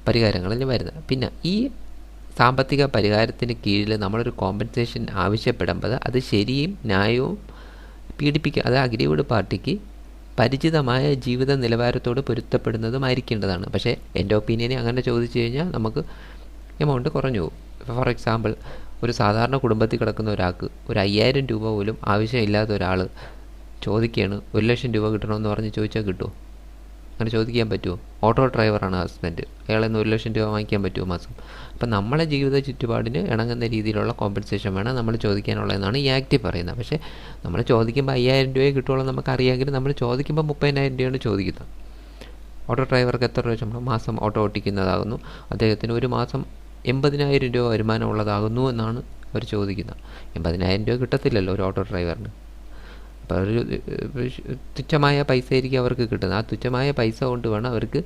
പരിഹാരങ്ങളിൽ വരുന്നത്. പിന്നെ ഈ സാമ്പത്തിക പരിഹാരത്തിന് കീഴിൽ നമ്മളൊരു കോമ്പൻസേഷൻ ആവശ്യപ്പെടുമ്പോൾ അത് ശരിയും ന്യായവും അത് അഗ്രീവ്ഡ് പാർട്ടിക്ക് പരിചിതമായ ജീവിത നിലവാരത്തോട് പൊരുത്തപ്പെടുന്നതുമായിരിക്കേണ്ടതാണ്. പക്ഷേ എൻ്റെ ഒപ്പീനിയനെ അങ്ങനെ ചോദിച്ചു കഴിഞ്ഞാൽ നമുക്ക് എമൗണ്ട് കുറഞ്ഞു പോകും. ഫോർ എക്സാമ്പിൾ, ഒരു സാധാരണ കുടുംബത്തിൽ കിടക്കുന്ന ഒരാൾക്ക് ഒരു 5000 രൂപ പോലും ആവശ്യമില്ലാത്ത ഒരാൾ ചോദിക്കുകയാണ് 1,00,000 രൂപ കിട്ടണമെന്ന് പറഞ്ഞ് ചോദിച്ചാൽ കിട്ടുമോ? അങ്ങനെ ചോദിക്കാൻ പറ്റുമോ? ഓട്ടോ ഡ്രൈവറാണ് ഹസ്ബൻഡ്, അയാളെ 1,00,000 രൂപ വാങ്ങിക്കാൻ പറ്റുമോ മാസം? അപ്പം നമ്മളെ ജീവിത ചുറ്റുപാടിന് ഇണങ്ങുന്ന രീതിയിലുള്ള കോമ്പൻസേഷൻ വേണം നമ്മൾ ചോദിക്കാനുള്ളതെന്നാണ് ഈ ആക്ട് പറയുന്നത്. പക്ഷേ നമ്മൾ ചോദിക്കുമ്പോൾ 5000 രൂപയെ കിട്ടുള്ളൂ നമുക്കറിയാമെങ്കിൽ നമ്മൾ ചോദിക്കുമ്പോൾ 30,000 രൂപയാണ് ചോദിക്കുന്നത്. ഓട്ടോ ഡ്രൈവർക്ക് എത്ര രൂപ ശമ്പളം മാസം ഓട്ടോ ഓട്ടിക്കുന്നതാകുന്നു? അദ്ദേഹത്തിന് ഒരു മാസം 80,000 രൂപ വരുമാനം ഉള്ളതാകുന്നു എന്നാണ് അവർ ചോദിക്കുന്നത്. 80,000 രൂപ കിട്ടത്തില്ലല്ലോ ഒരു ഓട്ടോ ഡ്രൈവറിന്. അപ്പോൾ ഒരു തുച്ഛമായ പൈസ ആയിരിക്കും അവർക്ക് കിട്ടുന്നത്. ആ തുച്ഛമായ പൈസ കൊണ്ട് വേണം അവർക്ക്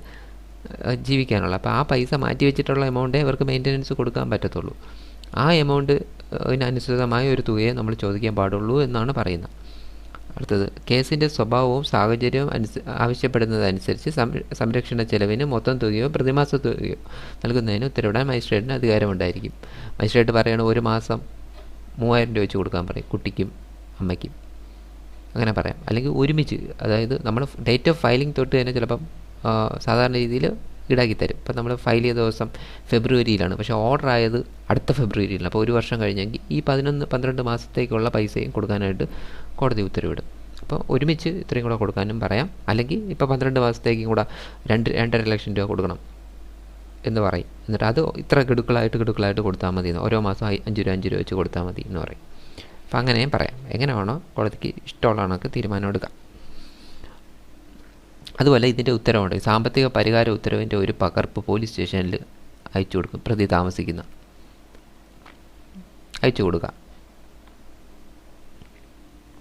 ജീവിക്കാനുള്ള. അപ്പോൾ ആ പൈസ മാറ്റി വെച്ചിട്ടുള്ള എമൗണ്ടേ അവർക്ക് മെയിൻ്റനൻസ് കൊടുക്കാൻ പറ്റത്തുള്ളൂ. ആ എമൗണ്ട് അതിനനുസൃതമായ ഒരു തുകയെ നമ്മൾ ചോദിക്കാൻ പാടുള്ളൂ എന്നാണ് പറയുന്നത്. അടുത്തത്, കേസിൻ്റെ സ്വഭാവവും സാഹചര്യവും ആവശ്യപ്പെടുന്നതനുസരിച്ച് സംരക്ഷണ ചെലവിന് മൊത്തം തുകയോ പ്രതിമാസ തുകയോ നൽകുന്നതിന് ഉത്തരവിടാൻ മജിസ്ട്രേറ്റിന് അധികാരമുണ്ടായിരിക്കും. മജിസ്ട്രേറ്റ് പറയണം ഒരു മാസം 3000 രൂപ വെച്ച് കൊടുക്കാൻ പറയും കുട്ടിക്കും അമ്മയ്ക്കും, അങ്ങനെ പറയാം. അല്ലെങ്കിൽ ഒരുമിച്ച്, അതായത് നമ്മൾ ഡേറ്റ് ഓഫ് ഫയലിംഗ് തൊട്ട് തന്നെ ചിലപ്പം സാധാരണ രീതിയിൽ ഈടാക്കി തരും. ഇപ്പം നമ്മൾ ഫയൽ ചെയ്ത ദിവസം ഫെബ്രുവരിയിലാണ്, പക്ഷേ ഓർഡർ ആയത് അടുത്ത ഫെബ്രുവരിയിലാണ്. അപ്പോൾ ഒരു വർഷം കഴിഞ്ഞെങ്കിൽ ഈ 11-12 മാസത്തേക്കുള്ള പൈസയും കൊടുക്കാനായിട്ട് കോടതി ഉത്തരവിടും. അപ്പോൾ ഒരുമിച്ച് ഇത്രയും കൂടെ കൊടുക്കാനും പറയാം. അല്ലെങ്കിൽ ഇപ്പോൾ 12 മാസത്തേക്കും കൂടെ 2.5 ലക്ഷം രൂപ കൊടുക്കണം എന്ന് പറയും. എന്നിട്ട് അത് ഇത്ര ഗഡുക്കളായിട്ട് കൊടുത്താൽ മതി, ഓരോ മാസം 5 രൂപ വെച്ച് കൊടുത്താൽ മതി എന്ന് പറയും. അപ്പം അങ്ങനെയും പറയാം. എങ്ങനെ വേണോ കോടതിക്ക് ഇഷ്ടമുള്ള കണക്ക് തീരുമാനം എടുക്കാം. അതുപോലെ ഇതിൻ്റെ ഉത്തരവുണ്ട്. സാമ്പത്തിക പരിഹാര ഉത്തരവിൻ്റെ ഒരു പകർപ്പ് പോലീസ് സ്റ്റേഷനിൽ അയച്ചു കൊടുക്കും. പ്രതി താമസിക്കുന്ന അയച്ചു കൊടുക്കുക.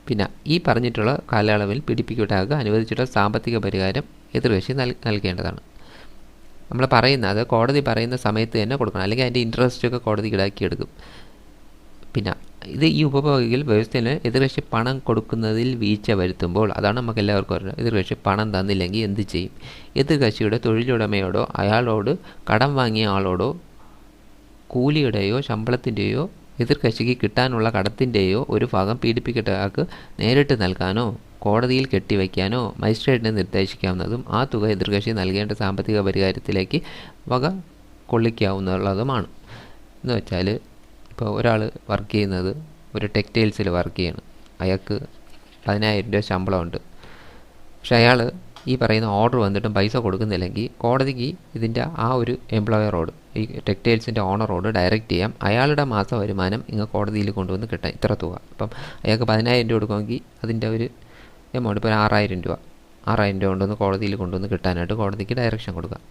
പിന്നെ ഈ പറഞ്ഞിട്ടുള്ള കാലയളവിൽ പീഡിപ്പിക്കപ്പെട്ട അനുവദിച്ചിട്ടുള്ള സാമ്പത്തിക പരിഹാരം എതിർകക്ഷി നൽകേണ്ടതാണ്. നമ്മൾ പറയുന്നത് കോടതി പറയുന്ന സമയത്ത് തന്നെ കൊടുക്കണം, അല്ലെങ്കിൽ അതിൻ്റെ ഇൻട്രസ്റ്റൊക്കെ കോടതി ഈടാക്കിയെടുക്കും. പിന്നെ ഈ ഉപഭോഗികൾ വ്യവസ്ഥയിൽ എതിർകക്ഷി പണം കൊടുക്കുന്നതിൽ വീഴ്ച വരുത്തുമ്പോൾ, അതാണ് നമുക്ക് എല്ലാവർക്കും അറിയാം, എതിർകക്ഷി പണം തന്നില്ലെങ്കിൽ എന്ത് ചെയ്യും? എതിർകക്ഷിയുടെ തൊഴിലുടമയോടോ അയാളോട് കടം വാങ്ങിയ ആളോടോ കൂലിയുടെയോ ശമ്പളത്തിൻ്റെയോ എതിർകക്ഷിക്ക് കിട്ടാനുള്ള കടത്തിൻ്റെയോ ഒരു ഭാഗം പീഡിപ്പിക്കപ്പെട്ടയാൾക്ക് നേരിട്ട് നൽകാനോ കോടതിയിൽ കെട്ടിവയ്ക്കാനോ മജിസ്ട്രേറ്റിനെ നിർദ്ദേശിക്കാവുന്നതും ആ തുക എതിർകക്ഷി നൽകേണ്ട സാമ്പത്തിക പരിഹാരത്തിലേക്ക് വക കൊള്ളിക്കാവുന്നതുമാണ്. എന്ന് വെച്ചാൽ, ഇപ്പോൾ ഒരാൾ വർക്ക് ചെയ്യുന്നത് ഒരു ടെക്സ്റ്റൈൽസിൽ വർക്ക് ചെയ്യണം, അയാൾക്ക് 10,000 രൂപ ശമ്പളമുണ്ട്. പക്ഷെ അയാൾ ഈ പറയുന്ന ഓർഡർ വന്നിട്ടും പൈസ കൊടുക്കുന്നില്ലെങ്കിൽ കോടതിക്ക് ഇതിൻ്റെ ആ ഒരു എംപ്ലോയറോട്, ഈ ടെക്സ്റ്റൈൽസിൻ്റെ ഓണറോട് ഡയറക്റ്റ് ചെയ്യാം, അയാളുടെ മാസ വരുമാനം ഇങ്ങ് കോടതിയിൽ കൊണ്ടുവന്ന് കിട്ടാൻ ഇത്ര തുക. അപ്പം അയാൾക്ക് 10,000 രൂപ കൊടുക്കുമെങ്കിൽ അതിൻ്റെ ഒരു എമൗണ്ട് ഇപ്പോൾ 6,000 രൂപ കൊണ്ടുവന്ന് കോടതിയിൽ കൊണ്ടുവന്ന് കിട്ടാനായിട്ട് കോടതിക്ക് ഡയറക്ഷൻ കൊടുക്കാം.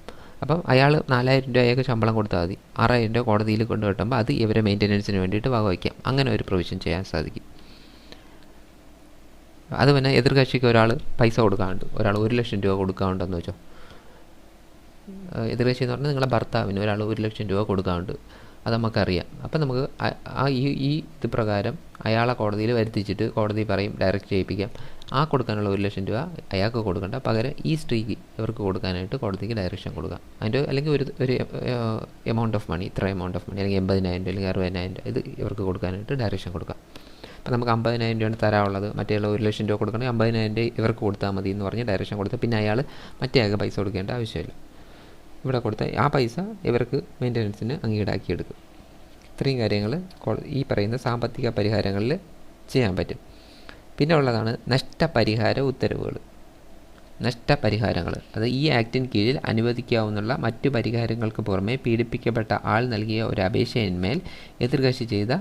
അപ്പം അയാൾ 4,000 രൂപ അയാൾക്ക് ശമ്പളം കൊടുത്താൽ മതി, 6,000 രൂപ കോടതിയിൽ കൊണ്ട് കിട്ടുമ്പോൾ അത് ഇവരെ മെയിൻ്റനൻസിന് വേണ്ടിയിട്ട് വകവയ്ക്കാം. അങ്ങനെ ഒരു പ്രൊവിഷൻ ചെയ്യാൻ സാധിക്കും. അത് പിന്നെ എതിർകക്ഷിക്ക് ഒരാൾ പൈസ കൊടുക്കാറുണ്ട്, ഒരാൾ 1,00,000 രൂപ കൊടുക്കാറുണ്ടെന്ന് വെച്ചോ. എതിർകക്ഷി എന്ന് പറഞ്ഞാൽ നിങ്ങളുടെ ഭർത്താവിന് ഒരാൾ 1,00,000 രൂപ കൊടുക്കാറുണ്ട്, അത് നമുക്കറിയാം. അപ്പം നമുക്ക് ഈ ഇത് പ്രകാരം അയാളെ കോടതിയിൽ വരുത്തിച്ചിട്ട് കോടതി പറയും ഡയറക്റ്റ് ചെയ്യിപ്പിക്കാം, ആ കൊടുക്കാനുള്ള 1,00,000 രൂപ അയാൾക്ക് കൊടുക്കേണ്ട, പകരം ഈ സ്ത്രീക്ക് ഇവർക്ക് കൊടുക്കാനായിട്ട് കോടതിക്ക് ഡയറക്ഷൻ കൊടുക്കാം. അതിൻ്റെ അല്ലെങ്കിൽ ഒരു എമൗണ്ട് ഓഫ് മണി, ഇത്ര എമൗണ്ട് ഓഫ് മണി, അല്ലെങ്കിൽ 80,000 രൂപ അല്ലെങ്കിൽ 60,000 രൂപ ഇത് ഇവർക്ക് കൊടുക്കാനായിട്ട് ഡയറക്ഷൻ കൊടുക്കാം. അപ്പം നമുക്ക് 50,000 രൂപയാണ് തരാനുള്ളത്, മറ്റേ 1,00,000 രൂപ കൊടുക്കണമെങ്കിൽ 50,000 രൂപ ഇവർക്ക് കൊടുത്താൽ മതി എന്ന് പറഞ്ഞ് ഡയറക്ഷൻ കൊടുത്താൽ പിന്നെ അയാൾ മറ്റേ ആൾക്ക് പൈസ കൊടുക്കേണ്ട ആവശ്യമില്ല. ഇവിടെ കൊടുത്ത ആ പൈസ ഇവർക്ക് മെയിൻ്റനൻസിന് ഈടാക്കിയെടുക്കും. ഇത്രയും കാര്യങ്ങൾ ഈ പറയുന്ന സാമ്പത്തിക പരിഹാരങ്ങളിൽ ചെയ്യാൻ പറ്റും. പിന്നെ ഉള്ളതാണ് നഷ്ടപരിഹാര ഉത്തരവുകൾ. നഷ്ടപരിഹാരങ്ങൾ അത് ഈ ആക്ടിന് കീഴിൽ അനുവദിക്കാവുന്ന മറ്റു പരിഹാരങ്ങൾക്ക് പുറമെ പീഡിപ്പിക്കപ്പെട്ട ആൾ നൽകിയ ഒരു അപേക്ഷയിന്മേൽ എതിർകക്ഷി ചെയ്ത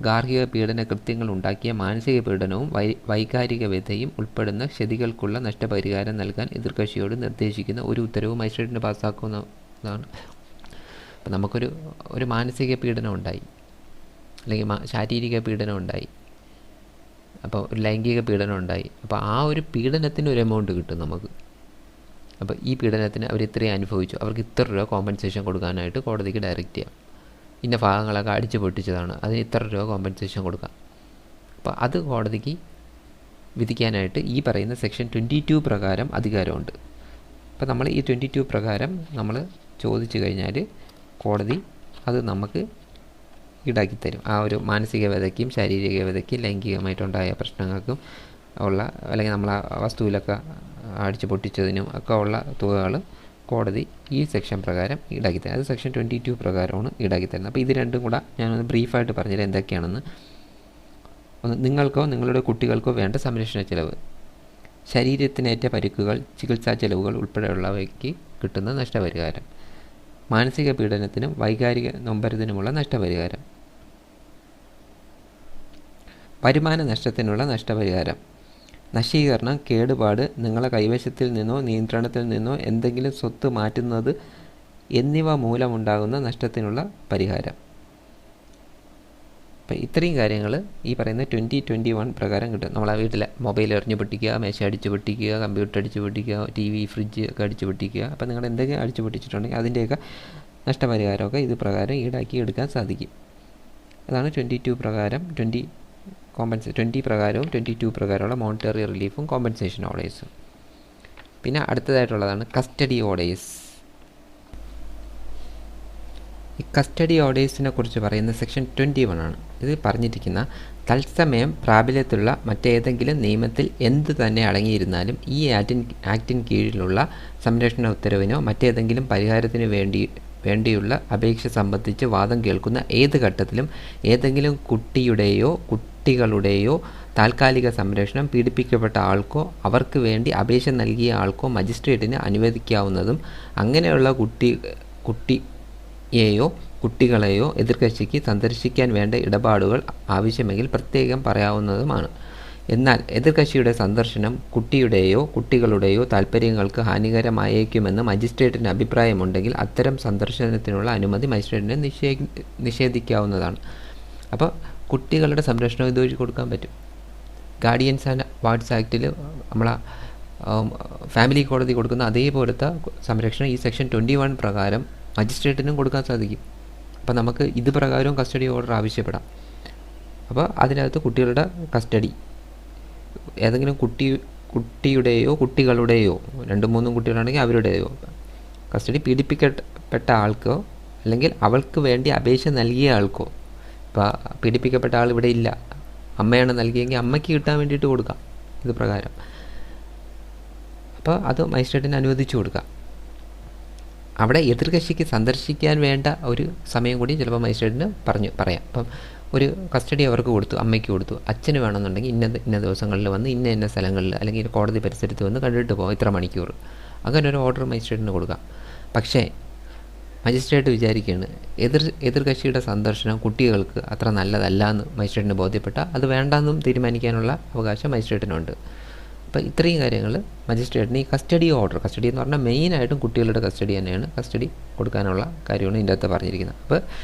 ഗാർഹിക പീഡന കൃത്യങ്ങൾ ഉണ്ടാക്കിയ മാനസിക പീഡനവും വൈകാരിക വ്യഥയും ഉൾപ്പെടുന്ന ക്ഷതികൾക്കുള്ള നഷ്ടപരിഹാരം നൽകാൻ എതിർകക്ഷിയോട് നിർദ്ദേശിക്കുന്ന ഒരു ഉത്തരവ് മജിസ്ട്രേറ്റിന് പാസ്സാക്കുന്നതാണ്. അപ്പം നമുക്കൊരു ഒരു മാനസിക പീഡനം ഉണ്ടായി, അല്ലെങ്കിൽ ശാരീരിക പീഡനം ഉണ്ടായി, അപ്പോൾ ഒരു ലൈംഗിക പീഡനം ഉണ്ടായി. അപ്പോൾ ആ ഒരു പീഡനത്തിന് ഒരു എമൗണ്ട് കിട്ടും നമുക്ക്. അപ്പോൾ ഈ പീഡനത്തിന് അവർ ഇത്രയും അനുഭവിച്ചു, അവർക്ക് ഇത്ര രൂപ കോമ്പൻസേഷൻ കൊടുക്കാനായിട്ട് കോടതിക്ക് ഡയറക്റ്റ് ചെയ്യാം. ഇന്ന ഭാഗങ്ങളൊക്കെ അടിച്ചു പൊട്ടിച്ചതാണ്, അതിന് ഇത്ര രൂപ കോമ്പൻസേഷൻ കൊടുക്കാം. അപ്പോൾ അത് കോടതിക്ക് വിധിക്കാനായിട്ട് ഈ പറയുന്ന സെക്ഷൻ 22 പ്രകാരം അധികാരമുണ്ട്. അപ്പോൾ നമ്മൾ ഈ 22 പ്രകാരം നമ്മൾ ചോദിച്ചു കഴിഞ്ഞാൽ കോടതി അത് നമുക്ക് ഈടാക്കി തരും. ആ ഒരു മാനസിക വ്യതയ്ക്കും ശാരീരിക വ്യതയ്ക്കും ലൈംഗികമായിട്ടുണ്ടായ പ്രശ്നങ്ങൾക്കും ഉള്ള, അല്ലെങ്കിൽ നമ്മൾ ആ വസ്തുവിലൊക്കെ അടിച്ചു പൊട്ടിച്ചതിനും ഒക്കെ ഉള്ള തുകകൾ കോടതി ഈ സെക്ഷൻ പ്രകാരം ഈടാക്കി തരും. അത് സെക്ഷൻ 22 പ്രകാരമാണ് ഈടാക്കി തരുന്നത്. അപ്പോൾ ഇത് രണ്ടും കൂടെ ഞാനൊന്ന് ബ്രീഫായിട്ട് പറഞ്ഞുതരാം എന്തൊക്കെയാണെന്ന്. ഒന്ന്, നിങ്ങൾക്കോ നിങ്ങളുടെ കുട്ടികൾക്കോ വേണ്ട സംരക്ഷണ ചെലവ്, ശരീരത്തിനേറ്റ പരിക്കുകൾ, ചികിത്സാ ചെലവുകൾ ഉൾപ്പെടെയുള്ളവയ്ക്ക് കിട്ടുന്ന നഷ്ടപരിഹാരം, മാനസിക പീഡനത്തിനും വൈകാരിക നൊമ്പരത്തിനുമുള്ള നഷ്ടപരിഹാരം, വരുമാന നഷ്ടത്തിനുള്ള നഷ്ടപരിഹാരം, നശീകരണം, കേടുപാട്, നിങ്ങളെ കൈവശത്തിൽ നിന്നോ നിയന്ത്രണത്തിൽ നിന്നോ എന്തെങ്കിലും സ്വത്ത് മാറ്റുന്നത് എന്നിവ മൂലമുണ്ടാകുന്ന നഷ്ടത്തിനുള്ള പരിഹാരം. അപ്പോൾ ഇത്രയും കാര്യങ്ങൾ ഈ പറയുന്ന 2021 പ്രകാരം കിട്ടും. നമ്മളെ വീട്ടിലെ മൊബൈൽ എറിഞ്ഞ് പൊട്ടിക്കുക, മേശ അടിച്ച് പൊട്ടിക്കുക, കമ്പ്യൂട്ടർ അടിച്ച് പൊട്ടിക്കുക, TV, ഫ്രിഡ്ജ് ഒക്കെ അടിച്ച് പൊട്ടിക്കുക. അപ്പോൾ നിങ്ങൾ എന്തെങ്കിലും അടിച്ച് പൊട്ടിച്ചിട്ടുണ്ടെങ്കിൽ അതിൻ്റെയൊക്കെ നഷ്ടപരിഹാരമൊക്കെ ഇത് പ്രകാരം ഈടാക്കി എടുക്കാൻ സാധിക്കും. അതാണ് 22 പ്രകാരം 20 പ്രകാരവും 22 പ്രകാരമുള്ള മോണിറ്ററി റിലീഫും കോമ്പൻസേഷൻ ഓർഡേഴ്സും. പിന്നെ അടുത്തതായിട്ടുള്ളതാണ് കസ്റ്റഡി ഓർഡേഴ്സ്. ഈ കസ്റ്റഡി ഓർഡേഴ്സിനെ കുറിച്ച് പറയുന്ന സെക്ഷൻ 21 ആണ്. ഇത് പറഞ്ഞിരിക്കുന്ന തത്സമയം പ്രാബല്യത്തിലുള്ള മറ്റേതെങ്കിലും നിയമത്തിൽ എന്ത് തന്നെ അടങ്ങിയിരുന്നാലും ഈ ആക്ടിന് കീഴിലുള്ള സംരക്ഷണ ഉത്തരവിനോ മറ്റേതെങ്കിലും പരിഹാരത്തിന് വേണ്ടിയുള്ള അപേക്ഷ സംബന്ധിച്ച് വാദം കേൾക്കുന്ന ഏത് ഘട്ടത്തിലും ഏതെങ്കിലും കുട്ടികളുടെയോ താൽക്കാലിക സംരക്ഷണം പീഡിപ്പിക്കപ്പെട്ട ആൾക്കോ അവർക്ക് വേണ്ടി അപേക്ഷ നൽകിയ ആൾക്കോ മജിസ്ട്രേറ്റിന് അനുവദിക്കാവുന്നതും അങ്ങനെയുള്ള കുട്ടികളെയോ എതിർകക്ഷിക്ക് സന്ദർശിക്കാൻ വേണ്ട ഇടപാടുകൾ ആവശ്യമെങ്കിൽ പ്രത്യേകം പറയാവുന്നതുമാണ്. എന്നാൽ എതിർകക്ഷിയുടെ സന്ദർശനം കുട്ടികളുടെയോ താൽപ്പര്യങ്ങൾക്ക് ഹാനികരമായേക്കുമെന്ന് മജിസ്ട്രേറ്റിന് അഭിപ്രായമുണ്ടെങ്കിൽ അത്തരം സന്ദർശനത്തിനുള്ള അനുമതി മജിസ്ട്രേറ്റിന് നിഷേധിക്കാവുന്നതാണ്. അപ്പോൾ കുട്ടികളുടെ സംരക്ഷണം ഇതുവഴി കൊടുക്കാൻ പറ്റും. ഗാർഡിയൻസ് ആൻഡ് വാർഡ്സ് ആക്റ്റിൽ നമ്മളെ ഫാമിലി കോടതി കൊടുക്കുന്ന അതേപോലത്തെ സംരക്ഷണം ഈ സെക്ഷൻ 21 പ്രകാരം മജിസ്ട്രേറ്റിനും കൊടുക്കാൻ സാധിക്കും. അപ്പോൾ നമുക്ക് ഇത് പ്രകാരവും കസ്റ്റഡി ഓർഡർ ആവശ്യപ്പെടാം. അപ്പോൾ അതിനകത്ത് കുട്ടികളുടെ കസ്റ്റഡി, ഏതെങ്കിലും കുട്ടികളുടെയോ 2-3 കുട്ടികളാണെങ്കിൽ അവരുടെയോ കസ്റ്റഡി പീഡിപ്പിക്കപ്പെട്ട ആൾക്കോ അല്ലെങ്കിൽ അവൾക്ക് വേണ്ടി അപേക്ഷ നൽകിയ ആൾക്കോ. ഇപ്പോൾ പീഡിപ്പിക്കപ്പെട്ട ആൾ ഇവിടെ ഇല്ല, അമ്മയാണ് നൽകിയെങ്കിൽ അമ്മയ്ക്ക് കിട്ടാൻ വേണ്ടിയിട്ട് കൊടുക്കാം ഇത് പ്രകാരം. അപ്പോൾ അത് മജിസ്ട്രേറ്റിന് അനുവദിച്ചു കൊടുക്കാം. അവിടെ എതിർകക്ഷിക്ക് സന്ദർശിക്കാൻ വേണ്ട ഒരു സമയം കൂടി ചിലപ്പോൾ മജിസ്ട്രേറ്റിന് പറയാം. അപ്പം ഒരു കസ്റ്റഡി അവർക്ക് കൊടുത്തു, അമ്മയ്ക്ക് കൊടുത്തു, അച്ഛന് വേണമെന്നുണ്ടെങ്കിൽ ഇന്ന ദിവസങ്ങളിൽ വന്ന് ഇന്ന സ്ഥലങ്ങളിൽ അല്ലെങ്കിൽ കോടതി പരിസരത്ത് വന്ന് കണ്ടിട്ട് പോകാം ഇത്ര മണിക്കൂർ, അങ്ങനെ ഒരു ഓർഡർ മജിസ്ട്രേറ്റിന് കൊടുക്കാം. പക്ഷേ മജിസ്ട്രേറ്റ് വിചാരിക്കുകയാണ് എതിർകക്ഷിയുടെ സന്ദർശനം കുട്ടികൾക്ക് അത്ര നല്ലതല്ല എന്ന് മജിസ്ട്രേറ്റിന് ബോധ്യപ്പെട്ടാൽ അത് വേണ്ടെന്നും തീരുമാനിക്കാനുള്ള അവകാശം മജിസ്ട്രേറ്റിനുണ്ട്. അപ്പോൾ ഇത്രയും കാര്യങ്ങൾ മജിസ്ട്രേറ്റിന് ഈ കസ്റ്റഡി എന്ന് പറഞ്ഞാൽ മെയിനായിട്ടും കുട്ടികളുടെ കസ്റ്റഡി തന്നെയാണ്, കസ്റ്റഡി കൊടുക്കാനുള്ള കാര്യമാണ് ഇതിൻ്റെ അകത്ത് പറഞ്ഞിരിക്കുന്നത്. അപ്പോൾ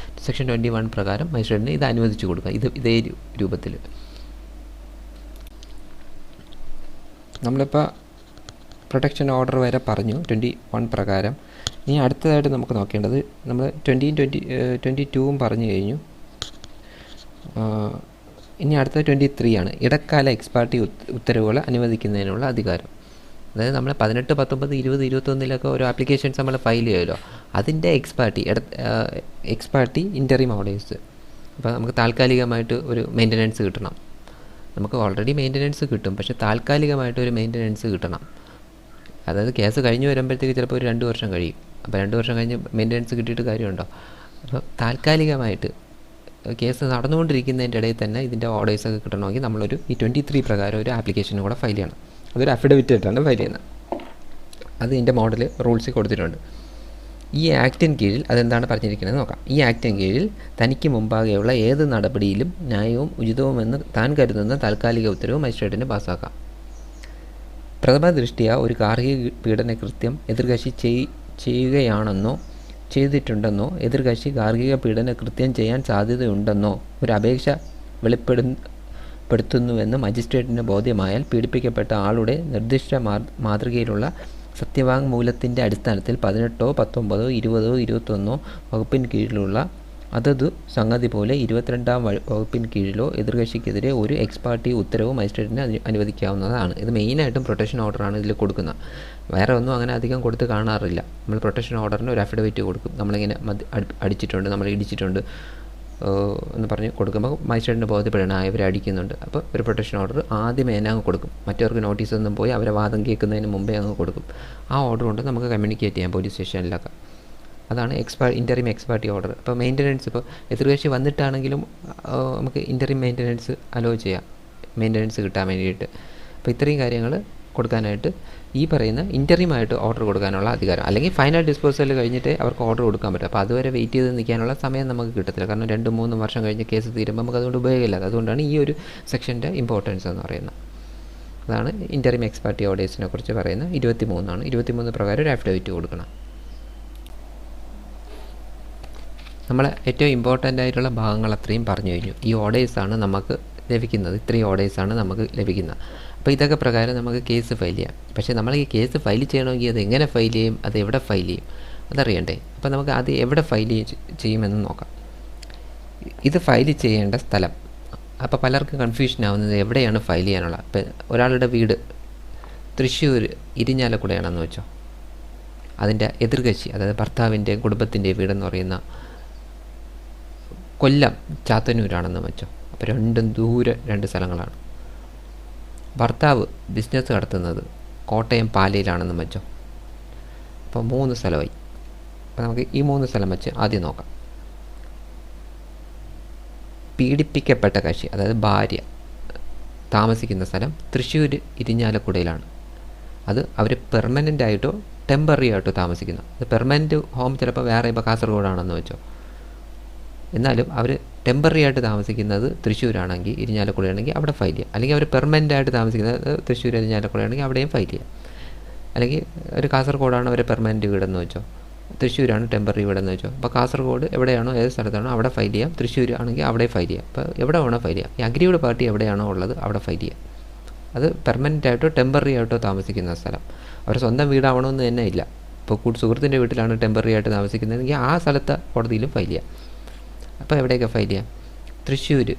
സെക്ഷൻ 21 പ്രകാരം മജിസ്ട്രേറ്റിന് ഇത് അനുവദിച്ചു കൊടുക്കുക, ഇതേ രൂപത്തിൽ. നമ്മളിപ്പോൾ പ്രൊട്ടക്ഷൻ ഓർഡർ വരെ പറഞ്ഞു 21 പ്രകാരം. ഇനി അടുത്തതായിട്ട് നമുക്ക് നോക്കേണ്ടത്, നമ്മൾ 22 പറഞ്ഞു കഴിഞ്ഞു. ഇനി അടുത്ത 23 ആണ് ഇടക്കാല എക്സ്പാർട്ടി ഉത്തരവുകൾ അനുവദിക്കുന്നതിനുള്ള അധികാരം. അതായത് നമ്മൾ 18, 19, 20, 21 ഓരോ ആപ്ലിക്കേഷൻസ് നമ്മൾ ഫയൽ ചെയ്യുമല്ലോ, അതിൻ്റെ എക്സ്പാർട്ടി ഇൻ്ററിം ഓർഡേഴ്സ്. അപ്പോൾ നമുക്ക് താൽക്കാലികമായിട്ട് ഒരു മെയിൻ്റനൻസ് കിട്ടണം. നമുക്ക് ഓൾറെഡി മെയിൻ്റനൻസ് കിട്ടും, പക്ഷേ താൽക്കാലികമായിട്ട് ഒരു മെയിൻ്റനൻസ് കിട്ടണം. അതായത് കേസ് കഴിഞ്ഞ് വരുമ്പോഴത്തേക്ക് ചിലപ്പോൾ ഒരു 2 വർഷം കഴിയും. അപ്പോൾ 2 വർഷം കഴിഞ്ഞ് മെയിൻ്റനൻസ് കിട്ടിയിട്ട് കാര്യമുണ്ടോ? അപ്പോൾ താൽക്കാലികമായിട്ട് കേസ് നടന്നുകൊണ്ടിരിക്കുന്നതിൻ്റെ ഇടയിൽ തന്നെ ഇതിൻ്റെ ഓർഡേഴ്സൊക്കെ കിട്ടണമെങ്കിൽ നമ്മളൊരു ഈ 23 പ്രകാരം ഒരു ആപ്ലിക്കേഷനും കൂടെ ഫയൽ ചെയ്യണം. അതൊരു അഫിഡവിറ്റ് ആയിട്ടാണ് ഫയൽ ചെയ്യുന്നത്. അത് ഇതിൻ്റെ മോഡൽ റൂൾസിൽ കൊടുത്തിട്ടുണ്ട്. ഈ ആക്ടിന് കീഴിൽ അതെന്താണ് പറഞ്ഞിരിക്കുന്നത് നോക്കാം. ഈ ആക്ടിന് കീഴിൽ തനിക്ക് മുമ്പാകെയുള്ള ഏത് നടപടിയിലും ന്യായവും ഉചിതവുമെന്ന് താൻ കരുതുന്ന താൽക്കാലിക ഉത്തരവ് മജിസ്ട്രേറ്റിന് പാസ്സാക്കാം. പ്രഥമ ദൃഷ്ടിയ ഒരു ഗാർഹിക പീഡന കൃത്യം എതിർകക്ഷി ചെയ്യുകയാണെന്നോ ചെയ്തിട്ടുണ്ടെന്നോ എതിർകക്ഷി ഗാർഹിക പീഡന കൃത്യം ചെയ്യാൻ സാധ്യതയുണ്ടെന്നോ ഒരു അപേക്ഷ വെളിപ്പെടുത്തുന്നുവെന്ന് മജിസ്ട്രേറ്റിന് ബോധ്യമായാൽ പീഡിപ്പിക്കപ്പെട്ട ആളുടെ നിർദ്ദിഷ്ട മാതൃകയിലുള്ള സത്യവാങ്മൂലത്തിൻ്റെ അടിസ്ഥാനത്തിൽ 18, 19, 20, 21 വകുപ്പിൻ കീഴിലുള്ള അതതു സംഗതി പോലെ 22-ാം വകുപ്പിൻ കീഴിലോ എതിർകക്ഷിക്കെതിരെ ഒരു എക്സ് പാർട്ടി ഉത്തരവ് മജിസ്ട്രേറ്റിന് അനുവദിക്കാവുന്നതാണ്. ഇത് മെയിനായിട്ടും പ്രൊട്ടക്ഷൻ ഓർഡറാണ് ഇതിൽ കൊടുക്കുന്നത്. വേറെ ഒന്നും അങ്ങനെ അധികം കൊടുത്ത് കാണാറില്ല. നമ്മൾ പ്രൊട്ടക്ഷൻ ഓർഡറിന് ഒരു അഫിഡവിറ്റ് കൊടുക്കും. നമ്മളിങ്ങനെ അടിച്ചിട്ടുണ്ട്, നമ്മൾ ഇടിച്ചിട്ടുണ്ട് എന്ന് പറഞ്ഞ് കൊടുക്കുമ്പോൾ മജിസ്ട്രേറ്റിന് ബോധ്യപ്പെടണം ഇവർ അടിക്കുന്നുണ്ട്. അപ്പോൾ ഒരു പ്രൊട്ടക്ഷൻ ഓർഡർ ആദ്യമേ തന്നെ അങ്ങ് കൊടുക്കും. മറ്റവർക്ക് നോട്ടീസൊന്നും പോയി അവരെ വാദം കേൾക്കുന്നതിന് മുമ്പേ അങ്ങ് കൊടുക്കും. ആ ഓർഡർ കൊണ്ട് നമുക്ക് കമ്മ്യൂണിക്കേറ്റ് ചെയ്യാം പോലീസ് സ്റ്റേഷനിലൊക്കെ. അതാണ് ഇൻ്ററിം എക്സ് പാർട്ടി ഓർഡർ. ഇപ്പോൾ മെയിൻ്റനൻസ്, ഇപ്പോൾ എതിർകക്ഷി വന്നിട്ടാണെങ്കിലും നമുക്ക് ഇൻ്ററിം മെയിൻ്റനൻസ് അലോ ചെയ്യാം, മെയിൻ്റനൻസ് കിട്ടാൻ വേണ്ടിയിട്ട്. അപ്പോൾ ഇത്രയും കാര്യങ്ങൾ കൊടുക്കാനായിട്ട് ഈ പറയുന്ന ഇൻ്ററിമായിട്ട് ഓർഡർ കൊടുക്കാനുള്ള അധികാരം, അല്ലെങ്കിൽ ഫൈനൽ ഡിസ്പോസൽ കഴിഞ്ഞിട്ട് അവർക്ക് ഓർഡർ കൊടുക്കാൻ പറ്റും. അപ്പോൾ അതുവരെ വെയിറ്റ് ചെയ്ത് നിൽക്കാനുള്ള സമയം നമുക്ക് കിട്ടത്തില്ല. കാരണം 2-3 വർഷം കഴിഞ്ഞ് കേസ് തീരുമ്പോൾ നമുക്ക് അതുകൊണ്ട് ഉപയോഗമില്ല. അതുകൊണ്ടാണ് ഈ ഒരു സെക്ഷൻ്റെ ഇമ്പോർട്ടൻസ് എന്ന് പറയുന്നത്. അതാണ് ഇൻ്ററിം എക്സ് പാർട്ടി ഓർഡേഴ്സിനെ കുറിച്ച് പറയുന്നത്. 23 23 പ്രകാരം ഒരു അഫിഡവിറ്റ് കൊടുക്കണം. നമ്മൾ ഏറ്റവും ഇമ്പോർട്ടൻ്റ് ആയിട്ടുള്ള ഭാഗങ്ങൾ അത്രയും പറഞ്ഞു കഴിഞ്ഞു. ഈ ഓർഡേഴ്സാണ് നമുക്ക് ലഭിക്കുന്നത്, ഇത്രയും ഓർഡേഴ്സാണ് നമുക്ക് ലഭിക്കുന്നത്. അപ്പോൾ ഇതൊക്കെ പ്രകാരം നമുക്ക് കേസ് ഫയൽ ചെയ്യാം. പക്ഷേ നമ്മൾ ഈ കേസ് ഫയൽ ചെയ്യണമെങ്കിൽ അത് എങ്ങനെ ഫയൽ ചെയ്യും, അത് എവിടെ ഫയൽ ചെയ്യും അതറിയണ്ടേ. അപ്പോൾ നമുക്ക് അത് എവിടെ ഫയൽ ചെയ്യുമെന്ന് നോക്കാം. ഇത് ഫയൽ ചെയ്യേണ്ട സ്ഥലം. അപ്പോൾ പലർക്കും കൺഫ്യൂഷൻ ആവുന്നത് എവിടെയാണ് ഫയൽ ചെയ്യാനുള്ളത്. ഇപ്പോൾ ഒരാളുടെ വീട് തൃശ്ശൂർ ഇരിഞ്ഞാലക്കുടയാണെന്ന് വെച്ചോ, അതിൻ്റെ എതിർകക്ഷി, അതായത് ഭർത്താവിൻ്റെ കുടുംബത്തിൻ്റെ വീടെന്ന് പറയുന്ന കൊല്ലം ചാത്തന്നൂരാണെന്ന് വെച്ചോ. അപ്പോൾ രണ്ടും ദൂരെ 2 സ്ഥലങ്ങളാണ്. ഭർത്താവ് ബിസിനസ് നടത്തുന്നത് കോട്ടയം പാലയിലാണെന്ന് വെച്ചോ. അപ്പോൾ 3 സ്ഥലമായി. അപ്പോൾ നമുക്ക് ഈ 3 സ്ഥലം വെച്ച് ആദ്യം നോക്കാം. പീഡിപ്പിക്കപ്പെട്ട കക്ഷി, അതായത് ഭാര്യ താമസിക്കുന്ന സ്ഥലം തൃശ്ശൂർ ഇരിഞ്ഞാലക്കുടയിലാണ്. അത് അവർ പെർമനൻ്റ് ആയിട്ടോ ടെമ്പററി ആയിട്ടോ താമസിക്കുന്നു. അത് പെർമനൻറ്റ് ഹോം ചിലപ്പോൾ വേറെ, ഇപ്പോൾ കാസർഗോഡാണെന്ന് വെച്ചോ. എന്നാലും അവർ ടെമ്പററി ആയിട്ട് താമസിക്കുന്നത് തൃശ്ശൂരാണെങ്കിൽ ഇരിഞ്ഞാലക്കുടയാണെങ്കിൽ അവിടെ ഫയൽ ചെയ്യാം. അല്ലെങ്കിൽ അവർ പെർമനൻ്റ് ആയിട്ട് താമസിക്കുന്നത് തൃശ്ശൂർ ഇരിഞ്ഞാലക്കുടയാണെങ്കിൽ അവിടെയും ഫയൽ ചെയ്യാം. അല്ലെങ്കിൽ ഒരു കാസർഗോഡാണ് അവർ പെർമനൻറ്റ് വീടെന്ന് വെച്ചോ, തൃശ്ശൂരാണ് ടെമ്പററി വീടെന്ന് വെച്ചോ. അപ്പോൾ കാസർഗോഡ് എവിടെയാണോ ഏത് സ്ഥലത്താണോ അവിടെ ഫയൽ ചെയ്യാം. തൃശ്ശൂർ ആണെങ്കിൽ അവിടെ ഫയൽ ചെയ്യാം. അപ്പോൾ എവിടെ വേണോ ഫയൽ ചെയ്യാം. ഈ അഗ്രീഡ് പാർട്ടി എവിടെയാണോ ഉള്ളത് അവിടെ ഫയൽ ചെയ്യാം. അത് പെർമനൻ്റ് ആയിട്ടോ ടെമ്പററി ആയിട്ടോ താമസിക്കുന്ന സ്ഥലം. അവർ സ്വന്തം വീടാവണമെന്ന് തന്നെ ഇല്ല. ഇപ്പോൾ സുഹൃത്തിൻ്റെ വീട്ടിലാണ് ടെമ്പററി ആയിട്ട് താമസിക്കുന്നതെങ്കിൽ ആ സ്ഥലത്തെ കോടതിയിലും ഫയൽ ചെയ്യാം. അപ്പോൾ എവിടെയൊക്കെ ഫയൽ ചെയ്യാം? തൃശ്ശൂർ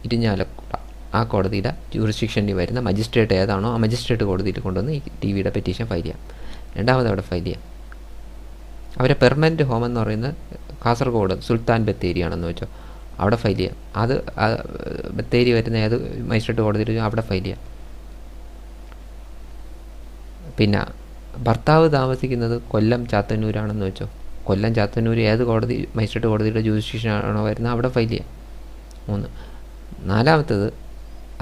ഇരിഞ്ഞാലക്കുട ആ കോടതിയുടെ ജൂറിസ്ഡിക്ഷനിൽ വരുന്ന മജിസ്ട്രേറ്റ് ഏതാണോ ആ മജിസ്ട്രേറ്റ് കോടതിയിൽ കൊണ്ടുവന്ന് ഈ ടിവിയുടെ പെറ്റീഷൻ ഫയൽ ചെയ്യാം. രണ്ടാമത് അവിടെ ഫയൽ ചെയ്യാം. അവരെ പെർമനൻറ്റ് ഹോം എന്ന് പറയുന്നത് കാസർഗോഡ് സുൽത്താൻ ബത്തേരിയാണെന്ന് വെച്ചോ, അവിടെ ഫയൽ ചെയ്യാം. അത് ബത്തേരി വരുന്ന ഏത് മജിസ്ട്രേറ്റ് കോടതിയിൽ അവിടെ ഫയൽ ചെയ്യാം. പിന്നെ ഭർത്താവ് താമസിക്കുന്നത് കൊല്ലം ചാത്തന്നൂരാണെന്ന് വെച്ചോ, കൊല്ലം ചാത്തന്നൂർ ഏത് കോടതി മജിസ്ട്രേറ്റ് കോടതിയുടെ ജൂറിസ്ഡിക്ഷൻ ആണോ വരുന്നത് അവിടെ ഫയൽ ചെയ്യാം. 3. നാലാമത്തത്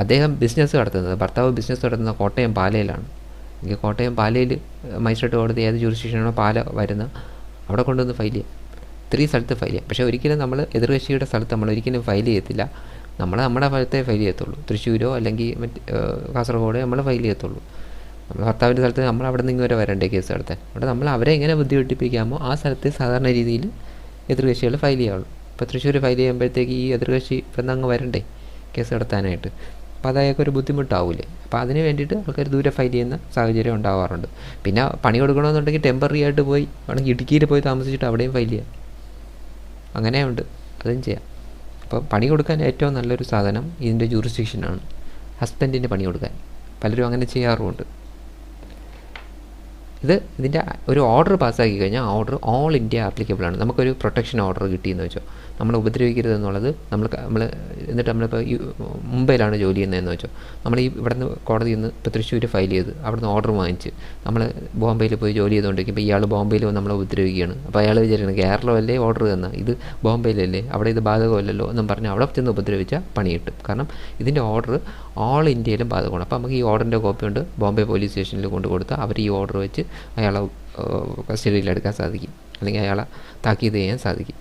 അദ്ദേഹം ബിസിനസ് നടത്തുന്നത്, ഭർത്താവ് ബിസിനസ് നടത്തുന്നത് കോട്ടയം പാലയിലാണ്. എങ്കിൽ കോട്ടയം പാലയിൽ മജിസ്ട്രേറ്റ് കോടതി ഏത് ജൂറിസ്ഡിക്ഷനാണോ പാല വരുന്നത് അവിടെ കൊണ്ടുവന്ന് ഫയൽ ചെയ്യാം. 3 സ്ഥലത്ത് ഫയൽ ചെയ്യാം. പക്ഷേ ഒരിക്കലും നമ്മൾ എതിർകക്ഷിയുടെ സ്ഥലത്ത് നമ്മൾ ഒരിക്കലും ഫയൽ ചെയ്യത്തില്ല. നമ്മുടെ സ്ഥലത്തെ ഫയൽ ചെയ്യത്തുള്ളൂ. തൃശ്ശൂരോ അല്ലെങ്കിൽ കാസർഗോഡോ നമ്മൾ ഫയൽ ചെയ്യത്തുള്ളൂ. നമ്മൾ ഭർത്താവിൻ്റെ സ്ഥലത്ത് നമ്മൾ അവിടെ നിന്ന് വരെ വരണ്ടേ കേസ് നടത്താൻ. അവിടെ നമ്മൾ അവരെ എങ്ങനെ ബുദ്ധിമുട്ടിപ്പിക്കാമോ ആ സ്ഥലത്ത് സാധാരണ രീതിയിൽ എതിർകക്ഷികൾ ഫയൽ ചെയ്യാവുള്ളൂ. ഇപ്പോൾ തൃശ്ശൂർ ഫയൽ ചെയ്യുമ്പോഴത്തേക്ക് ഈ എതിർകക്ഷി ഇപ്പം അങ്ങ് വരണ്ടേ കേസ് നടത്താനായിട്ട്. അപ്പോൾ അതായൊക്കെ ഒരു ബുദ്ധിമുട്ടാവില്ലേ. അപ്പോൾ അതിന് വേണ്ടിയിട്ട് ആൾക്കാർ ദൂരെ ഫയൽ ചെയ്യുന്ന സാഹചര്യം ഉണ്ടാവാറുണ്ട്. പിന്നെ പണി കൊടുക്കണമെന്നുണ്ടെങ്കിൽ ടെമ്പററി ആയിട്ട് പോയി വേണമെങ്കിൽ ഇടുക്കിയിൽ പോയി താമസിച്ചിട്ട് അവിടെയും ഫയൽ ചെയ്യാം. അങ്ങനെയുണ്ട്, അതും ചെയ്യാം. അപ്പോൾ പണി കൊടുക്കാൻ ഏറ്റവും നല്ലൊരു സാധനം ഇതിൻ്റെ ജൂറിസ്ഡിക്ഷനാണ്, ഹസ്ബൻഡിന് പണി കൊടുക്കാൻ. പലരും അങ്ങനെ ചെയ്യാറുമുണ്ട്. ഇതിൻ്റെ ഒരു ഓർഡർ പാസ്സാക്കി കഴിഞ്ഞാൽ ആ ഓർഡർ ഓൾ ഇന്ത്യ ആപ്ലിക്കബിൾ ആണ്. നമുക്കൊരു പ്രൊട്ടക്ഷൻ ഓർഡർ കിട്ടിയെന്ന് വെച്ചോ, നമ്മൾ ഉപദ്രവിക്കരുത് എന്നുള്ളത് എന്നിട്ട് നമ്മളിപ്പോൾ മുംബൈയിലാണ് ജോലി ചെയ്യുന്നതെന്ന് വെച്ചോ, നമ്മൾ ഇവിടെ നിന്ന് കോടതിയിൽ നിന്ന് ഇപ്പോൾ തൃശ്ശൂർ ഫയൽ ചെയ്ത് അവിടെ നിന്ന് ഓർഡർ വാങ്ങിച്ച് നമ്മൾ ബോംബെയിൽ പോയി ജോലി ചെയ്തുകൊണ്ടിരിക്കുമ്പോൾ ഇയാൾ ബോംബെയിൽ നമ്മളെ ഉപദ്രവിക്കുകയാണ്. അപ്പോൾ അയാൾ വിചാരിക്കണം കേരളമല്ലേ ഓർഡർ തന്ന, ഇത് ബോംബെയിലല്ലേ, അവിടെ ഇത് ബാധകമല്ലല്ലോ എന്നും പറഞ്ഞ് അവിടെ ചെന്ന് ഉപദ്രവിച്ചാൽ പണി കിട്ടും. കാരണം ഇതിൻ്റെ ഓർഡർ ഓൾ ഇന്ത്യയിലും ബാധകമാണ്. അപ്പോൾ നമുക്ക് ഈ ഓർഡറിൻ്റെ കോപ്പി കൊണ്ട് ബോംബെ പോലീസ് സ്റ്റേഷനിൽ കൊണ്ട് കൊടുത്താൽ അവർ ഈ ഓർഡർ വെച്ച് അയാളെ കസ്റ്റഡിയിലെടുക്കാൻ സാധിക്കും, അല്ലെങ്കിൽ അയാളെ താക്കീത് ചെയ്യാൻ സാധിക്കും.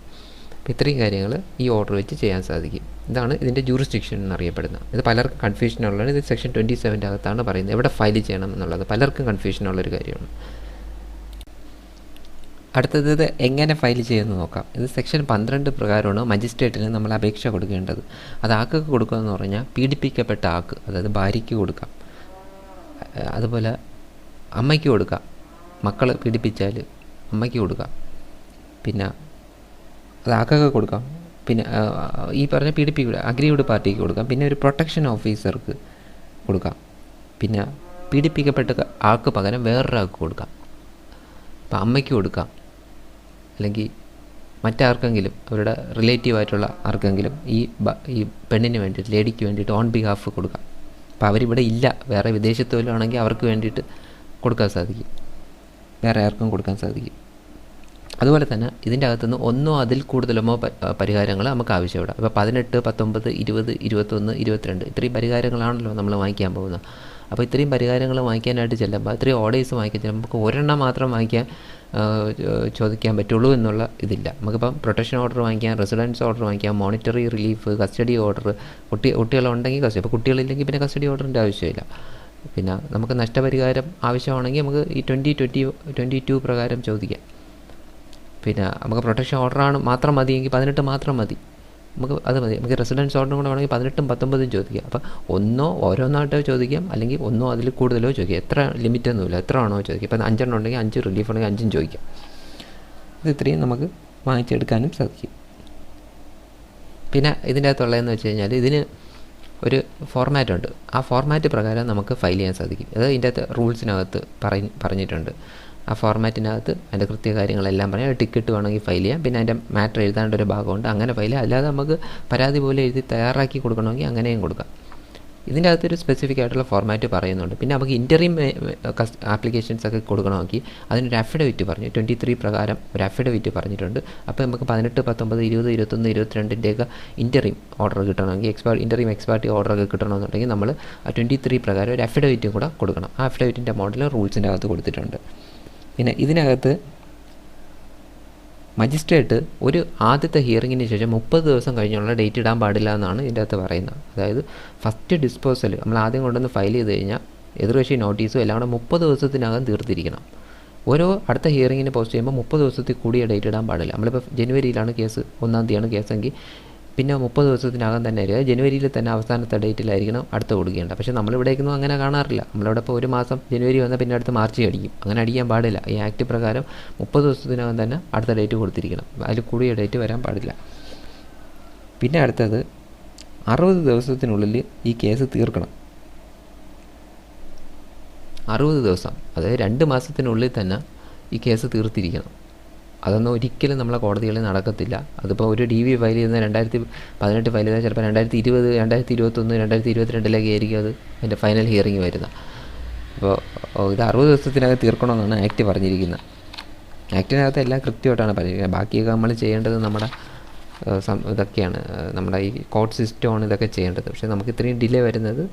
അപ്പോൾ ഇത്രയും കാര്യങ്ങൾ ഈ ഓർഡർ വെച്ച് ചെയ്യാൻ സാധിക്കും. ഇതാണ് ഇതിൻ്റെ ജൂറിസ്ഡിക്ഷൻ എന്നറിയപ്പെടുന്നത്. ഇത് പലർക്കും കൺഫ്യൂഷനുള്ളതാണ്. ഇത് സെക്ഷൻ 27 അകത്താണ് പറയുന്നത് എവിടെ ഫയൽ ചെയ്യണം എന്നുള്ളത്. പലർക്കും കൺഫ്യൂഷനുള്ളൊരു കാര്യമാണ്. അടുത്തത് ഇത് എങ്ങനെ ഫയൽ ചെയ്യുമെന്ന് നോക്കാം. ഇത് സെക്ഷൻ 12 പ്രകാരമാണ് മജിസ്ട്രേറ്റിന് നമ്മൾ അപേക്ഷ കൊടുക്കേണ്ടത്. അത് ആക്കൊക്കെ കൊടുക്കുക എന്ന് പറഞ്ഞാൽ പീഡിപ്പിക്കപ്പെട്ട ആക്ക്, അതായത് ഭാര്യയ്ക്ക് കൊടുക്കാം, അതുപോലെ അമ്മയ്ക്ക് കൊടുക്കാം, മക്കൾ പീഡിപ്പിച്ചാൽ അമ്മയ്ക്ക് കൊടുക്കാം, പിന്നെ അത് ആക്കൊക്കെ കൊടുക്കാം, പിന്നെ ഈ പറഞ്ഞ അഗ്രീവ്ഡ് പാർട്ടിക്ക് കൊടുക്കാം, പിന്നെ ഒരു പ്രൊട്ടക്ഷൻ ഓഫീസർക്ക് കൊടുക്കാം, പിന്നെ പീഡിപ്പിക്കപ്പെട്ട ആൾക്ക് പകരം വേറൊരാൾക്ക് കൊടുക്കാം. അപ്പം അമ്മയ്ക്ക് കൊടുക്കാം, അല്ലെങ്കിൽ മറ്റാർക്കെങ്കിലും അവരുടെ റിലേറ്റീവായിട്ടുള്ള ആർക്കെങ്കിലും ഈ പെണ്ണിന് വേണ്ടിയിട്ട്, ലേഡിക്ക് വേണ്ടിയിട്ട് ഓൺ ബിഹാഫ് കൊടുക്കാം. അപ്പോൾ അവരിവിടെ ഇല്ല, വേറെ വിദേശത്ത് വല്ലതും ആണെങ്കിൽ അവർക്ക് വേണ്ടിയിട്ട് കൊടുക്കാൻ സാധിക്കും, വേറെ ആർക്കും കൊടുക്കാൻ സാധിക്കും. അതുപോലെ തന്നെ ഇതിൻ്റെ അകത്തുനിന്ന് ഒന്നോ അതിൽ കൂടുതലോ പരിഹാരങ്ങൾ നമുക്ക് ആവശ്യമില്ല. ഇപ്പോൾ 18, 19, 20, 21, 22 ഇത്രയും പരിഹാരങ്ങളാണല്ലോ നമ്മൾ വാങ്ങിക്കാൻ പോകുന്നത്. അപ്പോൾ ഇത്രയും പരിഹാരങ്ങൾ വാങ്ങിക്കാനായിട്ട് ചെല്ലുമ്പോൾ, ഇത്രയും ഓർഡേഴ്സ് വാങ്ങിക്കാൻ ചെല്ലുമ്പോൾ നമുക്ക് ഒരെണ്ണം മാത്രം വാങ്ങിക്കാൻ ചോദിക്കാൻ പറ്റുള്ളൂ എന്നുള്ള ഇതില്ല. നമുക്കിപ്പം പ്രൊട്ടക്ഷൻ ഓർഡർ വാങ്ങിക്കാം, റെസിഡൻസ് ഓർഡർ വാങ്ങിക്കാം, മോണിറ്ററി റിലീഫ്, കസ്റ്റഡി ഓർഡർ, കുട്ടികളുണ്ടെങ്കിൽ കസ്റ്റഡി, ഇപ്പോൾ കുട്ടികളില്ലെങ്കിൽ പിന്നെ കസ്റ്റഡി ഓർഡറിൻ്റെ ആവശ്യമില്ല. പിന്നെ നമുക്ക് നഷ്ടപരിഹാരം ആവശ്യമാണെങ്കിൽ നമുക്ക് ഈ 2022 പ്രകാരം ചോദിക്കാം. പിന്നെ നമുക്ക് പ്രൊട്ടക്ഷൻ ഓർഡറാണ് മാത്രം മതിയെങ്കിൽ 18 മാത്രം മതി, നമുക്ക് അത് മതി. നമുക്ക് റെസിഡൻസ് ഓർഡറും കൂടെ വേണമെങ്കിൽ 18ഉം 19ഉം ചോദിക്കാം. അപ്പോൾ ഓരോന്നായിട്ടോ ചോദിക്കാം, അല്ലെങ്കിൽ ഒന്നോ അതിൽ കൂടുതലോ ചോദിക്കാം. എത്ര ലിമിറ്റൊന്നുമില്ല, എത്ര ആണോ ചോദിക്കാം. ഇപ്പോൾ 5 എണ്ണം ഉണ്ടെങ്കിൽ 5, റിലീഫ് ഉണ്ടെങ്കിൽ 5ഉം ചോദിക്കാം. ഇത് ഇത്രയും നമുക്ക് വാങ്ങിച്ചെടുക്കാനും സാധിക്കും. പിന്നെ ഇതിൻ്റെ അകത്തുള്ളതെന്ന് വെച്ച് കഴിഞ്ഞാൽ ഇതിന് ഒരു ഫോർമാറ്റ് ഉണ്ട്. ആ ഫോർമാറ്റ് പ്രകാരം നമുക്ക് ഫയൽ ചെയ്യാൻ സാധിക്കും. അത് ഇതിൻ്റെ അകത്ത് റൂൾസിനകത്ത് പറഞ്ഞിട്ടുണ്ട്. ആ ഫോർമാറ്റിനകത്ത് അതിൻ്റെ കൃത്യകാര്യങ്ങളെല്ലാം പറയാം. ടിക്കറ്റ് വേണമെങ്കിൽ ഫയൽ ചെയ്യാം, പിന്നെ അതിൻ്റെ മാറ്റർ എഴുതാണ്ട് ഒരു ഭാഗമുണ്ട്, അങ്ങനെ ഫയൽ ചെയ്യാം. അല്ലാതെ നമുക്ക് പരാതി പോലെ എഴുതി തയ്യാറാക്കി കൊടുക്കണമെങ്കിൽ അങ്ങനെയും കൊടുക്കാം. ഇതിൻ്റെ അകത്തൊരു സ്പെസിഫിക് ആയിട്ടുള്ള ഫോർമാറ്റ് പറയുന്നുണ്ട്. പിന്നെ നമുക്ക് ഇൻ്ററിം ആപ്ലിക്കേഷൻസ് ഒക്കെ കൊടുക്കണമെങ്കിൽ അതിനൊരു അഫിഡവിറ്റ് പറഞ്ഞു, 23 പ്രകാരം ഒരു അഫിഡവിറ്റ് പറഞ്ഞിട്ടുണ്ട്. അപ്പോൾ നമുക്ക് 18, 19, 20, 21, 22ൻ്റെയൊക്കെ ഇൻ്ററിം ഓർഡർ കിട്ടണമെങ്കിൽ, ഇൻ്ററിം എക്സ്പാർട്ടി ഓർഡറൊക്കെ കിട്ടണമെന്നുണ്ടെങ്കിൽ നമ്മൾ ആ 23 പ്രകാരം ഒരു അഫിഡവിറ്റും കൂടെ കൊടുക്കണം. ആ അഫിഡവിറ്റിൻ്റെ മോഡൽ റൂൾസിൻ്റെ അകത്ത് കൊടുത്തിട്ടുണ്ട്. പിന്നെ ഇതിനകത്ത് മജിസ്ട്രേറ്റ് ഒരു ആദ്യത്തെ ഹിയറിങ്ങിന് ശേഷം 30 ദിവസം കഴിഞ്ഞുള്ള ഡേറ്റ് ഇടാൻ പാടില്ല എന്നാണ് ഇതിൻ്റെ അകത്ത് പറയുന്നത്. അതായത് ഫസ്റ്റ് ഡിസ്പോസൽ നമ്മൾ ആദ്യം കൊണ്ടുവന്ന് ഫയൽ ചെയ്ത് കഴിഞ്ഞാൽ എതിർകക്ഷി നോട്ടീസും എല്ലാം കൂടെ 30 ദിവസത്തിനകം തീർത്തിരിക്കണം. ഓരോ അടുത്ത ഹിയറിങ്ങിന് പോസ്റ്റ് ചെയ്യുമ്പോൾ 30 ദിവസത്തിൽ കൂടിയ ഡേറ്റ് ഇടാൻ പാടില്ല. നമ്മളിപ്പോൾ ജനുവരിയിലാണ് കേസ്, 1-ാം തീയതിയാണ് കേസെങ്കിൽ പിന്നെ 30 ദിവസത്തിനകം തന്നെ ആയിരിക്കും, ജനുവരിയിൽ തന്നെ അവസാനത്തെ ഡേറ്റിലായിരിക്കണം അടുത്ത് കൊടുക്കേണ്ടത്. പക്ഷേ നമ്മളിവിടേക്കൊന്നും അങ്ങനെ കാണാറില്ല. നമ്മളിവിടെ ഇപ്പോൾ ഒരു മാസം ജനുവരി വന്നാൽ പിന്നെ അടുത്ത് മാർച്ച് അടിക്കും. അങ്ങനെ അടിക്കാൻ പാടില്ല. ഈ ആക്ട് പ്രകാരം 30 ദിവസത്തിനകം തന്നെ അടുത്ത ഡേറ്റ് കൊടുത്തിരിക്കണം, അതിൽ കൂടിയ ഡേറ്റ് വരാൻ പാടില്ല. പിന്നെ അടുത്തത് 60 ദിവസത്തിനുള്ളിൽ ഈ കേസ് തീർക്കണം. 60 ദിവസം, അതായത് 2 മാസത്തിനുള്ളിൽ തന്നെ ഈ കേസ് തീർത്തിരിക്കണം. അതൊന്നും ഒരിക്കലും നമ്മളെ കോടതികളിൽ നടക്കത്തില്ല. അതിപ്പോൾ ഒരു DV ഫയൽ ചെയ്യുന്ന 2018 ഫയൽ ചെയ്താൽ ചിലപ്പോൾ 2020, 2021, 2022 ആയിരിക്കും അത് അതിൻ്റെ ഫൈനൽ ഹിയറിങ് വരുന്നത്. അപ്പോൾ ഇത് 60 ദിവസത്തിനകം തീർക്കണമെന്നാണ് ആക്ട് പറഞ്ഞിരിക്കുന്നത്. ആക്ടിനകത്ത് എല്ലാം കൃത്യമായിട്ടാണ് പറഞ്ഞിരിക്കുന്നത്. ബാക്കിയൊക്കെ നമ്മൾ ചെയ്യേണ്ടത് നമ്മുടെ ഇതൊക്കെയാണ്, നമ്മുടെ ഈ കോർട്ട് സിസ്റ്റമാണ് ഇതൊക്കെ ചെയ്യേണ്ടത്. പക്ഷേ നമുക്ക് ഇത്രയും ഡിലേ വരുന്നത്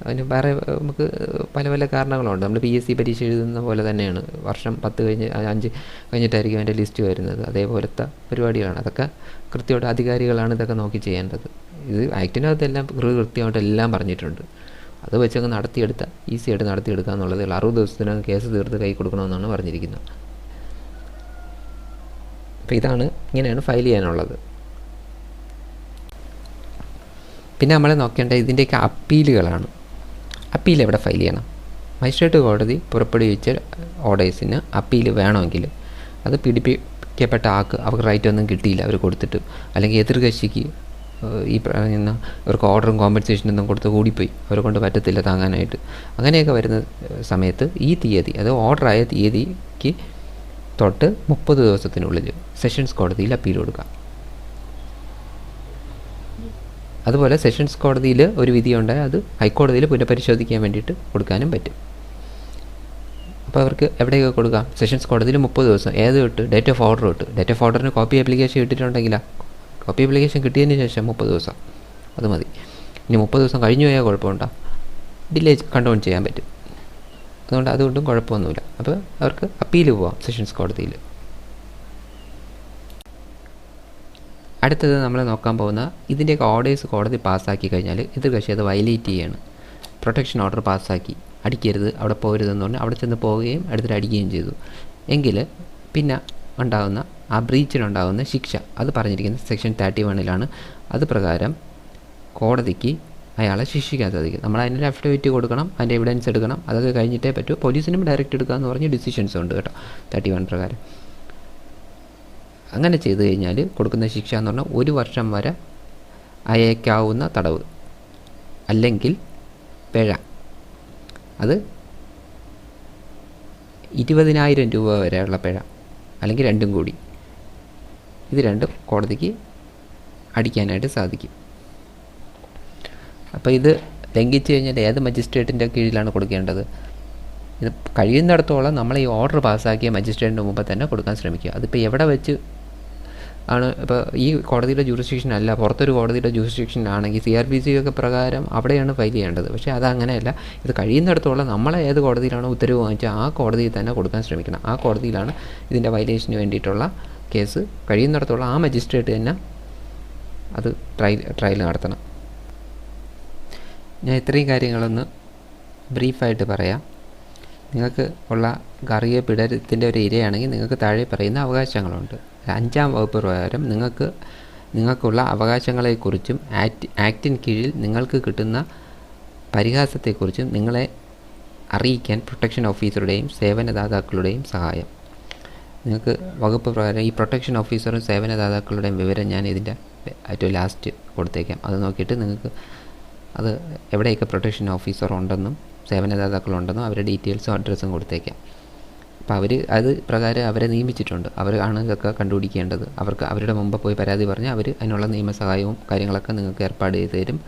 അതിന് വേറെ നമുക്ക് പല പല കാരണങ്ങളുണ്ട്. നമ്മൾ PSC പരീക്ഷ എഴുതുന്ന പോലെ തന്നെയാണ്, വർഷം 10 കഴിഞ്ഞ് 5 കഴിഞ്ഞിട്ടായിരിക്കും അതിൻ്റെ ലിസ്റ്റ് വരുന്നത്. അതേപോലത്തെ പരിപാടികളാണ്. അതൊക്കെ കൃത്യമായിട്ട് അധികാരികളാണ് ഇതൊക്കെ നോക്കി ചെയ്യേണ്ടത്. ഇത് ആക്ടിനകത്തെല്ലാം കൃത്യമായിട്ട് എല്ലാം പറഞ്ഞിട്ടുണ്ട്. അത് വെച്ചങ്ങ് ഈസി ആയിട്ട് നടത്തിയെടുക്കുക എന്നുള്ളത് 60 ദിവസത്തിനകം കേസ് തീർത്ത് കൈ കൊടുക്കണമെന്നാണ് പറഞ്ഞിരിക്കുന്നത്. അപ്പോൾ ഇങ്ങനെയാണ് ഫയൽ ചെയ്യാനുള്ളത്. പിന്നെ നമ്മൾ നോക്കേണ്ട ഇതിൻ്റെയൊക്കെ അപ്പീലുകളാണ്. അപ്പീൽ എവിടെ ഫയൽ ചെയ്യണം? മജിസ്ട്രേറ്റ് കോടതി പുറപ്പെടുവിച്ച ഓർഡേഴ്സിന് അപ്പീൽ വേണമെങ്കിൽ അത് പീഡിപ്പിക്കപ്പെട്ട ആൾക്ക് അവർക്ക് റൈറ്റ് ഒന്നും കിട്ടിയില്ല അവർ കൊടുത്തിട്ട്, അല്ലെങ്കിൽ എതിർകക്ഷിക്ക് ഈ പറയുന്ന ഇവർക്ക് ഓർഡറും കോമ്പൻസേഷനൊന്നും കൊടുത്ത് കൂടിപ്പോയി, അവരെ കൊണ്ട് പറ്റത്തില്ല താങ്ങാനായിട്ട്, അങ്ങനെയൊക്കെ വരുന്ന സമയത്ത് ഈ തീയതി, അത് ഓർഡറായ തീയതിക്ക് തൊട്ട് 30 ദിവസത്തിനുള്ളിൽ സെഷൻസ് കോടതിയിൽ അപ്പീൽ കൊടുക്കാം. അതുപോലെ സെഷൻസ് കോടതിയിൽ ഒരു വിധിയുണ്ടായാൽ അത് ഹൈക്കോടതിയിൽ പുനഃപരിശോധിക്കാൻ വേണ്ടിയിട്ട് കൊടുക്കാനും പറ്റും. അപ്പോൾ അവർക്ക് എവിടെയൊക്കെ കൊടുക്കാം? സെഷൻസ് കോടതിയിൽ 30 ദിവസം. ഏത് തൊട്ട്? ഡേറ്റ് ഓഫ് ഓർഡർ തൊട്ട്. ഡേറ്റ് ഓഫ് ഓർഡറിന് കോപ്പി ആപ്ലിക്കേഷൻ കിട്ടിയിട്ടുണ്ടെങ്കിലാ, കോപ്പി ആപ്ലിക്കേഷൻ കിട്ടിയതിന് ശേഷം 30 ദിവസം അത് മതി. ഇനി 30 ദിവസം കഴിഞ്ഞു പോയാൽ കുഴപ്പമുണ്ടോ? ഡിലേ കൺട്രോൾ ചെയ്യാൻ പറ്റും. അതുകൊണ്ടും കുഴപ്പമൊന്നുമില്ല. അപ്പോൾ അവർക്ക് അപ്പീൽ പോവാം സെഷൻസ് കോടതിയിൽ. അടുത്തത് നമ്മൾ നോക്കാൻ പോകുന്ന ഇതിൻ്റെയൊക്കെ ഓർഡേഴ്സ് കോടതി പാസ്സാക്കി കഴിഞ്ഞാൽ എതിർകക്ഷി അത് വയലേറ്റ് ചെയ്യാണ്. പ്രൊട്ടക്ഷൻ ഓർഡർ പാസ്സാക്കി, അടിക്കരുത്, അവിടെ പോകരുതെന്ന് പറഞ്ഞാൽ അവിടെ ചെന്ന് പോവുകയും അടുത്തിട്ട് അടിക്കുകയും ചെയ്തു എങ്കിൽ പിന്നെ ഉണ്ടാകുന്ന ആ ബ്രീച്ചിനുണ്ടാകുന്ന ശിക്ഷ അത് പറഞ്ഞിരിക്കുന്നത് സെക്ഷൻ 31 അത് പ്രകാരം കോടതിക്ക് അയാളെ ശിക്ഷിക്കാൻ സാധിക്കും. നമ്മൾ അതിൻ്റെ അഫിഡവിറ്റ് കൊടുക്കണം, അതിൻ്റെ എവിഡൻസ് എടുക്കണം, അതൊക്കെ കഴിഞ്ഞിട്ടേ പറ്റൂ. പോലീസിനും ഡയറക്റ്റ് എടുക്കാമെന്ന് പറഞ്ഞ് ഡിസിഷൻസ് ഉണ്ട് കേട്ടോ 31 പ്രകാരം. അങ്ങനെ ചെയ്തു കഴിഞ്ഞാൽ കൊടുക്കുന്ന ശിക്ഷ എന്ന് പറഞ്ഞാൽ 1 വർഷം വരെ അയക്കാവുന്ന തടവ് അല്ലെങ്കിൽ പിഴ. അത് 20,000 രൂപ വരെയുള്ള പിഴ അല്ലെങ്കിൽ രണ്ടും കൂടി. ഇത് രണ്ടും കോടതിക്ക് അടിക്കാനായിട്ട് സാധിക്കും. അപ്പോൾ ഇത് ലംഘിച്ചു കഴിഞ്ഞാൽ ഏത് മജിസ്ട്രേറ്റിൻ്റെ കീഴിലാണ് കൊടുക്കേണ്ടത്? ഇത് കഴിയുന്നിടത്തോളം നമ്മൾ ഈ ഓർഡർ പാസ്സാക്കിയ മജിസ്ട്രേറ്റിന് മുമ്പ് തന്നെ കൊടുക്കാൻ ശ്രമിക്കുക. അതിപ്പോൾ എവിടെ വെച്ച് ആണ്, ഇപ്പോൾ ഈ കോടതിയുടെ ജൂറിസ്ഡിക്ഷൻ അല്ല, പുറത്തൊരു കോടതിയുടെ ജൂറിസ്ഡിക്ഷൻ ആണെങ്കിൽ CRPC ഒക്കെ പ്രകാരം അവിടെയാണ് ഫയൽ ചെയ്യേണ്ടത്. പക്ഷേ അതങ്ങനെയല്ല. ഇത് കഴിയുന്നിടത്തോളം നമ്മളെ ഏത് കോടതിയിലാണോ ഉത്തരവ് വാങ്ങിച്ചാൽ ആ കോടതിയിൽ തന്നെ കൊടുക്കാൻ ശ്രമിക്കണം. ആ കോടതിയിലാണ് ഇതിൻ്റെ വയലേഷന് വേണ്ടിയിട്ടുള്ള കേസ് കഴിയുന്നിടത്തോളം ആ മജിസ്ട്രേറ്റ് തന്നെ അത് ട്രയൽ നടത്തണം. ഞാൻ ഇത്രയും കാര്യങ്ങളൊന്ന് ബ്രീഫായിട്ട് പറയാം. നിങ്ങൾക്ക് ഉള്ള ഗാർഹിക പീഡനത്തിൻ്റെ ഒരു ഇരയാണെങ്കിൽ നിങ്ങൾക്ക് താഴെ പറയുന്ന അവകാശങ്ങളുണ്ട്. 5-ാം വകുപ്പ് പ്രകാരം നിങ്ങൾക്കുള്ള അവകാശങ്ങളെക്കുറിച്ചും ആക്ടിന് കീഴിൽ നിങ്ങൾക്ക് കിട്ടുന്ന പരിഹാസത്തെക്കുറിച്ചും നിങ്ങളെ അറിയിക്കാൻ പ്രൊട്ടക്ഷൻ ഓഫീസറുടെയും സേവനദാതാക്കളുടെയും സഹായം. നിങ്ങൾക്ക് വകുപ്പ് പ്രകാരം ഈ പ്രൊട്ടക്ഷൻ ഓഫീസറും സേവനദാതാക്കളുടെയും വിവരം ഞാൻ ഇതിൻ്റെ ഏറ്റവും ലാസ്റ്റ് കൊടുത്തേക്കാം. അത് നോക്കിയിട്ട് നിങ്ങൾക്ക് അത് എവിടെയൊക്കെ പ്രൊട്ടക്ഷൻ ഓഫീസർ ഉണ്ടെന്നും സേവനദാതാക്കളുണ്ടെന്നും അവരുടെ ഡീറ്റെയിൽസും അഡ്രസ്സും കൊടുത്തേക്കാം. അപ്പോൾ അത് പ്രകാരം അവരെ നിയമിച്ചിട്ടുണ്ട്. അവരാണ് ഇതൊക്കെ കണ്ടുപിടിക്കേണ്ടത്. അവരുടെ മുമ്പ് പോയി പരാതി പറഞ്ഞാൽ അവർ അതിനുള്ള നിയമസഹായവും കാര്യങ്ങളൊക്കെ നിങ്ങൾക്ക് ഏർപ്പാട് ചെയ്ത് തരും,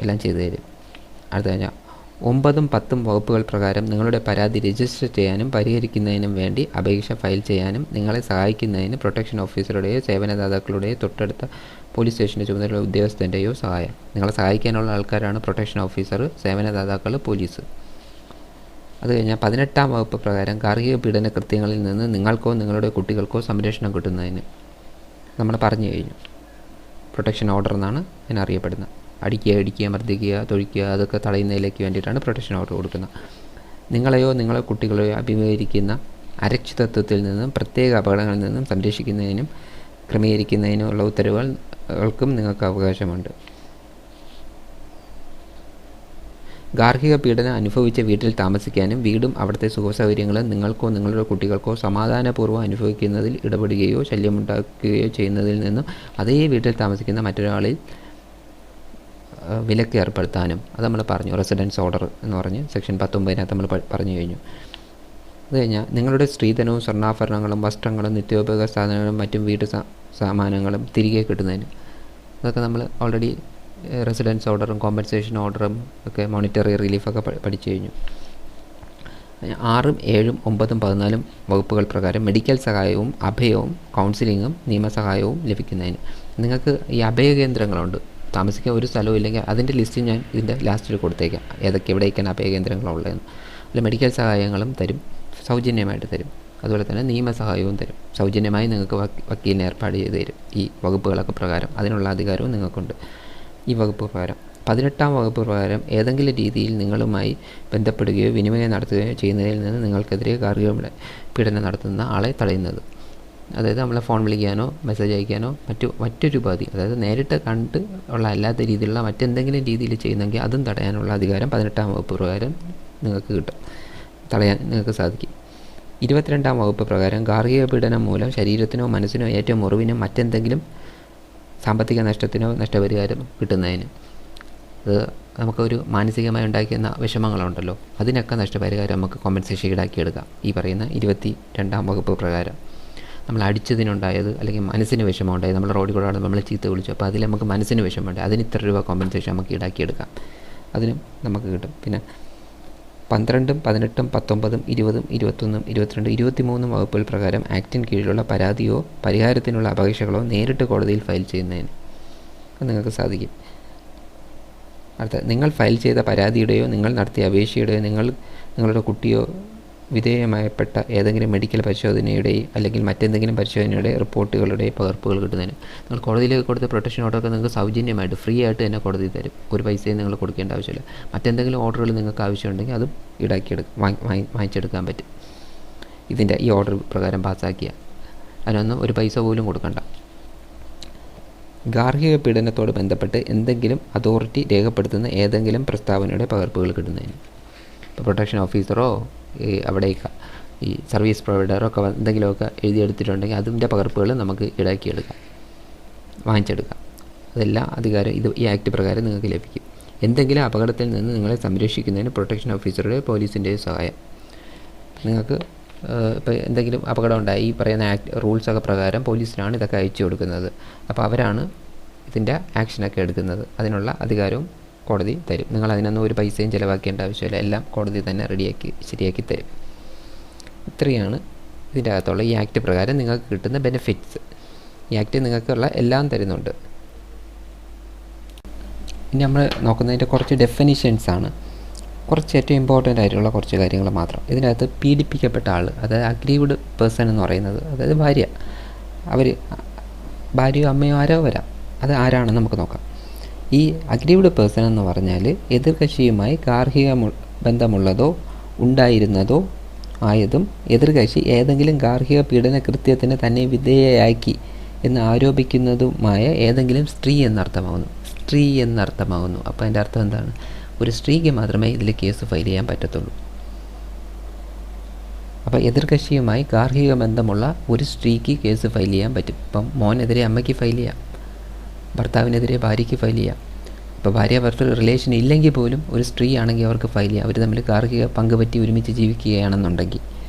എല്ലാം ചെയ്തു തരും. അടുത്ത കഴിഞ്ഞാൽ 9ഉം 10ഉം വകുപ്പുകൾ പ്രകാരം നിങ്ങളുടെ പരാതി രജിസ്റ്റർ ചെയ്യാനും പരിഹരിക്കുന്നതിനും വേണ്ടി അപേക്ഷ ഫയൽ ചെയ്യാനും നിങ്ങളെ സഹായിക്കുന്നതിന് പ്രൊട്ടക്ഷൻ ഓഫീസറുടെയോ സേവനദാതാക്കളുടെയോ തൊട്ടടുത്ത പോലീസ് സ്റ്റേഷൻ്റെ ചുമതലയുള്ള ഉദ്യോഗസ്ഥൻ്റെയോ സഹായം. നിങ്ങളെ സഹായിക്കാനുള്ള ആൾക്കാരാണ് പ്രൊട്ടക്ഷൻ ഓഫീസർ, സേവനദാതാക്കൾ, പോലീസ്. അത് കഴിഞ്ഞാൽ 18-ാം വകുപ്പ് പ്രകാരം ഗാർഹിക പീഡന കൃത്യങ്ങളിൽ നിന്ന് നിങ്ങൾക്കോ നിങ്ങളുടെ കുട്ടികൾക്കോ സംരക്ഷണം കിട്ടുന്നതിന് നമ്മൾ പറഞ്ഞു കഴിഞ്ഞു. പ്രൊട്ടക്ഷൻ ഓർഡർ എന്നാണ് അതിനറിയപ്പെടുന്നത്. ഇടിക്കുക, മർദ്ദിക്കുക, തൊഴിക്കുക, അതൊക്കെ തടയുന്നതിലേക്ക് വേണ്ടിയിട്ടാണ് പ്രൊട്ടക്ഷൻ ഓർഡർ കൊടുക്കുന്നത്. നിങ്ങളെയോ നിങ്ങളെ കുട്ടികളെയോ അഭിമുഖീകരിക്കുന്ന അരക്ഷിതത്വത്തിൽ നിന്നും പ്രത്യേക അപകടങ്ങളിൽ നിന്നും സംരക്ഷിക്കുന്നതിനും ക്രമീകരിക്കുന്നതിനുമുള്ള ഉത്തരവുകൾക്കും നിങ്ങൾക്ക് അവകാശമുണ്ട്. ഗാർഹിക പീഡനം അനുഭവിച്ച വീട്ടിൽ താമസിക്കാനും വീടും അവിടുത്തെ സുഖസൗകര്യങ്ങളും നിങ്ങൾക്കോ നിങ്ങളുടെ കുട്ടികൾക്കോ സമാധാനപൂർവ്വം അനുഭവിക്കുന്നതിൽ ഇടപെടുകയോ ശല്യമുണ്ടാക്കുകയോ ചെയ്യുന്നതിൽ നിന്നും അതേ വീട്ടിൽ താമസിക്കുന്ന മറ്റൊരാളിൽ വിലക്ക് ഏർപ്പെടുത്താനും അത് നമ്മൾ പറഞ്ഞു. റെസിഡൻസ് ഓർഡർ എന്ന് പറഞ്ഞ് സെക്ഷൻ 19 നമ്മൾ പറഞ്ഞു കഴിഞ്ഞു. അത് കഴിഞ്ഞാൽ നിങ്ങളുടെ സ്ത്രീധനവും സ്വർണ്ണാഭരണങ്ങളും വസ്ത്രങ്ങളും നിത്യോപയോഗ സാധനങ്ങളും മറ്റും വീട്ടു സാമാനങ്ങളും തിരികെ കിട്ടുന്നതിന് അതൊക്കെ നമ്മൾ ഓൾറെഡി റെസിഡൻസ് ഓർഡറും കോമ്പൻസേഷൻ ഓർഡറും ഒക്കെ മോണിറ്ററി റിലീഫൊക്കെ പഠിച്ചു കഴിഞ്ഞു. 6ഉം 7ഉം 9ഉം 14ഉം വകുപ്പുകൾ പ്രകാരം മെഡിക്കൽ സഹായവും അഭയവും കൗൺസിലിങ്ങും നിയമസഹായവും ലഭിക്കുന്നതിന് നിങ്ങൾക്ക് ഈ അഭയ കേന്ദ്രങ്ങളുണ്ട്. താമസിക്കാൻ ഒരു സ്ഥലവും ഇല്ലെങ്കിൽ അതിൻ്റെ ലിസ്റ്റ് ഞാൻ ഇതിൻ്റെ ലാസ്റ്റിൽ കൊടുത്തേക്കാം, എവിടെയൊക്കെയാണ് അഭയ കേന്ദ്രങ്ങളുള്ളതെന്ന്. അതിൽ മെഡിക്കൽ സഹായങ്ങളും തരും, സൗജന്യമായിട്ട് തരും. അതുപോലെ തന്നെ നിയമസഹായവും തരും, സൗജന്യമായി നിങ്ങൾക്ക് വക്കീലിനെ ഏർപ്പാട് ചെയ്ത് തരും. ഈ വകുപ്പുകളൊക്കെ പ്രകാരം അതിനുള്ള അധികാരവും നിങ്ങൾക്കുണ്ട്. ഈ വകുപ്പ് പ്രകാരം 18-ാം വകുപ്പ് പ്രകാരം ഏതെങ്കിലും രീതിയിൽ നിങ്ങളുമായി ബന്ധപ്പെടുകയോ വിനിമയം നടത്തുകയോ ചെയ്യുന്നതിൽ നിന്ന് നിങ്ങൾക്കെതിരെ ഗാർഹിക പീഡനം നടത്തുന്ന ആളെ തടയുന്നത്. അതായത് നമ്മളെ ഫോൺ വിളിക്കാനോ മെസ്സേജ് അയക്കാനോ മറ്റൊരു ഉപാധി, അതായത് നേരിട്ട് കണ്ട് ഉള്ള അല്ലാത്ത രീതിയിലുള്ള മറ്റെന്തെങ്കിലും രീതിയിൽ ചെയ്യുന്നെങ്കിൽ അതും തടയാനുള്ള അധികാരം 18-ാം വകുപ്പ് പ്രകാരം നിങ്ങൾക്ക് കിട്ടും, തടയാൻ നിങ്ങൾക്ക് സാധിക്കും. 22-ാം വകുപ്പ് പ്രകാരം ഗാർഹിക പീഡനം മൂലം ശരീരത്തിനോ മനസ്സിനോ ഏറ്റവും മുറിവിനോ മറ്റെന്തെങ്കിലും സാമ്പത്തിക നഷ്ടത്തിനോ നഷ്ടപരിഹാരം കിട്ടുന്നതിന്, അത് നമുക്കൊരു മാനസികമായി ഉണ്ടാക്കിയ വിഷമങ്ങളുണ്ടല്ലോ, അതിനൊക്കെ നഷ്ടപരിഹാരം നമുക്ക് കോമ്പൻസേഷൻ ഈടാക്കിയെടുക്കാം. ഈ പറയുന്ന 22-ാം വകുപ്പ് പ്രകാരം നമ്മൾ അടിച്ചതിനുണ്ടായത് അല്ലെങ്കിൽ മനസ്സിന് വിഷമമുണ്ടായത്, നമ്മൾ റോഡിൽ കൂടെ നമ്മൾ ചീത്ത വിളിച്ചു, അപ്പോൾ അതിൽ നമുക്ക് മനസ്സിന് വിഷമമുണ്ടായി, അതിന് ഇത്ര രൂപ കോമ്പൻസേഷൻ നമുക്ക് ഈടാക്കിയെടുക്കാം, അതിനും നമുക്ക് കിട്ടും. പിന്നെ 12ഉം 18ഉം 19ഉം 20ഉം 21ഉം 22ഉം 23ഉം വകുപ്പുകൾ പ്രകാരം ആക്ടിന് കീഴിലുള്ള പരാതിയോ പരിഹാരത്തിനുള്ള അപേക്ഷകളോ നേരിട്ട് കോടതിയിൽ ഫയൽ ചെയ്യുന്നതിന് നിങ്ങൾക്ക് സാധിക്കും. അടുത്ത, നിങ്ങൾ ഫയൽ ചെയ്ത പരാതിയുടെയോ നിങ്ങൾ നടത്തിയ അപേക്ഷയുടെയോ നിങ്ങളുടെ കുട്ടിയോ വിധേയമായപ്പെട്ട ഏതെങ്കിലും മെഡിക്കൽ പരിശോധനയുടെയോ അല്ലെങ്കിൽ മറ്റെന്തെങ്കിലും പരിശോധനയുടെ റിപ്പോർട്ടുകളുടെയോ പകർപ്പുകൾ കിട്ടുന്നതിന് നിങ്ങൾ കോടതിയിലേക്ക് കൊടുത്ത പ്രൊട്ടക്ഷൻ ഓർഡറൊക്കെ നിങ്ങൾക്ക് സൗജന്യമായിട്ട് ഫ്രീ ആയിട്ട് തന്നെ കോടതി തരും. ഒരു പൈസയും നിങ്ങൾ കൊടുക്കേണ്ട ആവശ്യമില്ല. മറ്റെന്തെങ്കിലും ഓർഡറുകൾ നിങ്ങൾക്ക് ആവശ്യമുണ്ടെങ്കിൽ അതും വാങ്ങിച്ചെടുക്കാൻ പറ്റും. ഈ ഓർഡർ പ്രകാരം പാസ്സാക്കിയ അതിനൊന്നും ഒരു പൈസ പോലും കൊടുക്കണ്ട. ഗാർഹിക പീഡനത്തോട് ബന്ധപ്പെട്ട് എന്തെങ്കിലും അതോറിറ്റി രേഖപ്പെടുത്തുന്ന ഏതെങ്കിലും പ്രസ്താവനയുടെ പകർപ്പുകൾ കിട്ടുന്നതിന്, ഇപ്പോൾ പ്രൊട്ടക്ഷൻ ഓഫീസറോ അവിടെ ഈ സർവീസ് പ്രൊവൈഡറോ ഒക്കെ എന്തെങ്കിലുമൊക്കെ എഴുതിയെടുത്തിട്ടുണ്ടെങ്കിൽ അതിൻ്റെ പകർപ്പുകൾ നമുക്ക് ഈടാക്കിയെടുക്കാം, വാങ്ങിച്ചെടുക്കാം. അതെല്ലാം അധികാരം ഈ ആക്ട് പ്രകാരം നിങ്ങൾക്ക് ലഭിക്കും. എന്തെങ്കിലും അപകടത്തിൽ നിന്ന് നിങ്ങളെ സംരക്ഷിക്കുന്നതിന് പ്രൊട്ടക്ഷൻ ഓഫീസറുടെ പോലീസിൻ്റെ സഹായം. നിങ്ങൾക്ക് ഇപ്പോൾ എന്തെങ്കിലും അപകടം ഉണ്ടായി, ഈ പറയുന്ന റൂൾസൊക്കെ പ്രകാരം പോലീസിനാണ് ഇതൊക്കെ അയച്ചു കൊടുക്കുന്നത്. അപ്പോൾ അവരാണ് ഇതിൻ്റെ ആക്ഷനൊക്കെ എടുക്കുന്നത്. അതിനുള്ള അധികാരവും കോടതി തരും. നിങ്ങൾ അതിനൊന്നും ഒരു പൈസയും ചിലവാക്കേണ്ട ആവശ്യമില്ല. എല്ലാം കോടതി തന്നെ ശരിയാക്കി തരും. ഇത്രയാണ് ഇതിൻ്റെ അകത്തുള്ള ഈ ആക്ട് പ്രകാരം നിങ്ങൾക്ക് കിട്ടുന്ന ബെനിഫിറ്റ്സ്. ഈ ആക്ട് നിങ്ങൾക്കുള്ള എല്ലാം തരുന്നുണ്ട്. ഇനി നമ്മൾ നോക്കുന്നതിൻ്റെ കുറച്ച് ഡെഫിനിഷൻസാണ്. കുറച്ച് ഏറ്റവും ഇമ്പോർട്ടൻ്റ് ആയിട്ടുള്ള കുറച്ച് കാര്യങ്ങൾ മാത്രം. ഇതിനകത്ത് പീഡിപ്പിക്കപ്പെട്ട ആൾ, അതായത് അഗ്രീവ്ഡ് പേഴ്സൺ എന്ന് പറയുന്നത്, അതായത് ഭാര്യയോ അമ്മയോ ആരോ വരാം. അത് ആരാണെന്ന് നമുക്ക് നോക്കാം. ഈ അഗ്രീവ്ഡ് പേഴ്സൺ എന്ന് പറഞ്ഞാൽ എതിർകക്ഷിയുമായി ഗാർഹിക ബന്ധമുള്ളതോ ഉണ്ടായിരുന്നതോ ആയതും എതിർകക്ഷി ഏതെങ്കിലും ഗാർഹിക പീഡന കൃത്യത്തിന് തന്നെ വിധേയയാക്കി എന്ന് ആരോപിക്കുന്നതുമായ ഏതെങ്കിലും സ്ത്രീ എന്നർത്ഥമാകുന്നു. അപ്പോൾ അതിൻ്റെ അർത്ഥം എന്താണ്? ഒരു സ്ത്രീക്ക് മാത്രമേ ഇതിൽ കേസ് ഫയൽ ചെയ്യാൻ പറ്റത്തുള്ളൂ. അപ്പോൾ എതിർകക്ഷിയുമായി ഗാർഹിക ബന്ധമുള്ള ഒരു സ്ത്രീക്ക് കേസ് ഫയൽ ചെയ്യാൻ പറ്റും. ഇപ്പം മോനെതിരെ അമ്മയ്ക്ക് ഫയൽ ചെയ്യാം, ഭർത്താവിനെതിരെ ഭാര്യയ്ക്ക് ഫയൽ ചെയ്യാം. ഇപ്പോൾ ഭാര്യ ഭർത്തൃ റിലേഷൻ ഇല്ലെങ്കിൽ പോലും ഒരു സ്ത്രീ ആണെങ്കിൽ അവർക്ക് ഫയൽ ചെയ്യാം. അവർ തമ്മിൽ ഗാർഹിക പങ്ക് പറ്റി ഒരുമിച്ച് ജീവിക്കുകയാണെന്നുണ്ടെങ്കിൽ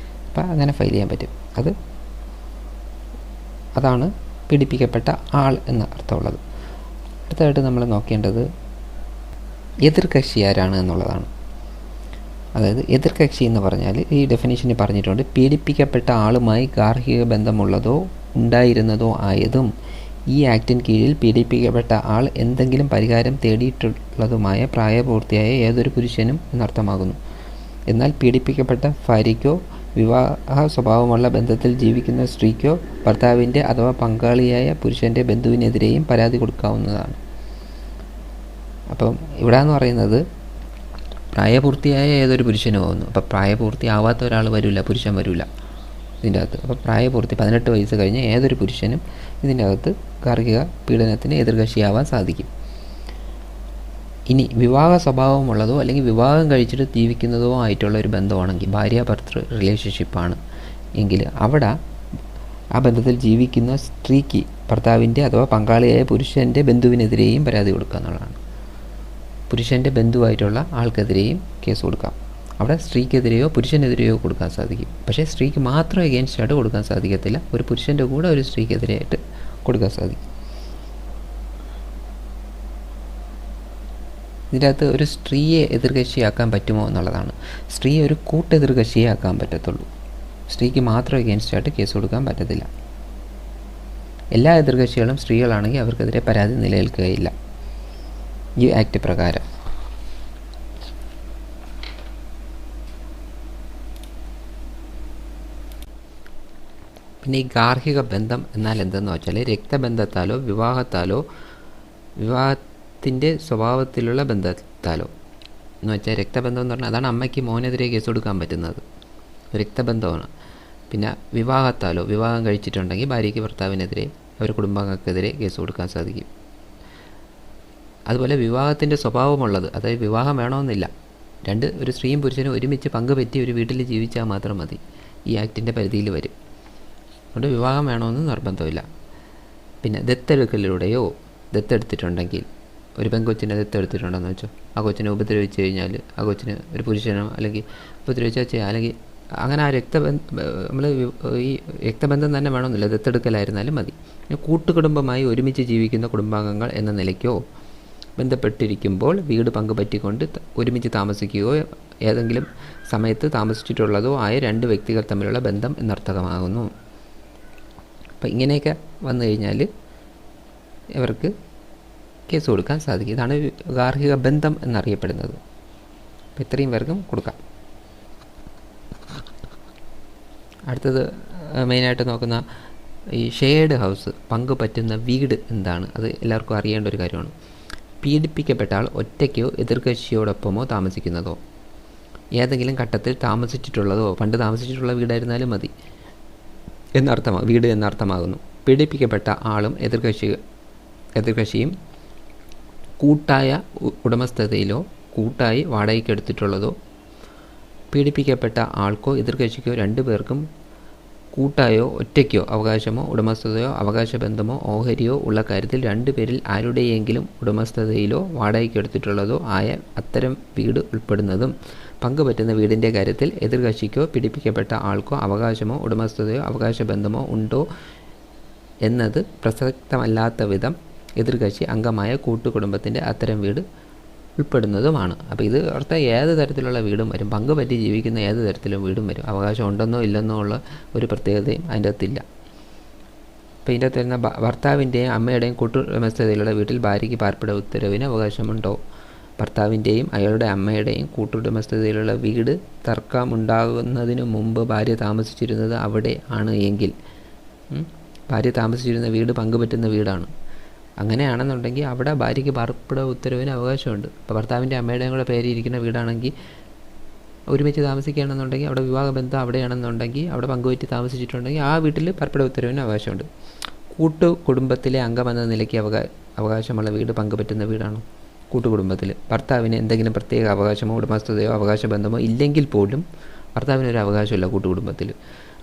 അപ്പോൾ അങ്ങനെ ഫയൽ ചെയ്യാൻ പറ്റും. അതാണ് പീഡിപ്പിക്കപ്പെട്ട ആൾ എന്ന അർത്ഥമുള്ളത്. അടുത്തതായിട്ട് നമ്മൾ നോക്കേണ്ടത് എതിർകക്ഷി ആരാണ് എന്നുള്ളതാണ്. അതായത് എതിർകക്ഷി എന്ന് പറഞ്ഞാൽ ഈ ഡെഫിനിഷന് പറഞ്ഞിട്ടുണ്ട്, പീഡിപ്പിക്കപ്പെട്ട ആളുമായി ഗാർഹിക ബന്ധമുള്ളതോ ഉണ്ടായിരുന്നതോ ആയതും ഈ ആക്ടിന് കീഴിൽ പീഡിപ്പിക്കപ്പെട്ട ആൾ എന്തെങ്കിലും പരിഹാരം തേടിയിട്ടുള്ളതുമായ പ്രായപൂർത്തിയായ ഏതൊരു പുരുഷനും എന്നർത്ഥമാകുന്നു. എന്നാൽ പീഡിപ്പിക്കപ്പെട്ട ഭാര്യയ്ക്കോ വിവാഹ സ്വഭാവമുള്ള ബന്ധത്തിൽ ജീവിക്കുന്ന സ്ത്രീക്കോ ഭർത്താവിൻ്റെ അഥവാ പങ്കാളിയായ പുരുഷൻ്റെ ബന്ധുവിനെതിരെയും പരാതി കൊടുക്കാവുന്നതാണ്. അപ്പം ഇവിടെ എന്ന് പറയുന്നത് പ്രായപൂർത്തിയായ ഏതൊരു പുരുഷനും ആവുന്നു. അപ്പോൾ പ്രായപൂർത്തിയാവാത്ത ഒരാൾ വരില്ല, പുരുഷൻ വരില്ല ഇതിൻ്റെ അകത്ത്. അപ്പോൾ പ്രായപൂർത്തി 18 വയസ്സ് കഴിഞ്ഞ ഏതൊരു പുരുഷനും ഇതിൻ്റെ അകത്ത് ഗാർഹിക പീഡനത്തിന് എതിർകക്ഷിയാവാൻ സാധിക്കും. ഇനി വിവാഹ സ്വഭാവമുള്ളതോ അല്ലെങ്കിൽ വിവാഹം കഴിച്ചിട്ട് ജീവിക്കുന്നതോ ആയിട്ടുള്ള ഒരു ബന്ധമാണെങ്കിൽ, ഭാര്യ ഭർത്തൃ റിലേഷൻഷിപ്പാണ് എങ്കിൽ അവിടെ ആ ബന്ധത്തിൽ ജീവിക്കുന്ന സ്ത്രീക്ക് ഭർത്താവിൻ്റെ അഥവാ പങ്കാളിയായ പുരുഷൻ്റെ ബന്ധുവിനെതിരെയും പരാതി കൊടുക്കുക എന്നുള്ളതാണ്. പുരുഷൻ്റെ ബന്ധുവായിട്ടുള്ള ആൾക്കെതിരെയും കേസ് കൊടുക്കാം. അവിടെ സ്ത്രീക്കെതിരെയോ പുരുഷനെതിരെയോ കൊടുക്കാൻ സാധിക്കും. പക്ഷേ സ്ത്രീക്ക് മാത്രം എഗെയിൻസ്റ്റ് ആയിട്ട് കൊടുക്കാൻ സാധിക്കത്തില്ല. ഒരു പുരുഷൻ്റെ കൂടെ ഒരു സ്ത്രീക്കെതിരെയായിട്ട് കൊടുക്കാൻ സാധിക്കും. ഇതിൻ്റെ അകത്ത് ഒരു സ്ത്രീയെ എതിർകക്ഷിയാക്കാൻ പറ്റുമോ എന്നുള്ളതാണ്. സ്ത്രീ ഒരു കൂട്ടെതിർകക്ഷിയെ ആക്കാൻ പറ്റത്തുള്ളൂ. സ്ത്രീക്ക് മാത്രം എഗെയിൻസ്റ്റ് ആയിട്ട് കേസ് കൊടുക്കാൻ പറ്റത്തില്ല. എല്ലാ എതിർകക്ഷികളും സ്ത്രീകളാണെങ്കിൽ അവർക്കെതിരെ പരാതി നിലനിൽക്കുകയില്ല ഈ ആക്ട് പ്രകാരം. പിന്നെ ഈ ഗാർഹിക ബന്ധം എന്നാൽ എന്തെന്ന് വെച്ചാൽ രക്തബന്ധത്താലോ വിവാഹത്തിൻ്റെ സ്വഭാവത്തിലുള്ള ബന്ധത്താലോ എന്ന് വെച്ചാൽ രക്തബന്ധം എന്ന് പറഞ്ഞാൽ അതാണ് അമ്മയ്ക്ക് മോനെതിരെ കേസ് കൊടുക്കാൻ പറ്റുന്നത്, രക്തബന്ധമാണ്. പിന്നെ വിവാഹം കഴിച്ചിട്ടുണ്ടെങ്കിൽ ഭാര്യയ്ക്ക് ഭർത്താവിനെതിരെ അവരുടെ കുടുംബാംഗങ്ങൾക്കെതിരെ കേസ് കൊടുക്കാൻ സാധിക്കും. അതുപോലെ വിവാഹത്തിൻ്റെ സ്വഭാവമുള്ളത്, അതായത് വിവാഹം വേണമെന്നില്ല, ഒരു സ്ത്രീയും പുരുഷനും ഒരുമിച്ച് പങ്കുപറ്റി ഒരു വീട്ടിൽ ജീവിച്ചാൽ മാത്രം മതി, ഈ ആക്ടിൻ്റെ പരിധിയിൽ വരും. അതുകൊണ്ട് വിവാഹം വേണമെന്ന് നിർബന്ധമില്ല. പിന്നെ ദത്തെടുത്തിട്ടുണ്ടെങ്കിൽ ഒരു പെൺകൊച്ചിനെ ദത്തെടുത്തിട്ടുണ്ടെന്ന് വെച്ചോ, ആ കൊച്ചിനെ ഉപദ്രവിച്ച് കഴിഞ്ഞാൽ ആ കൊച്ചിന് ഒരു പുരുഷനോ അല്ലെങ്കിൽ ഉപദ്രവിച്ചാൽ ചെയ്യാം. അല്ലെങ്കിൽ അങ്ങനെ ആ നമ്മൾ ഈ രക്തബന്ധം തന്നെ വേണമെന്നില്ല, ദത്തെടുക്കലായിരുന്നാലും മതി. കൂട്ടുകുടുംബമായി ഒരുമിച്ച് ജീവിക്കുന്ന കുടുംബാംഗങ്ങൾ എന്ന നിലയ്ക്കോ ബന്ധപ്പെട്ടിരിക്കുമ്പോൾ വീട് പങ്കുപറ്റിക്കൊണ്ട് ഒരുമിച്ച് താമസിക്കുകയോ ഏതെങ്കിലും സമയത്ത് താമസിച്ചിട്ടുള്ളതോ ആയ 2 വ്യക്തികൾ തമ്മിലുള്ള ബന്ധം എന്നർത്ഥമാകുന്നു. അപ്പോൾ ഇങ്ങനെയൊക്കെ വന്നു കഴിഞ്ഞാൽ ഇവർക്ക് കേസ് കൊടുക്കാൻ സാധിക്കും. ഇതാണ് ഗാർഹിക ബന്ധം എന്നറിയപ്പെടുന്നത്. അപ്പോൾ ഇത്രയും പേർക്കും കൊടുക്കാം. അടുത്തത് മെയിനായിട്ട് നോക്കുന്ന ഈ ഷെയർഡ് ഹൗസ്, പങ്കുപറ്റുന്ന വീട് എന്താണ്, അത് എല്ലാവർക്കും അറിയേണ്ട ഒരു കാര്യമാണ്. പീഡിപ്പിക്കപ്പെട്ട ആൾ ഒറ്റയ്ക്കോ എതിർകക്ഷിയോടൊപ്പമോ താമസിക്കുന്നതോ ഏതെങ്കിലും ഘട്ടത്തിൽ താമസിച്ചിട്ടുള്ളതോ, പണ്ട് താമസിച്ചിട്ടുള്ള വീടായിരുന്നാലും മതി, വീട് എന്നർത്ഥമാകുന്നു. പീഡിപ്പിക്കപ്പെട്ട ആളും എതിർകക്ഷിയും കൂട്ടായ ഉടമസ്ഥതയിലോ കൂട്ടായി വാടകയ്ക്കെടുത്തിട്ടുള്ളതോ പീഡിപ്പിക്കപ്പെട്ട ആൾക്കോ എതിർകക്ഷിക്കോ രണ്ടുപേർക്കും കൂട്ടായോ ഒറ്റയ്ക്കോ അവകാശമോ ഉടമസ്ഥതയോ അവകാശബന്ധമോ ഓഹരിയോ ഉള്ള കാര്യത്തിൽ രണ്ടുപേരിൽ ആരുടെയെങ്കിലും ഉടമസ്ഥതയിലോ വാടകയ്ക്കെടുത്തിട്ടുള്ളതോ ആയ അത്തരം വീട് ഉൾപ്പെടുന്നതും പങ്കുപറ്റുന്ന വീടിൻ്റെ കാര്യത്തിൽ എതിർകക്ഷിക്കോ പീഡിപ്പിക്കപ്പെട്ട ആൾക്കോ അവകാശമോ ഉടമസ്ഥതയോ അവകാശബന്ധമോ ഉണ്ടോ എന്നത് പ്രസക്തമല്ലാത്ത വിധം എതിർകക്ഷി അംഗമായ കൂട്ടുകുടുംബത്തിൻ്റെ അത്തരം വീട് ഉൾപ്പെടുന്നതുമാണ്. അപ്പോൾ ഇത് അർത്ഥം ഏത് തരത്തിലുള്ള വീടും വരും, പങ്കുപറ്റി ജീവിക്കുന്ന ഏത് തരത്തിലും വീടും വരും. അവകാശം ഉണ്ടെന്നോ ഇല്ലെന്നോ ഉള്ള ഒരു പ്രത്യേകതയും അതിൻ്റെ അകത്തില്ല. അപ്പോൾ ഇതിൻ്റെ അകത്ത് വരുന്ന ഭർത്താവിൻ്റെയും അമ്മയുടെയും കൂട്ടുടമസ്ഥതയിലുള്ള വീട്ടിൽ ഭാര്യയ്ക്ക് പാർപ്പിട ഉത്തരവിന് അവകാശമുണ്ടോ? ഭർത്താവിൻ്റെയും അയാളുടെ അമ്മയുടെയും കൂട്ടുടമസ്ഥതയിലുള്ള വീട് തർക്കമുണ്ടാകുന്നതിന് മുമ്പ് ഭാര്യ താമസിച്ചിരുന്നത് അവിടെ ആണ് എങ്കിൽ, ഭാര്യ താമസിച്ചിരുന്ന വീട് പങ്കുപറ്റുന്ന വീടാണ്, അങ്ങനെയാണെന്നുണ്ടെങ്കിൽ അവിടെ ഭാര്യയ്ക്ക് പാർപ്പിട ഉത്തരവിന് അവകാശമുണ്ട്. ഇപ്പോൾ ഭർത്താവിൻ്റെ അമ്മയുടെയും കൂടെ പേരിരിക്കുന്ന വീടാണെങ്കിൽ ഒരുമിച്ച് താമസിക്കുകയാണെന്നുണ്ടെങ്കിൽ അവിടെ വിവാഹബന്ധം അവിടെയാണെന്നുണ്ടെങ്കിൽ അവിടെ പങ്കുപറ്റി താമസിച്ചിട്ടുണ്ടെങ്കിൽ ആ വീട്ടിൽ പാർപ്പിട ഉത്തരവിന് അവകാശമുണ്ട്. കൂട്ടുകുടുംബത്തിലെ അംഗമെന്ന നിലയ്ക്ക് അവകാശമുള്ള വീട് പങ്കുപറ്റുന്ന വീടാണ്. കൂട്ടുകുടുംബത്തിൽ ഭർത്താവിന് എന്തെങ്കിലും പ്രത്യേക അവകാശമോ ഉടമസ്ഥതയോ അവകാശബന്ധമോ ഇല്ലെങ്കിൽ പോലും ഭർത്താവിനൊരു അവകാശമില്ല കൂട്ടുകുടുംബത്തിൽ.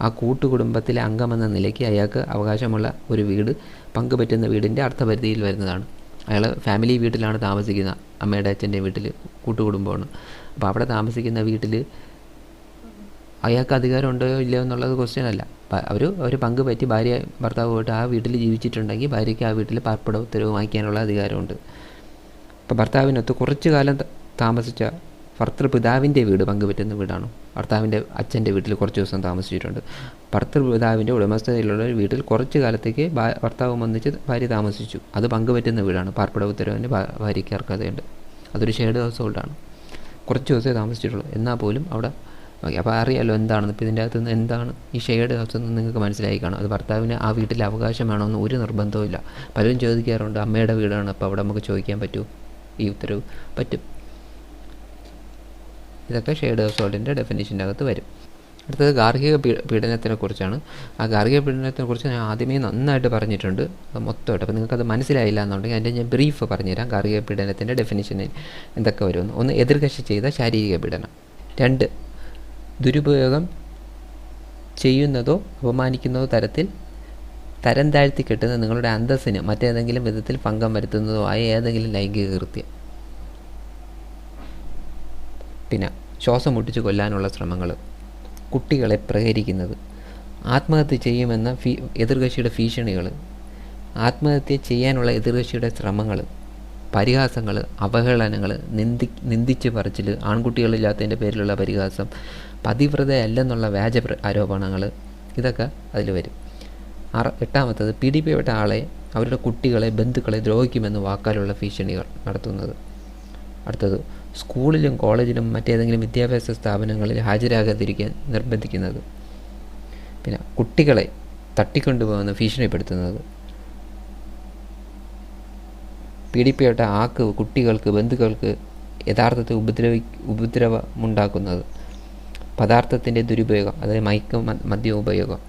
ആ കൂട്ടുകുടുംബത്തിലെ അംഗമെന്ന നിലയ്ക്ക് അയാൾക്ക് അവകാശമുള്ള ഒരു വീട് പങ്കുപറ്റുന്ന വീടിൻ്റെ അർത്ഥപരിധിയിൽ വരുന്നതാണ്. അയാൾ ഫാമിലി വീട്ടിലാണ് താമസിക്കുന്നത്, അമ്മയുടെ അച്ഛൻ്റെ വീട്ടിൽ കൂട്ടുകുടുംബമാണ്. അപ്പോൾ അവിടെ താമസിക്കുന്ന വീട്ടിൽ അയാൾക്ക് അധികാരം ഉണ്ടോ ഇല്ലയോ എന്നുള്ളത് ക്വസ്റ്റ്യൻ അല്ല. അവർ പങ്കുപറ്റി ഭാര്യ ഭർത്താവ് പോയിട്ട് ആ വീട്ടിൽ ജീവിച്ചിട്ടുണ്ടെങ്കിൽ ഭാര്യയ്ക്ക് ആ വീട്ടിൽ പാർപ്പിട ഉത്തരവ് വാങ്ങിക്കാനുള്ള അധികാരമുണ്ട്. അപ്പോൾ ഭർത്താവിനൊത്ത് കുറച്ചു കാലം താമസിച്ച ഭർത്തൃപിതാവിൻ്റെ വീട് പങ്കുപറ്റുന്ന വീടാണ്. ഭർത്താവിൻ്റെ അച്ഛൻ്റെ വീട്ടിൽ കുറച്ച് ദിവസം താമസിച്ചിട്ടുണ്ട്. ഭർത്തൃപിതാവിൻ്റെ ഉടമസ്ഥതയിലുള്ള ഒരു വീട്ടിൽ കുറച്ച് കാലത്തേക്ക് ഭർത്താവും ഒന്നിച്ച് ഭാര്യ താമസിച്ചു, അത് പങ്കുപറ്റുന്ന വീടാണ്. പാർപ്പിട ഉത്തരവിന് ഭാര്യയ്ക്ക് അർഹതയുണ്ട്. അതൊരു ഷെയർഡ് ഹൗസ് ഹോൾഡാണ്. കുറച്ച് ദിവസമേ താമസിച്ചിട്ടുള്ളൂ, എന്നാൽ പോലും അവിടെ അപ്പോൾ അറിയാമല്ലോ എന്താണെന്ന്. ഇപ്പോൾ ഇതിൻ്റെ അകത്തുനിന്ന് എന്താണ് ഈ ഷെയർഡ് ഹൗസ് എന്ന് നിങ്ങൾക്ക് മനസ്സിലായി കാണും. അത് ഭർത്താവിന് ആ വീട്ടിൽ അവകാശം വേണമെന്ന് ഒരു നിർബന്ധവും ഇല്ല. പലരും ചോദിക്കാറുണ്ട്, അമ്മയുടെ വീടാണ് അപ്പോൾ അവിടെ നമുക്ക് ചോദിക്കാൻ പറ്റുമോ ഈ ഉത്തരവ്? പറ്റും. ഇതൊക്കെ ഷെയർഡ് ഹൗസ് ഹോൾഡിൻ്റെ ഡെഫിനിഷൻ്റെ അകത്ത് വരും. അടുത്തത് ഗാർഹിക പീഡനത്തിനെ കുറിച്ചാണ്. ആ ഗാർഹിക പീഡനത്തിനെ കുറിച്ച് ഞാൻ ആദ്യമേ നന്നായിട്ട് പറഞ്ഞിട്ടുണ്ട്, മൊത്തമായിട്ട്. അപ്പോൾ നിങ്ങൾക്കത് മനസ്സിലായില്ല എന്നുണ്ടെങ്കിൽ അതിൻ്റെ ഞാൻ ബ്രീഫ് പറഞ്ഞുതരാം. ഗാർഹിക പീഡനത്തിൻ്റെ ഡെഫിനിഷനിൽ എന്തൊക്കെ വരുമെന്ന്. 1, എതിർകക്ഷി ചെയ്ത ശാരീരിക പീഡനം. 2, ദുരുപയോഗം ചെയ്യുന്നതോ അപമാനിക്കുന്നതോ തരം താഴ്ത്തി കെട്ടുന്ന നിങ്ങളുടെ അന്തസ്സിന് മറ്റേതെങ്കിലും വിധത്തിൽ ഭംഗം വരുത്തുന്നതോ ആയ ഏതെങ്കിലും ലൈംഗിക കൃത്യം. പിന്നെ ശ്വാസം മുട്ടിച്ച് കൊല്ലാനുള്ള ശ്രമങ്ങൾ, കുട്ടികളെ പ്രഹരിക്കുന്നത്, ആത്മഹത്യ ചെയ്യുമെന്ന എതിർകക്ഷിയുടെ ഭീഷണികൾ, ആത്മഹത്യ ചെയ്യാനുള്ള എതിർകക്ഷിയുടെ ശ്രമങ്ങൾ, പരിഹാസങ്ങൾ, അവഹേളനങ്ങൾ, നിന്ദിച്ച് പറച്ചിൽ, ആൺകുട്ടികളില്ലാത്തതിൻ്റെ പേരിലുള്ള പരിഹാസം, പതിവ്രതയല്ലെന്നുള്ള വ്യാജ ആരോപണങ്ങൾ, ഇതൊക്കെ അതിൽ വരും. 8ാമത്തത് പീഡിപ്പിക്കപ്പെട്ട ആളെ, അവരുടെ കുട്ടികളെ, ബന്ധുക്കളെ ദ്രോഹിക്കുമെന്ന് വാക്കാലുള്ള ഭീഷണികൾ നടത്തുന്നത്. അടുത്തത് സ്കൂളിലും കോളേജിലും മറ്റേതെങ്കിലും വിദ്യാഭ്യാസ സ്ഥാപനങ്ങളിൽ ഹാജരാകാതിരിക്കാൻ നിർബന്ധിക്കുന്നത്. പിന്നെ കുട്ടികളെ തട്ടിക്കൊണ്ടുപോകുന്ന ഭീഷണിപ്പെടുത്തുന്നത്. പീഡിപ്പിക്കപ്പെട്ട ആൾക്ക്, കുട്ടികൾക്ക്, ബന്ധുക്കൾക്ക് യഥാർത്ഥത്തിൽ ഉപദ്രവമുണ്ടാക്കുന്നത്. പദാർത്ഥത്തിൻ്റെ ദുരുപയോഗം, അതായത് മദ്യ ഉപയോഗം,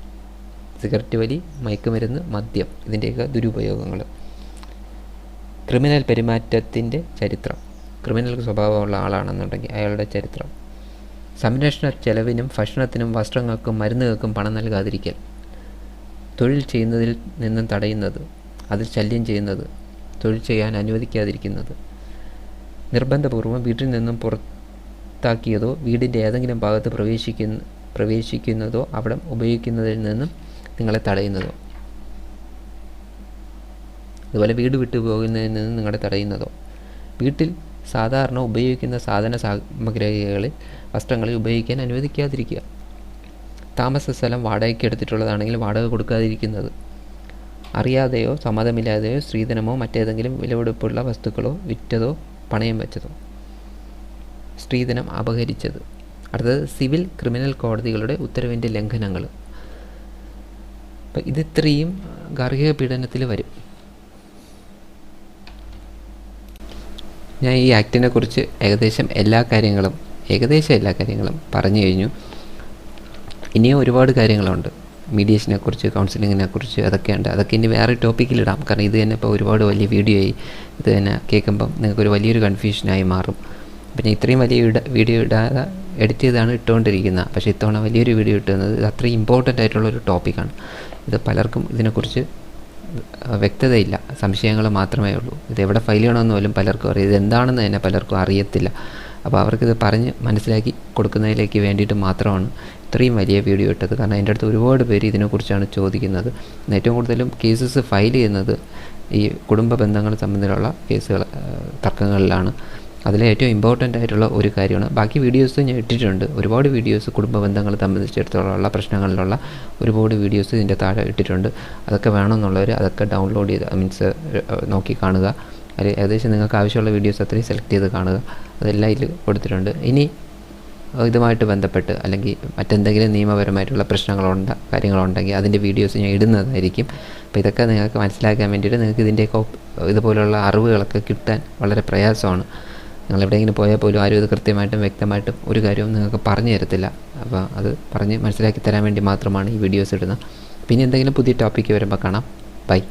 സിഗരറ്റ് വലി, മയക്കുമരുന്ന്, മദ്യം, ഇതിൻ്റെയൊക്കെ ദുരുപയോഗങ്ങൾ. ക്രിമിനൽ പെരുമാറ്റത്തിൻ്റെ ചരിത്രം, ക്രിമിനൽ സ്വഭാവമുള്ള ആളാണെന്നുണ്ടെങ്കിൽ അയാളുടെ ചരിത്രം. സംരക്ഷണ ചെലവിനും ഭക്ഷണത്തിനും വസ്ത്രങ്ങൾക്കും മരുന്നുകൾക്കും പണം നൽകാതിരിക്കൽ. തൊഴിൽ ചെയ്യുന്നതിൽ നിന്നും തടയുന്നത്, അതിൽ ശല്യം ചെയ്യുന്നത്, തൊഴിൽ ചെയ്യാൻ അനുവദിക്കാതിരിക്കുന്നത്. നിർബന്ധപൂർവ്വം വീട്ടിൽ നിന്നും പുറത്താക്കിയതോ വീടിൻ്റെ ഏതെങ്കിലും ഭാഗത്ത് പ്രവേശിക്കുന്നതോ അവിടെ ഉപയോഗിക്കുന്നതിൽ നിന്നും നിങ്ങളെ തടയുന്നതോ. അതുപോലെ വീട് വിട്ടു പോകുന്നതിൽ നിന്ന് നിങ്ങളെ തടയുന്നതോ. വീട്ടിൽ സാധാരണ ഉപയോഗിക്കുന്ന സാധന സാമഗ്രികളിൽ, വസ്ത്രങ്ങളിൽ ഉപയോഗിക്കാൻ അനുവദിക്കാതിരിക്കുക. താമസ സ്ഥലം വാടകയ്ക്ക് എടുത്തിട്ടുള്ളതാണെങ്കിൽ വാടക കൊടുക്കാതിരിക്കുന്നത്. അറിയാതെയോ സമ്മതമില്ലാതെയോ സ്ത്രീധനമോ മറ്റേതെങ്കിലും വിലപിടിപ്പുള്ള വസ്തുക്കളോ വിറ്റതോ പണയം വെച്ചതോ. സ്ത്രീധനം അപഹരിച്ചത്. അടുത്തത് സിവിൽ ക്രിമിനൽ കോടതികളുടെ ഉത്തരവിൻ്റെ ലംഘനങ്ങൾ. അപ്പം ഇതിത്രയും ഗാർഹിക പീഡനത്തിൽ വരും. ഞാൻ ഈ ആക്ടിനെ കുറിച്ച് ഏകദേശം എല്ലാ കാര്യങ്ങളും പറഞ്ഞു കഴിഞ്ഞു. ഇനിയും ഒരുപാട് കാര്യങ്ങളുണ്ട്. മീഡിയേഷനെക്കുറിച്ച്, കൗൺസിലിങ്ങിനെക്കുറിച്ച് അതൊക്കെയുണ്ട്. അതൊക്കെ ഇനി വേറെ ടോപ്പിക്കിലിടാം. കാരണം ഇത് തന്നെ ഇപ്പോൾ ഒരുപാട് വലിയ വീഡിയോ ആയി. ഇത് തന്നെ കേൾക്കുമ്പം നിങ്ങൾക്കൊരു വലിയൊരു കൺഫ്യൂഷനായി മാറും. പിന്നെ ഇത്രയും വലിയ വീഡിയോ ഇടാതെ എഡിറ്റ് ചെയ്താണ് ഇട്ടുകൊണ്ടിരിക്കുന്നത്. പക്ഷേ ഇത്തവണ വലിയൊരു വീഡിയോ ഇട്ടുന്നത് ഇത് അത്രയും ഇമ്പോർട്ടൻ്റ് ആയിട്ടുള്ളൊരു ടോപ്പിക്കാണ്. ഇത് പലർക്കും ഇതിനെക്കുറിച്ച് വ്യക്തതയില്ല, സംശയങ്ങൾ മാത്രമേ ഉള്ളൂ. ഇത് എവിടെ ഫയൽ ചെയ്യണമെന്ന് പോലും പലർക്കും അറിയാം. ഇത് എന്താണെന്ന് തന്നെ പലർക്കും അറിയത്തില്ല. അപ്പോൾ അവർക്കിത് പറഞ്ഞ് മനസ്സിലാക്കി കൊടുക്കുന്നതിലേക്ക് വേണ്ടിയിട്ട് മാത്രമാണ് ഇത്രയും വലിയ വീഡിയോ ഇട്ടത്. കാരണം എൻ്റെ അടുത്ത് ഒരുപാട് പേര് ഇതിനെക്കുറിച്ചാണ് ചോദിക്കുന്നത്. ഏറ്റവും കൂടുതലും കേസസ് ഫയൽ ചെയ്യുന്നത് ഈ കുടുംബ ബന്ധങ്ങൾ സംബന്ധിച്ചുള്ള കേസുകൾ, തർക്കങ്ങളിലാണ്. അതിൽ ഏറ്റവും ഇമ്പോർട്ടൻ്റ് ആയിട്ടുള്ള ഒരു കാര്യമാണ്. ബാക്കി വീഡിയോസ് ഞാൻ ഇട്ടിട്ടുണ്ട്. ഒരുപാട് വീഡിയോസ് കുടുംബ ബന്ധങ്ങൾ സംബന്ധിച്ചിടത്തോളം പ്രശ്നങ്ങളിലുള്ള ഒരുപാട് വീഡിയോസ് ഇതിൻ്റെ താഴെ ഇട്ടിട്ടുണ്ട്. അതൊക്കെ വേണമെന്നുള്ളവർ അതൊക്കെ ഡൗൺലോഡ് ചെയ്ത് മീൻസ് നോക്കി കാണുക. അതിൽ ഏകദേശം നിങ്ങൾക്ക് ആവശ്യമുള്ള വീഡിയോസ് അത്രയും സെലക്ട് ചെയ്ത് കാണുക. അതെല്ലാം ഇതിൽ കൊടുത്തിട്ടുണ്ട്. ഇനി ഇതുമായിട്ട് ബന്ധപ്പെട്ട് അല്ലെങ്കിൽ മറ്റെന്തെങ്കിലും നിയമപരമായിട്ടുള്ള കാര്യങ്ങളുണ്ടെങ്കിൽ അതിൻ്റെ വീഡിയോസ് ഞാൻ ഇടുന്നതായിരിക്കും. അപ്പോൾ ഇതൊക്കെ നിങ്ങൾക്ക് മനസ്സിലാക്കാൻ വേണ്ടിയിട്ട് നിങ്ങൾക്ക് ഇതിൻ്റെയൊക്കെ ഇതുപോലുള്ള അറിവുകളൊക്കെ കിട്ടാൻ വളരെ പ്രയാസമാണ്. നിങ്ങൾ എവിടെയെങ്കിലും പോയാൽ പോലും ആരും ഇത് കൃത്യമായിട്ടും വ്യക്തമായിട്ടും ഒരു കാര്യവും നിങ്ങൾക്ക് പറഞ്ഞു തരത്തില്ല. അപ്പോൾ അത് പറഞ്ഞ് മനസ്സിലാക്കി തരാൻ വേണ്ടി മാത്രമാണ് ഈ വീഡിയോസ് ഇടുന്നത്. പിന്നെ എന്തെങ്കിലും പുതിയ ടോപ്പിക്ക് വരുമ്പോൾ കാണാം. ബൈ.